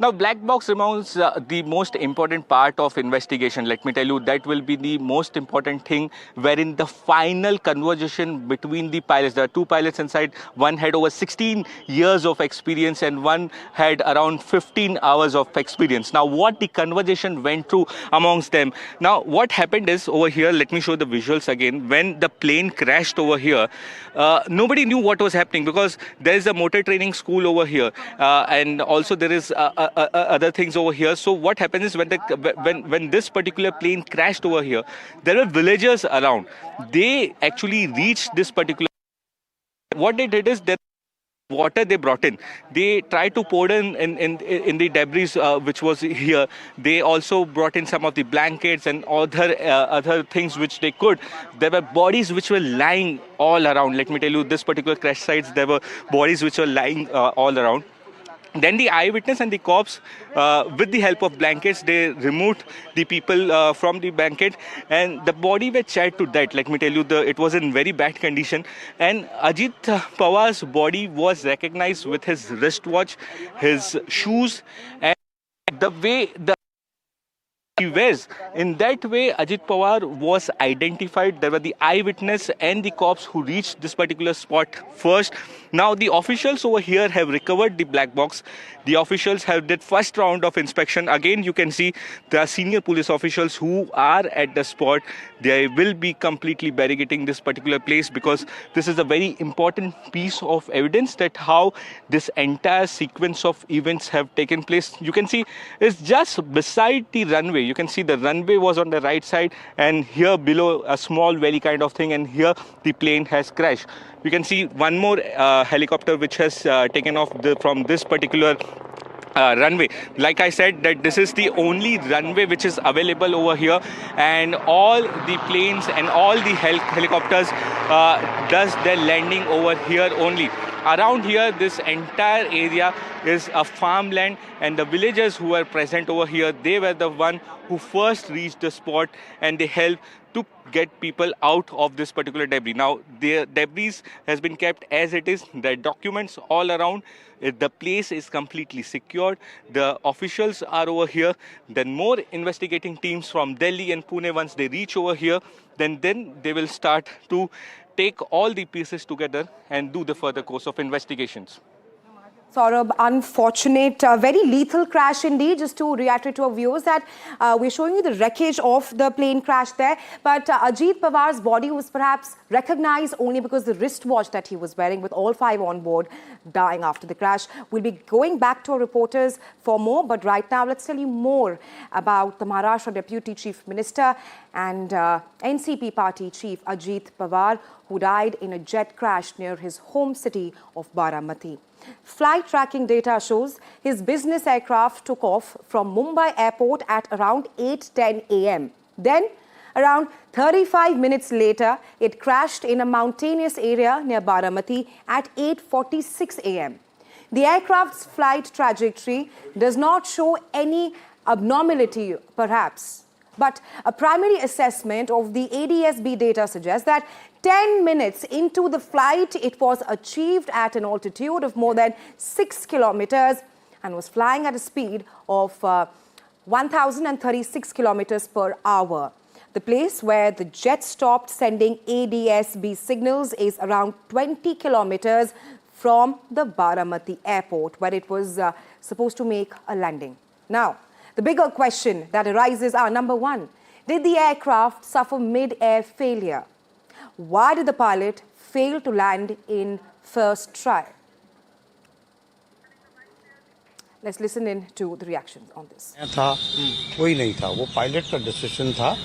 Now, black box remains the most important part of investigation. Let me tell you, that will be the most important thing, wherein the final conversation between the pilots. There are two pilots inside. One had over 16 years of experience and one had around 15 hours of experience. Now, what the conversation went through amongst them. Now, what happened is over here, let me show the visuals again. When the plane crashed over here, nobody knew what was happening because there is a motor training school over here. And also there is other things over here. So what happens is when this particular plane crashed over here, there were villagers around. They actually reached this particular. What they did is that water they brought in, they tried to pour in the debris which was here. They also brought in some of the blankets and other things which they could. There were bodies which were lying all around. Let me tell you, this particular crash sites, there were bodies which were lying all around. Then the eyewitness and the cops, with the help of blankets, they removed the people from the blanket, and the body were charred to death. Let me tell you, it was in very bad condition. And Ajit Pawar's body was recognized with his wristwatch, his shoes, and the way he wears. In that way, Ajit Pawar was identified. There were the eyewitness and the cops who reached this particular spot first. Now, the officials over here have recovered the black box. The officials have did first round of inspection. Again, you can see there are senior police officials who are at the spot. They will be completely barricading this particular place because this is a very important piece of evidence that how this entire sequence of events have taken place. You can see it's just beside the runway. You can see the runway was on the right side, and here below a small valley kind of thing, and here the plane has crashed. You can see one more helicopter which has taken off from this particular runway. Like I said, that this is the only runway which is available over here, and all the planes and all the helicopters does their landing over here only. Around here, this entire area is a farmland, and the villagers who were present over here, they were the one who first reached the spot, and they helped to get people out of this particular debris. Now, the debris has been kept as it is. The documents all around. The place is completely secured. The officials are over here. Then more investigating teams from Delhi and Pune, once they reach over here, then they will start to take all the pieces together and do the further course of investigations. Saurabh, unfortunate, very lethal crash indeed. Just to reiterate to our viewers that we're showing you the wreckage of the plane crash there. But Ajit Pawar's body was perhaps recognized only because the wristwatch that he was wearing, with all 5 on board dying after the crash. We'll be going back to our reporters for more. But right now, let's tell you more about the Maharashtra Deputy Chief Minister and NCP party chief Ajit Pawar, who died in a jet crash near his home city of Baramati. Flight tracking data shows his business aircraft took off from Mumbai airport at around 8:10 a.m. Then, around 35 minutes later, it crashed in a mountainous area near Baramati at 8:46 a.m. The aircraft's flight trajectory does not show any abnormality, perhaps. But a primary assessment of the ADSB data suggests that 10 minutes into the flight, it was achieved at an altitude of more than 6 kilometers and was flying at a speed of 1,036 kilometers per hour. The place where the jet stopped sending ADSB signals is around 20 kilometers from the Baramati airport, where it was supposed to make a landing. Now, the bigger question that arises are, number one, did the aircraft suffer mid-air failure? Why did the pilot fail to land in first try? Let's listen in to the reactions on this. था कोई नहीं था, वो pilot का decision था.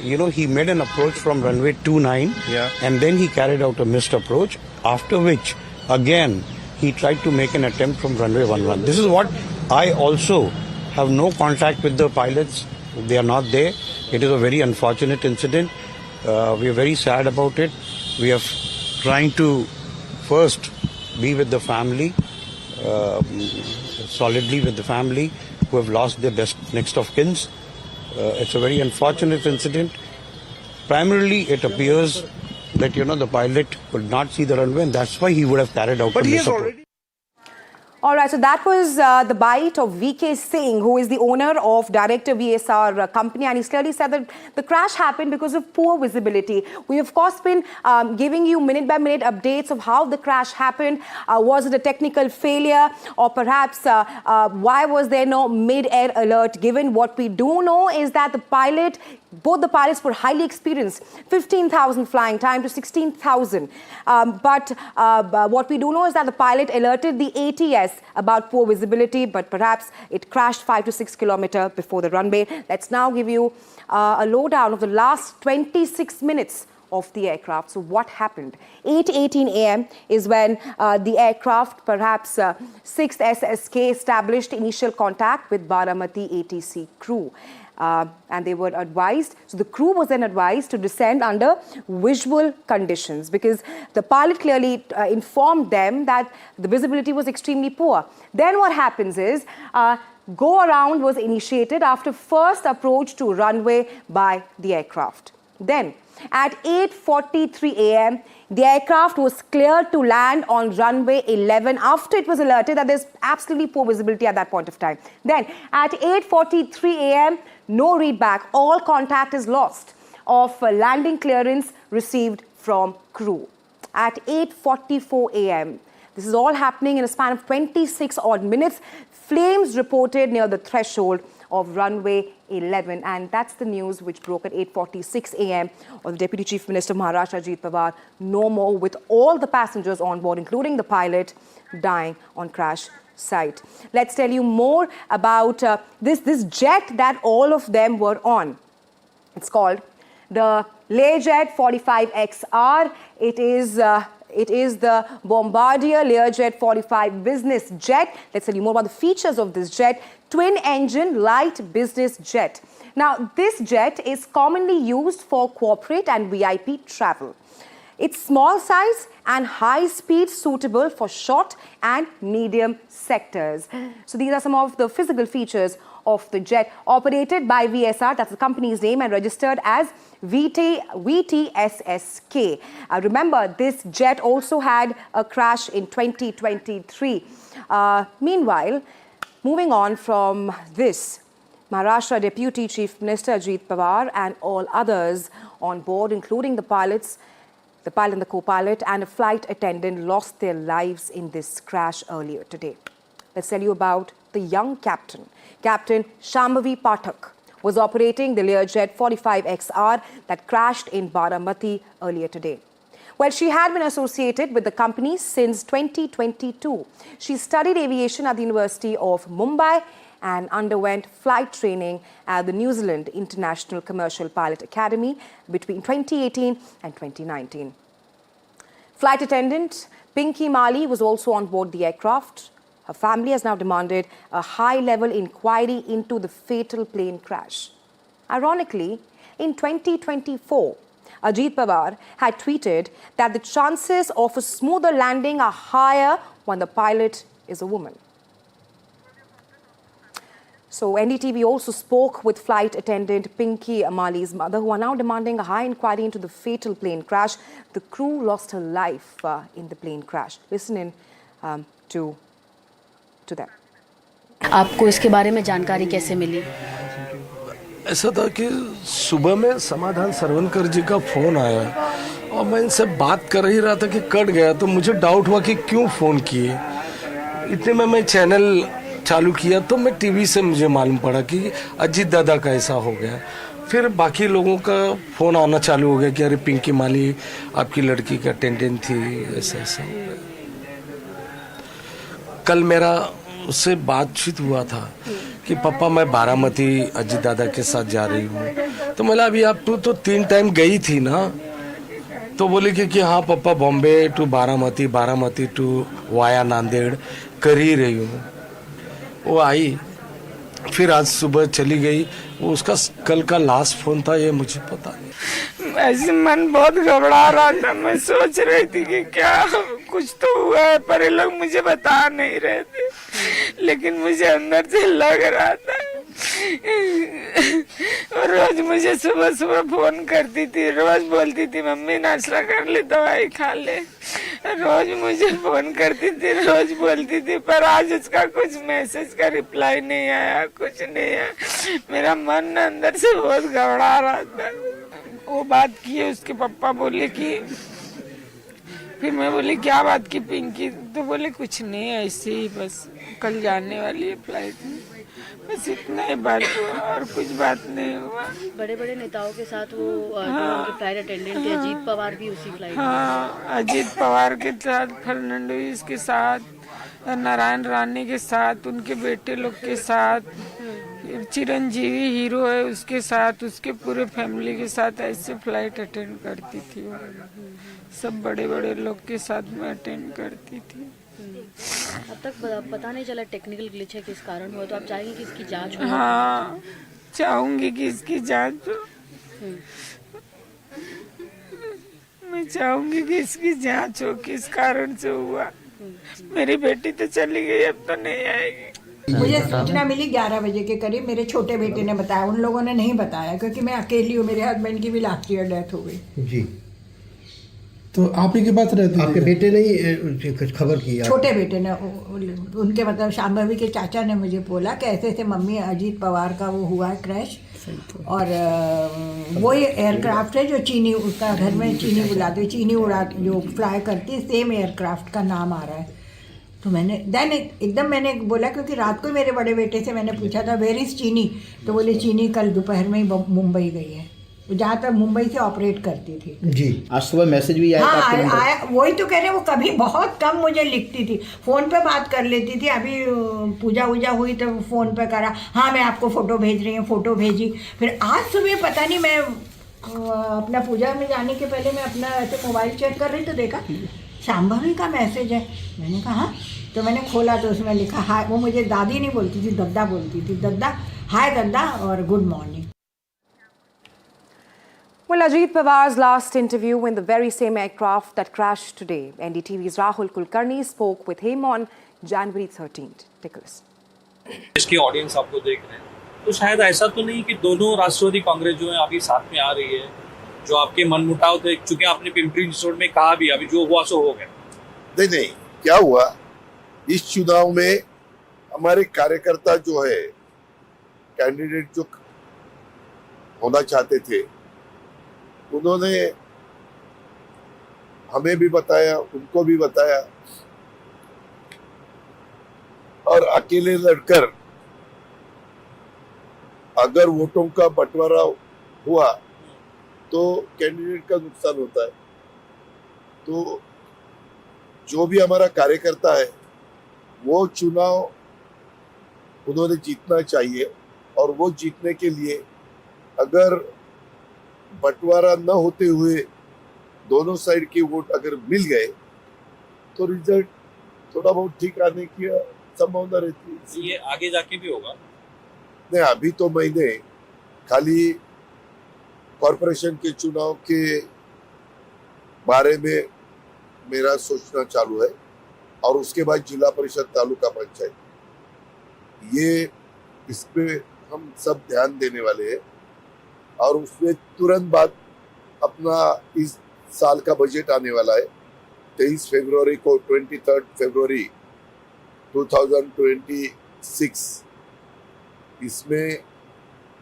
You know, he made an approach from runway 29, and then he carried out a missed approach, after which again he tried to make an attempt from runway 11. This is what I also have no contact with the pilots. They are not there. It is a very unfortunate incident. We are very sad about it. We are trying to first be with the family, solidly with the family who have lost their next of kins. It's a very unfortunate incident. Primarily, it appears that the pilot could not see the runway, and that's why he would have carried out the misapproach. All right, so that was the bite of VK Singh, who is the owner of Director VSR company, and he's clearly said that the crash happened because of poor visibility. We, of course, been giving you minute-by-minute updates of how the crash happened. Was it a technical failure, or perhaps why was there no mid-air alert given? What we do know is that both the pilots were highly experienced, 15,000 flying time to 16,000. But what we do know is that the pilot alerted the ATS about poor visibility, but perhaps it crashed 5 to 6 kilometers before the runway. Let's now give you a lowdown of the last 26 minutes of the aircraft. So what happened? 8:18 a.m. is when the aircraft, perhaps 6th SSK, established initial contact with Baramati ATC crew. And they were advised, so the crew was then advised to descend under visual conditions, because the pilot clearly informed them that the visibility was extremely poor. Then what happens is, go around was initiated after first approach to runway by the aircraft. Then at 8:43 a.m., the aircraft was cleared to land on runway 11 after it was alerted that there's absolutely poor visibility at that point of time. Then at 8:43 a.m., no readback, all contact is lost of landing clearance received from crew. At 8:44 a.m., this is all happening in a span of 26 odd minutes, flames reported near the threshold of runway 11, and that's the news which broke at 8:46 a.m. of the Deputy Chief Minister of Maharashtra, Ajit Pawar, no more, with all the passengers on board, including the pilot, dying on crash site. Let's tell you more about this jet that all of them were on. It's called the Learjet 45XR. It is the Bombardier Learjet 45 business jet. Let's tell you more about the features of this jet. Twin-engine light business jet. Now, this jet is commonly used for corporate and VIP travel. It's small size and high speed, suitable for short and medium sectors. So these are some of the physical features of the jet, operated by VSR, that's the company's name, and registered as VTSSK. Remember, this jet also had a crash in 2023. Meanwhile, moving on from this, Maharashtra Deputy Chief Minister Ajit Pawar and all others on board, including the pilot and the co-pilot and a flight attendant, lost their lives in this crash earlier today. Let's tell you about the young captain. Captain Shambhavi Pathak was operating the Learjet 45XR that crashed in Baramati earlier today. Well, she had been associated with the company since 2022. She studied aviation at the University of Mumbai and underwent flight training at the New Zealand International Commercial Pilot Academy between 2018 and 2019. Flight attendant Pinky Mali was also on board the aircraft. Her family has now demanded a high-level inquiry into the fatal plane crash. Ironically, in 2024, Ajit Pawar had tweeted that the chances of a smoother landing are higher when the pilot is a woman. So NDTV also spoke with flight attendant Pinky Mali's mother, who are now demanding a high inquiry into the fatal plane crash. The crew lost her life in the plane crash. Listen in to them. आपको इसके बारे में जानकारी कैसे मिली? ऐसा था कि सुबह में समाधान सरवनकर जी का फोन आया और मैं इनसे बात कर ही रहा था कि कट गया, तो मुझे डाउट हुआ कि क्यों फ़ोन किए। इतने में मैं चैनल चालू किया तो मैं टीवी से मुझे मालूम पड़ा कि अजीत दादा का ऐसा हो गया। फिर बाकी लोगों का फ़ोन आना चालू हो गया कि अरे पिंकी माली आपकी लड़की का अटेंडेंट थी, ऐसा ऐसा हो गया। कल मेरा उससे बातचीत हुआ था कि पापा मैं बारामती अजीत दादा के साथ जा रही हूँ, तो मैं अभी आप तो 3 टाइम गई थी ना, तो बोले कि हाँ पापा Bombay to Baramati, Baramati to via Nanded कर ही रही हूँ। वो आई, फिर आज सुबह चली गई। वो उसका कल का लास्ट फोन था, ये मुझे पता नहीं। ऐसे मन बहुत घबरा रहा था। मैं सोच रही थी कि क्या कुछ तो हुआ है, पर ये लोग मुझे बता नहीं रहे थे, लेकिन मुझे अंदर से लग रहा था। और रोज मुझे सुबह सुबह फोन करती थी, रोज बोलती थी मम्मी नाश्ता कर ले, दवाई खा ले। रोज मुझे फोन करती थी, रोज बोलती थी, पर आज उसका कुछ मैसेज का रिप्लाई नहीं आया, कुछ नहीं आया। मेरा मन अंदर से बहुत घबरा रहा था। वो बात की है, उसके पापा बोले कि, फिर मैं बोली क्या बात की पिंकी, तो बोले कुछ नहीं, ऐसे ही बस कल जाने वाली है फ्लाइट में, बस इतना ही बात हुआ और कुछ बात नहीं हुआ। बड़े बड़े नेताओं के साथ वो उनके फ्लाइट अटेंडेंट थे, अजीत पवार भी उसी फ्लाइट में। हाँ, अजीत पवार के साथ, फर्नांडीज के साथ, नारायण रानी के साथ, उनके बेटे लोग के साथ, चिरंजीवी हीरो है उसके साथ, उसके पूरे फैमिली के साथ ऐसे फ्लाइट अटेंड करती थी वो। सब बड़े बड़े लोग के साथ में अटेंड करती थी। अब तक पता नहीं चला टेक्निकल ग्लिच है किस कारण हुआ, तो आप चाहेंगे कि इसकी जांच हो? हाँ, चाहूंगी कि इसकी जांच हो। मैं चाहूंगी कि इसकी जांच हो, किस कारण से हुआ। मेरी बेटी तो चली गई, अब तो नहीं आएगी। मुझे सूचना मिली 11 बजे के करीब, मेरे छोटे बेटे ने बताया, उन लोगों ने नहीं बताया क्योंकि मैं अकेली हूँ, मेरे हस्बैंड की भी लास्ट ईयर डेथ हो गई। जी, तो आप ही के पास रहते? आपके बेटे ने कुछ खबर की? छोटे बेटे ने, उनके मतलब शांभवी के चाचा ने मुझे बोला कि ऐसे ऐसे मम्मी अजीत पवार का वो हुआ है क्रैश, और वही एयरक्राफ्ट है जो चीनी, उसका घर में चीनी बुलाते, चीनी उड़ा जो फ्लाई करती है, सेम एयरक्राफ्ट का नाम आ रहा है। तो मैंने देन एकदम मैंने बोला, क्योंकि रात को मेरे बड़े बेटे से मैंने पूछा था वेयर इज चीनी, तो बोले चीनी कल दोपहर में ही मुंबई गई है, जहाँ तक मुंबई से ऑपरेट करती थी। जी, आज सुबह मैसेज भी आया? हाँ आया, वही तो कह रहे हैं, वो कभी बहुत कम मुझे लिखती थी, फोन पे बात कर लेती थी। अभी पूजा वूजा हुई तो फोन पे करा, हाँ मैं आपको फोटो भेज रही हूँ, फोटो भेजी। फिर आज सुबह पता नहीं, मैं अपना पूजा में जाने के पहले मैं अपना ऐसे मोबाइल चेक कर रही तो देखा शांभवी का मैसेज है। मैंने कहा हाँ, तो मैंने खोला तो उसमें लिखा हाय, वो मुझे दादी नहीं बोलती थी, दद्दा बोलती थी, दद्दा, हाय दद्दा और good morning. Well, Ajit Pawar's last interview in the very same aircraft that crashed today. NDTV's Rahul Kulkarni spoke with him on January 13th. Take a listen. इसकी ऑडियंस आपको देख रहे हैं, तो शायद ऐसा तो नहीं कि दोनों राष्ट्रवादी कांग्रेस जो है अभी साथ में आ रही है, जो आपके मनमुटाव थे, चूंकि आपने पिंपरी चिंचवड में कहा भी, अभी जो हुआ सो हो गया। नहीं, क्या हुआ इस चुनाव में, हमारे कार्यकर्ता जो है, कैंडिडेट जो होना चाहते थे, उन्होंने हमें भी बताया, उनको भी बताया, और अकेले लड़कर अगर वोटों का बंटवारा हुआ तो कैंडिडेट का नुकसान होता है। तो जो भी हमारा कार्यकर्ता है, वो चुनाव उन्होंने जीतना चाहिए, और वो जीतने के लिए अगर बंटवारा न होते हुए दोनों साइड के वोट अगर मिल गए तो रिजल्ट थोड़ा बहुत ठीक आने की संभावना रहती है। ये आगे जाके भी होगा? नहीं, अभी तो मैंने खाली कॉरपोरेशन के चुनाव के बारे में मेरा सोचना चालू है, और उसके बाद जिला परिषद, तालुका पंचायत, ये इस पे हम सब ध्यान देने वाले हैं। और उसमें तुरंत बाद अपना इस साल का बजट आने वाला है 23 फरवरी को, 23 फरवरी 2026, इसमें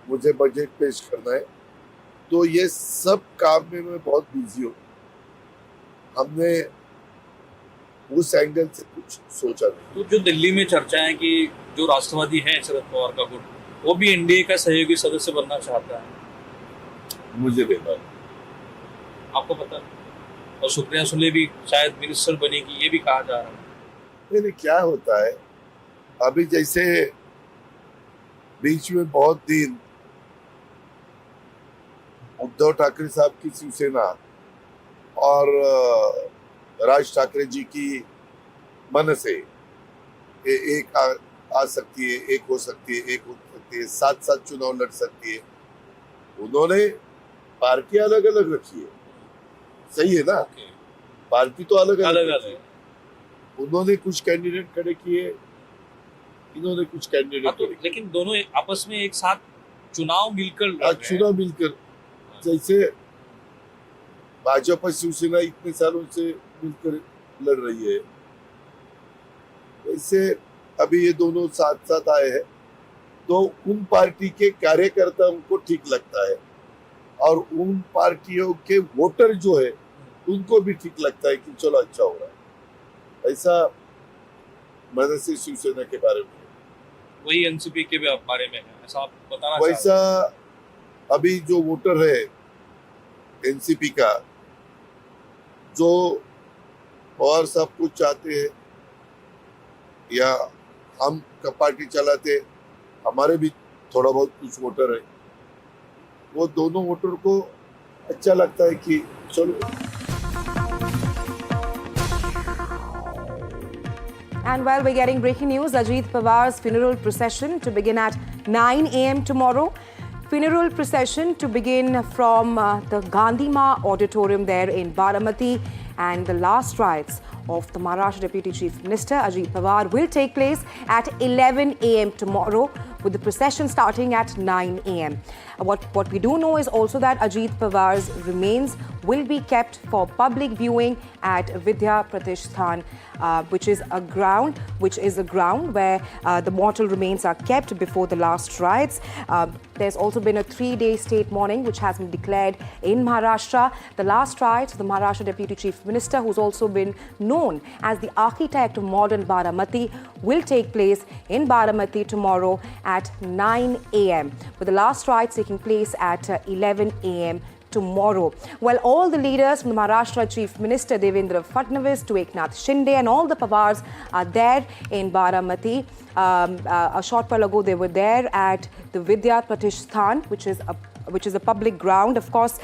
मुझे बजट पेश करना है। तो ये सब काम में मैं बहुत बिजी हूँ। हमने उस एंगल से कुछ सोचा नहीं। तो जो दिल्ली में चर्चा है कि जो राष्ट्रवादी है शरद पवार का गुट, वो भी एनडीए का सहयोगी सदस्य बनना चाहता है, मुझे देखा, आपको पता? और सुप्रिया सुले भी शायद मिनिस्टर बनेगी, ये भी कहा जा रहा है। नहीं, क्या होता है, अभी जैसे बीच में बहुत दिन उद्धव ठाकरे साहब की शिवसेना और राज ठाकरे जी की मन से एक आ सकती है, एक हो सकती है, एक हो सकती है, साथ साथ चुनाव लड़ सकती है। उन्होंने पार्टी अलग अलग रखी है, सही है ना? पार्टी तो अलग अलग है। उन्होंने कुछ कैंडिडेट खड़े किए, इन्होंने कुछ कैंडिडेट लेकिन दोनों आपस में एक साथ चुनाव मिलकर लड़ रहे हैं। चुनाव मिलकर, जैसे भाजपा शिवसेना इतने सालों से मिलकर लड़ रही है, वैसे अभी ये दोनों साथ साथ आए हैं, तो उन पार्टी के कार्यकर्ताओं को ठीक लगता है और उन पार्टियों के वोटर जो है उनको भी ठीक लगता है कि चलो अच्छा हो रहा है। ऐसा मदद से शिवसेना के बारे में, वही एनसीपी के भी बारे में है, ऐसा आप बताना वैसा अभी जो वोटर है एनसीपी का, जो पवार साहब कुछ चाहते हैं या हम पार्टी चलाते, हमारे भी थोड़ा बहुत कुछ वोटर है, वो दोनों वोटर को अच्छा लगता है कि चलो। And while we're getting breaking news, Ajit Pawar's funeral procession to begin at 9 a.m. tomorrow. Funeral procession to begin from the Gandhi Ma Auditorium there in Baramati, and the last rites of the Maharashtra Deputy Chief Minister Ajit Pawar will take place at 11 a.m. tomorrow, with the procession starting at 9 a.m. What we do know is also that Ajit Pawar's remains will be kept for public viewing at Vidya Pratishthan, which is a ground where the mortal remains are kept before the last rites. There's also been a 3-day state mourning which has been declared in Maharashtra. The last rites of the Maharashtra Deputy Chief Minister, who's also been known as the architect of modern Baramati, will take place in Baramati tomorrow at 9 a.m. with the last rites taking place at 11 a.m. tomorrow. Well, all the leaders from the Maharashtra Chief Minister Devendra Fadnavis to Eknath Shinde and all the Pawars are there in Baramati. A short while ago, they were there at the Vidya Pratishthan, which is a public ground, of course.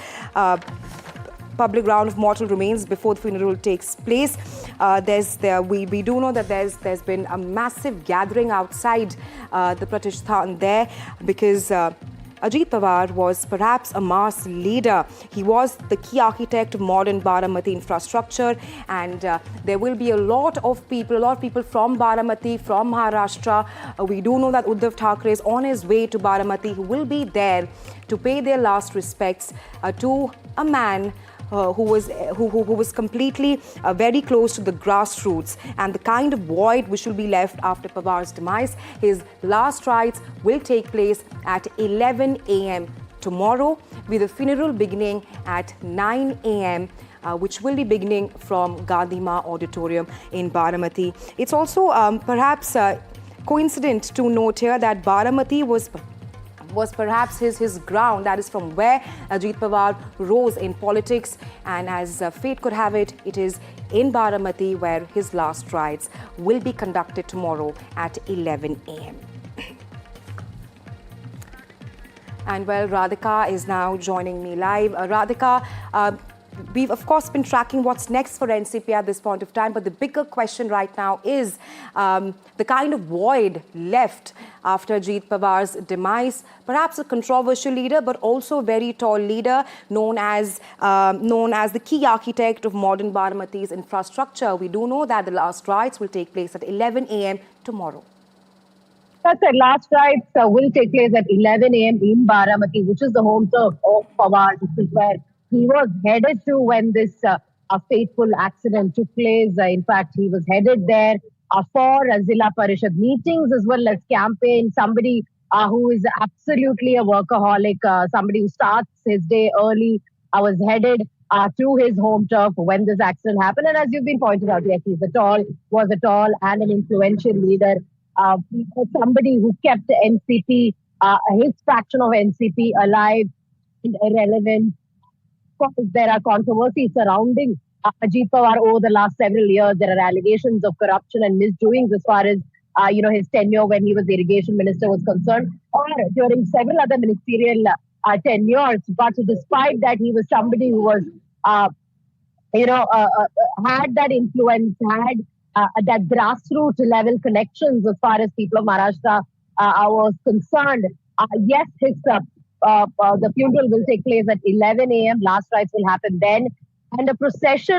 Public ground of mortal remains before the funeral takes place. We do know that there's been a massive gathering outside the Pratishthan there because Ajit Pawar was perhaps a mass leader. He was the key architect of modern Baramati infrastructure, and there will be a lot of people from Baramati, from Maharashtra. We do know that Uddhav Thackeray is on his way to Baramati, who will be there to pay their last respects to a man who was completely very close to the grassroots, and the kind of void which will be left after Pawar's demise. His last rites will take place at 11 a.m. tomorrow, with the funeral beginning at 9 a.m. Which will be beginning from Gandhi Ma Auditorium in Baramati. It's also perhaps coincident to note here that Baramati was perhaps his ground, that is from where Ajit Pawar rose in politics, and as fate could have it, it is in Baramati where his last rites will be conducted tomorrow at 11 a.m. And well, Radhika is now joining me live. Radhika, we've of course been tracking what's next for NCP at this point of time, but the bigger question right now is the kind of void left after Ajit Pawar's demise. Perhaps a controversial leader, but also a very tall leader, known as the key architect of modern Baramati's infrastructure. We do know that the last rites will take place at 11 a.m. tomorrow. That's right. Last rites will take place at 11 a.m. in Baramati, which is the home turf of Pawar. This is where he was headed to when this fateful accident took place. In fact, he was headed there for Zilla Parishad meetings as well as campaign. Somebody who is absolutely a workaholic, somebody who starts his day early, was headed to his home turf when this accident happened. And as you've been pointing out, yes, he was a tall and an influential leader. Somebody who kept NCP, his faction of NCP, alive and irrelevant. Of course, there are controversies surrounding Ajit Pawar over the last several years. There are allegations of corruption and misdoings as far as his tenure when he was the irrigation minister was concerned, or during several other ministerial tenures. But despite that, he was somebody who was, had that influence, had that grassroots level connections as far as people of Maharashtra was concerned. Yes, his the funeral will take place at 11 a.m. Last rites will happen then, and a procession